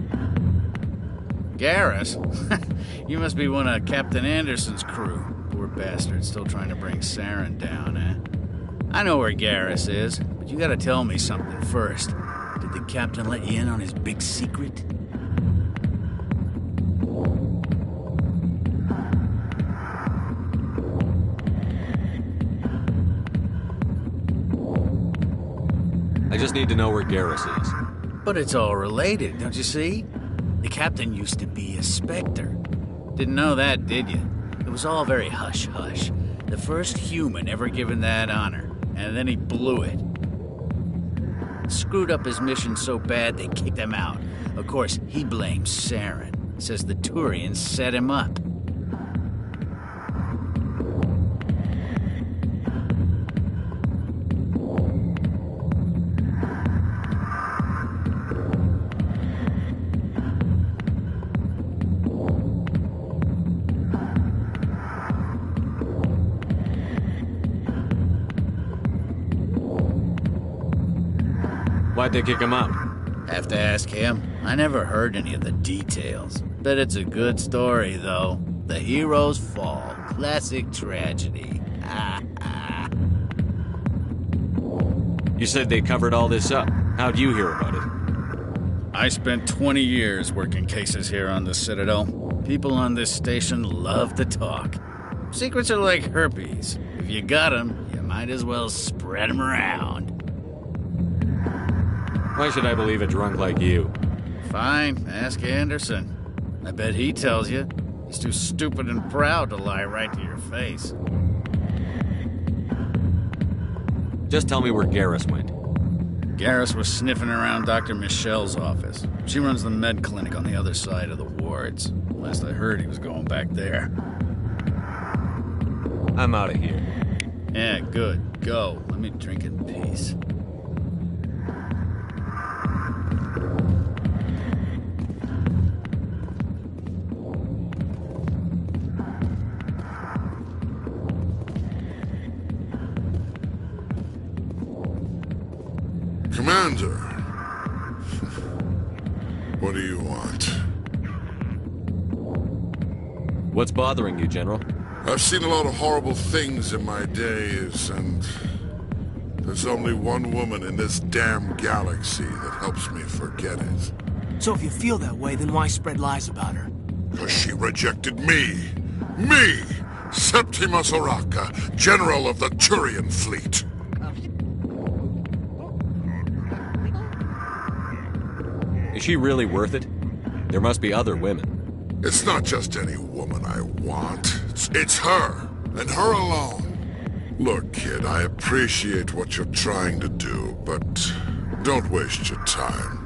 Garrus? You must be one of Captain Anderson's crew. Poor bastard, still trying to bring Saren down, eh? I know where Garrus is, but you gotta tell me something first. Did the captain let you in on his big secret? I just need to know where Garrus is. But it's all related, don't you see? The captain used to be a Spectre. Didn't know that, did you? It was all very hush-hush. The first human ever given that honor, and then he blew it. Screwed up his mission so bad they kicked him out. Of course, he blames Saren. Says the Turians set him up. Why'd they kick him out? Have to ask him. I never heard any of the details. Bet it's a good story, though. The hero's fall. Classic tragedy. You said they covered all this up. How'd you hear about it? I spent 20 years working cases here on the Citadel. People on this station love to talk. Secrets are like herpes. If you got them, you might as well spread them around. Why should I believe a drunk like you? Fine, ask Anderson. I bet he tells you. He's too stupid and proud to lie right to your face. Just tell me where Garrus went. Garrus was sniffing around Dr. Michelle's office. She runs the med clinic on the other side of the wards. Last I heard, he was going back there. I'm out of here. Yeah, good. Go. Let me drink in peace. Commander, what do you want? What's bothering you, General? I've seen a lot of horrible things in my days, and there's only one woman in this damn galaxy that helps me forget it. So if you feel that way, then why spread lies about her? Because she rejected me! Me! Septimus Oraka, General of the Turian Fleet! Is she really worth it? There must be other women. It's not just any woman I want. It's her, and her alone. Look, kid, I appreciate what you're trying to do, but don't waste your time.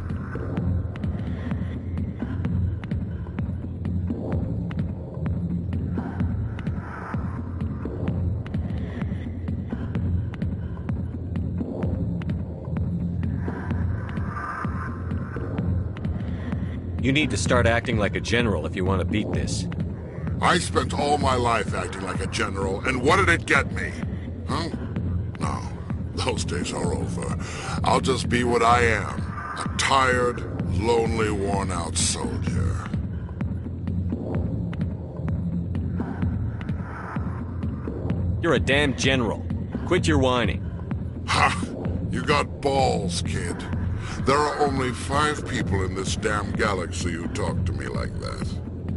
You need to start acting like a general if you want to beat this. I spent all my life acting like a general, and what did it get me? Huh? No, those days are over. I'll just be what I am. A tired, lonely, worn-out soldier. You're a damn general. Quit your whining. Ha! You got balls, kid. There are only 5 people in this damn galaxy who talk to me like that.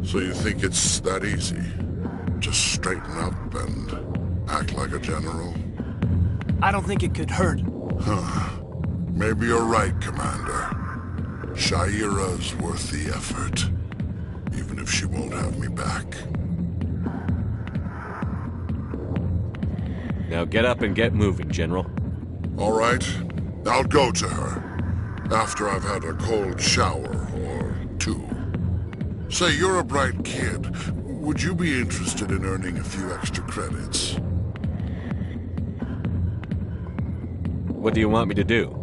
So you think it's that easy? Just straighten up and act like a general? I don't think it could hurt. Huh. Maybe you're right, Commander. Shaira's worth the effort. Even if she won't have me back. Now get up and get moving, General. All right. I'll go to her. After I've had a cold shower or 2. Say, you're a bright kid. Would you be interested in earning a few extra credits? What do you want me to do?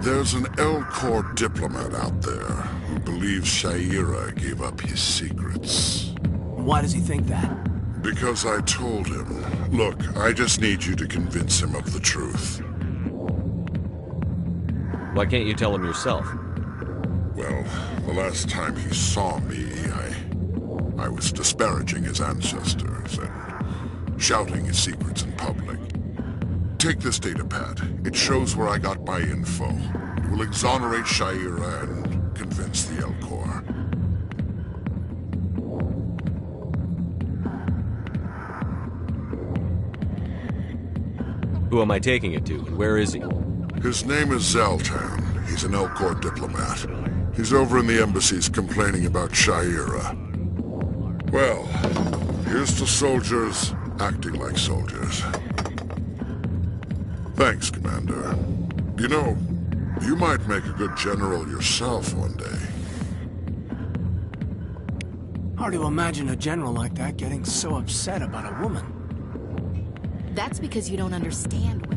There's an L-Corps diplomat out there who believes Shaira gave up his secrets. Why does he think that? Because I told him. Look, I just need you to convince him of the truth. Why can't you tell him yourself? Well, the last time he saw me, I was disparaging his ancestors and shouting his secrets in public. Take this datapad. It shows where I got my info. It will exonerate Shaira and convince the L-Corps. Who am I taking it to, and where is he? His name is Zaltan. He's an L-Corps diplomat. He's over in the embassies complaining about Shaira. Well, here's to soldiers acting like soldiers. Thanks, Commander. You know, you might make a good general yourself one day. Hard to imagine a general like that getting so upset about a woman. That's because you don't understand women.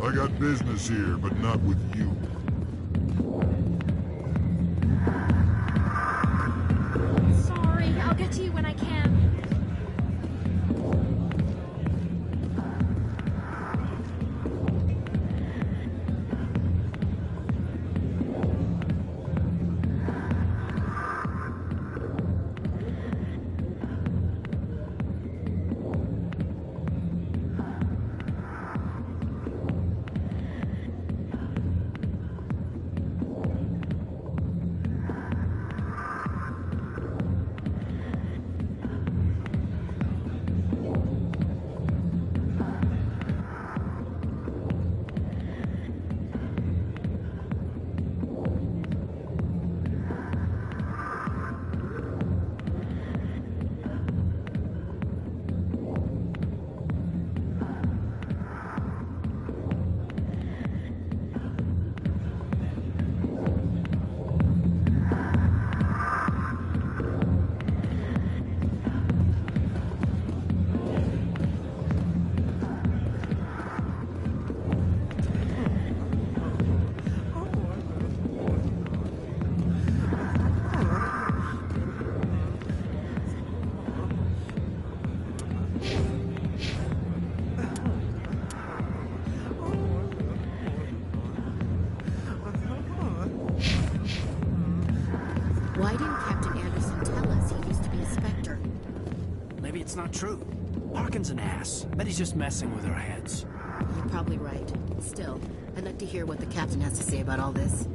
I got business here, but not with you. Why didn't Captain Anderson tell us he used to be a Spectre? Maybe it's not true. Harkin's an ass. Bet he's just messing with our heads. You're probably right. Still, I'd like to hear what the Captain has to say about all this.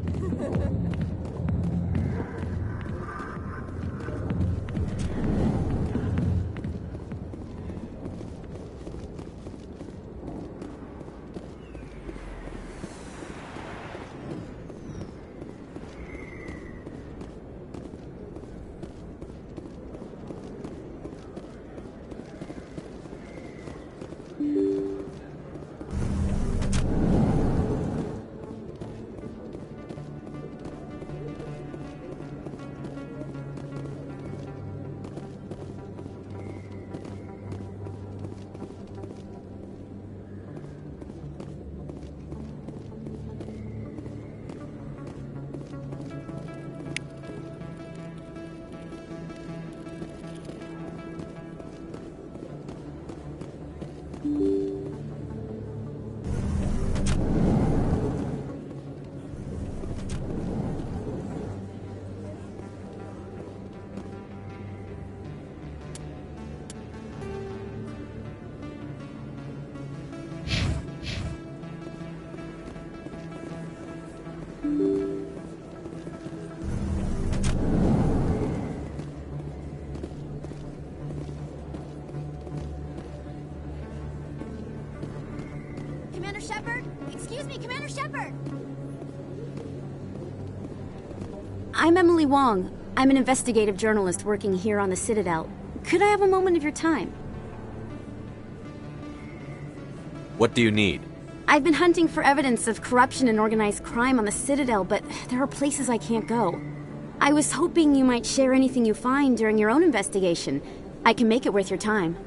Commander Shepard? Excuse me, Commander Shepard! I'm Emily Wong. I'm an investigative journalist working here on the Citadel. Could I have a moment of your time? What do you need? I've been hunting for evidence of corruption and organized crime on the Citadel, but there are places I can't go. I was hoping you might share anything you find during your own investigation. I can make it worth your time.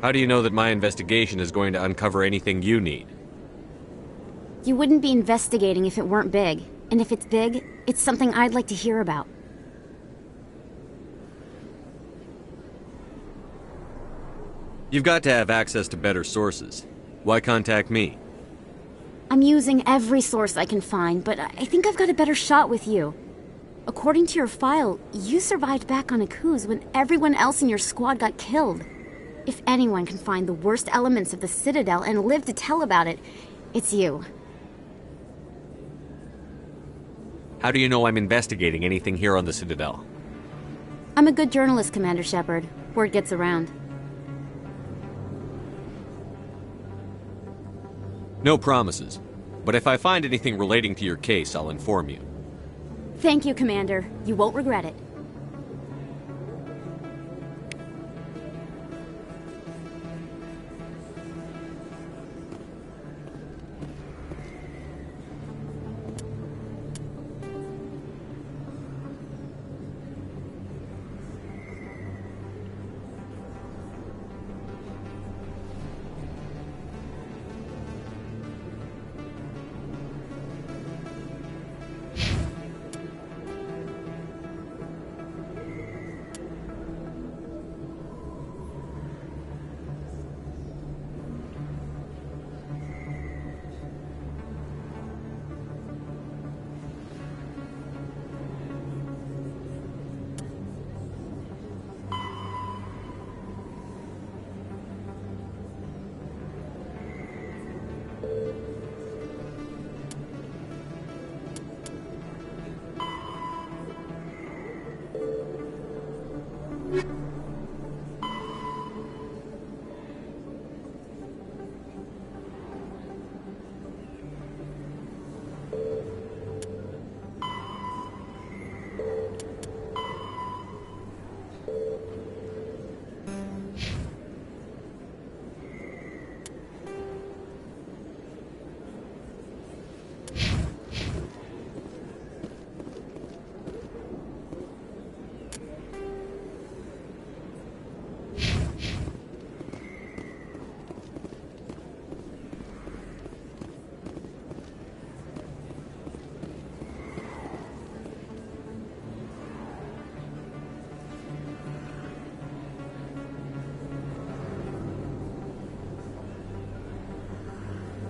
How do you know that my investigation is going to uncover anything you need? You wouldn't be investigating if it weren't big. And if it's big, it's something I'd like to hear about. You've got to have access to better sources. Why contact me? I'm using every source I can find, but I think I've got a better shot with you. According to your file, you survived back on Akuz when everyone else in your squad got killed. If anyone can find the worst elements of the Citadel and live to tell about it, it's you. How do you know I'm investigating anything here on the Citadel? I'm a good journalist, Commander Shepard. Word gets around. No promises. But if I find anything relating to your case, I'll inform you. Thank you, Commander. You won't regret it.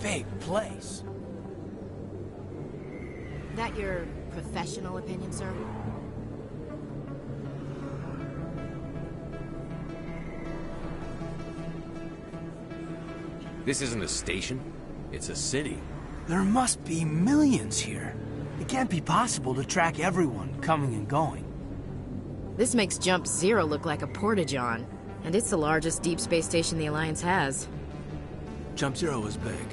big place. That your professional opinion, sir? This isn't a station. It's a city. There must be millions here. It can't be possible to track everyone coming and going. This makes Jump Zero look like a porta-john, and it's the largest deep space station the Alliance has. Jump Zero is big,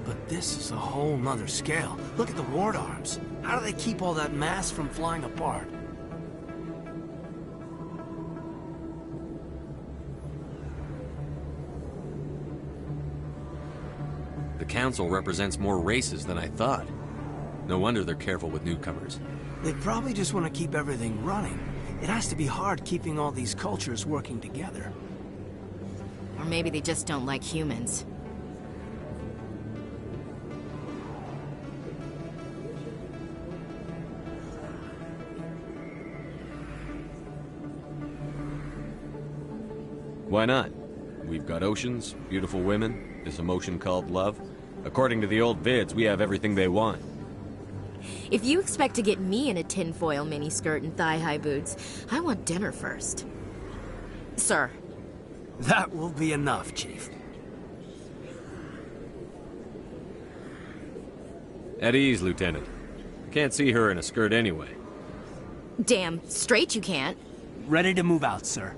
but this is a whole nother scale. Look at the ward arms. How do they keep all that mass from flying apart? The Council represents more races than I thought. No wonder they're careful with newcomers. They probably just want to keep everything running. It has to be hard keeping all these cultures working together. Or maybe they just don't like humans. Why not? We've got oceans, beautiful women, this emotion called love. According to the old vids, we have everything they want. If you expect to get me in a tinfoil miniskirt and thigh-high boots, I want dinner first. Sir. That will be enough, Chief. At ease, Lieutenant. Can't see her in a skirt anyway. Damn straight you can't. Ready to move out, sir.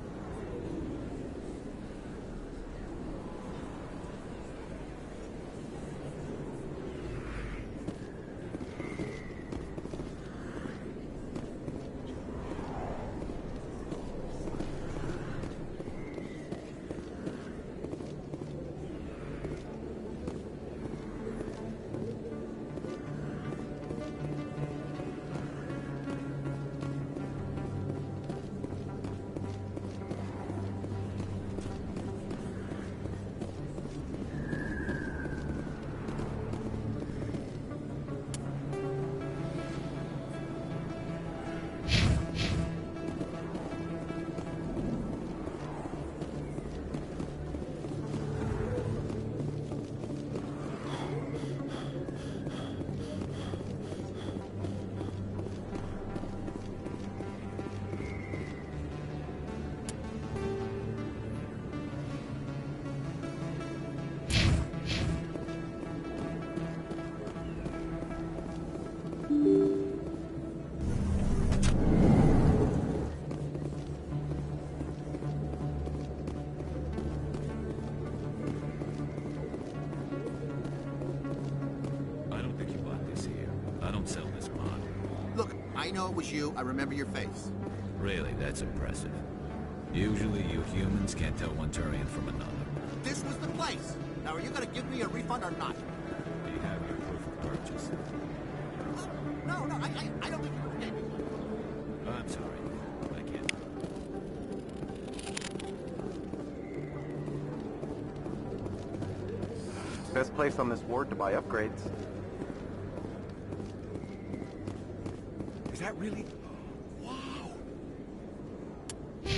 I know it was you. I remember your face. Really, that's impressive. Usually you humans can't tell one Turian from another. This was the place. Now, are you going to give me a refund or not? Do you have your proof of purchase? No, I don't think you gave me one. I'm sorry. I can't. Best place on this ward to buy upgrades. Is that really? Wow. It's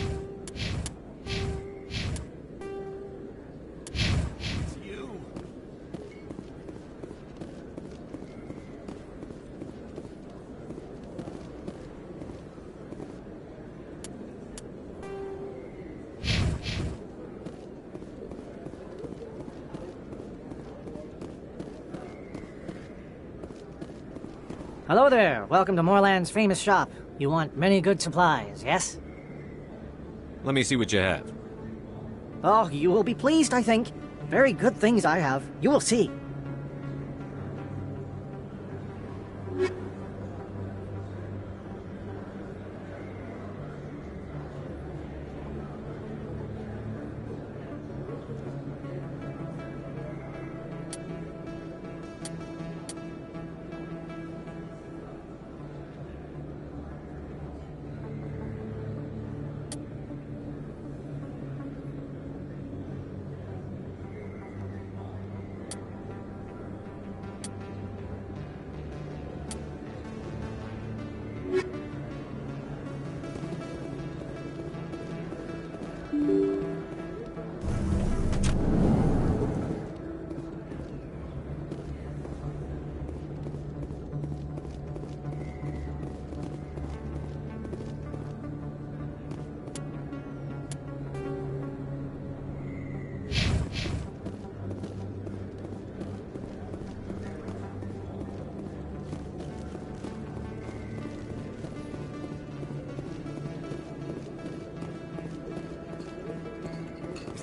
you. Hello there. Welcome to Moorland's famous shop. You want many good supplies, yes? Let me see what you have. Oh, you will be pleased, I think. Very good things I have. You will see.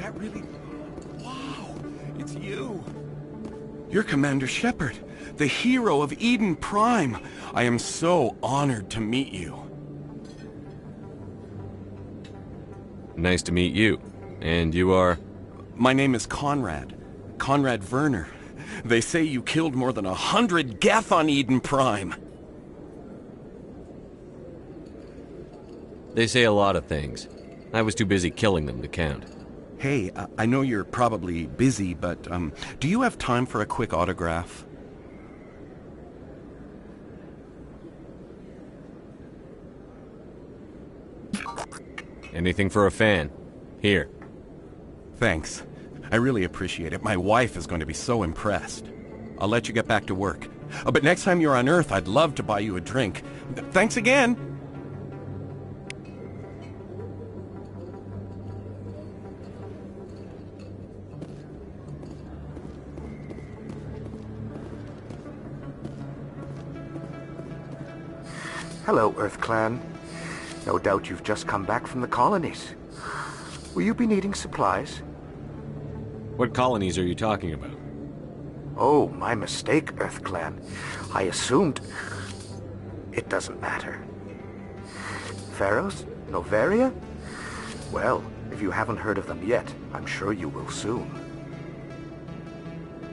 that really... Wow, it's you. You're Commander Shepard, the hero of Eden Prime. I am so honored to meet you. Nice to meet you. And you are? My name is Conrad. Conrad Werner. They say you killed more than 100 Geth on Eden Prime. They say a lot of things. I was too busy killing them to count. Hey, I know you're probably busy, but do you have time for a quick autograph? Anything for a fan. Here. Thanks. I really appreciate it. My wife is going to be so impressed. I'll let you get back to work. But next time you're on Earth, I'd love to buy you a drink. Thanks again! Hello, Earth Clan. No doubt you've just come back from the colonies. Will you be needing supplies? What colonies are you talking about? Oh, my mistake, Earth Clan. I assumed... It doesn't matter. Pharaohs? Noveria? Well, if you haven't heard of them yet, I'm sure you will soon.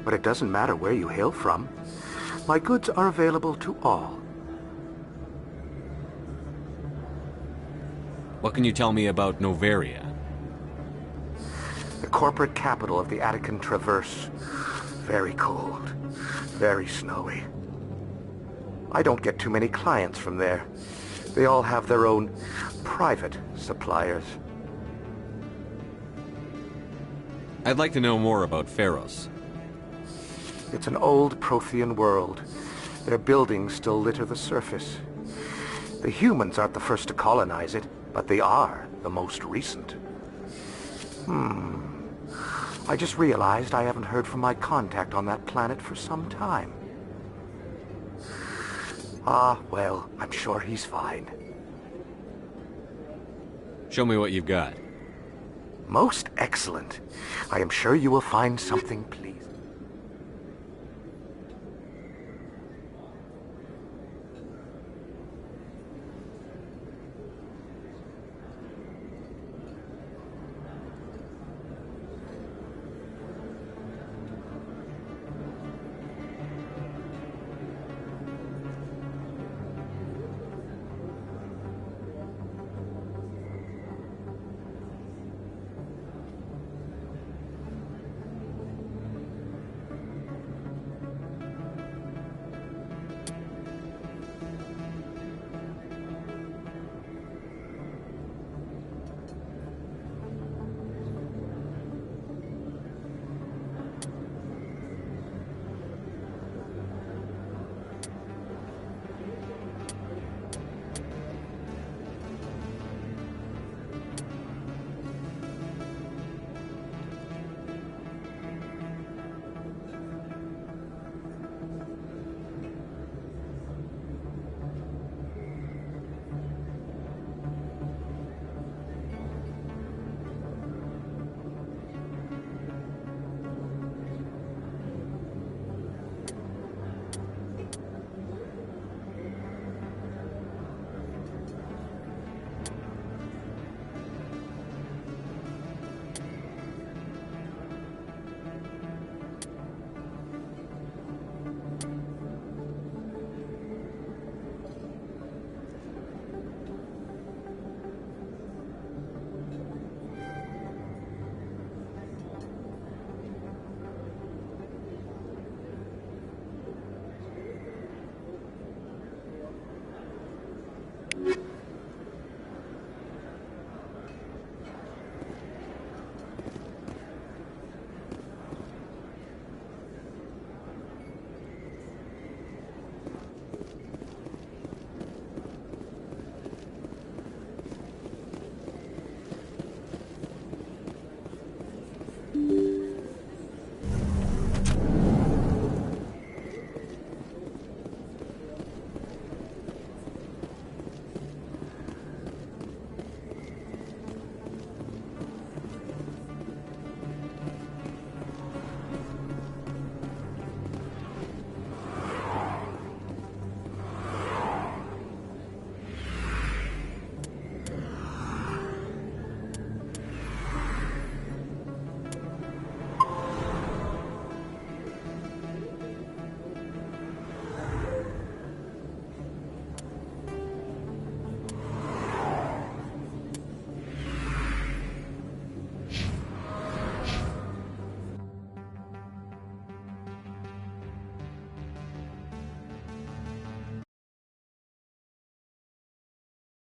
But it doesn't matter where you hail from. My goods are available to all. What can you tell me about Noveria? The corporate capital of the Attican Traverse. Very cold. Very snowy. I don't get too many clients from there. They all have their own private suppliers. I'd like to know more about Pharos. It's an old Prothean world. Their buildings still litter the surface. The humans aren't the first to colonize it, but they are the most recent. I just realized I haven't heard from my contact on that planet for some time. Ah, well, I'm sure he's fine. Show me what you've got. Most excellent. I am sure you will find something pleasing.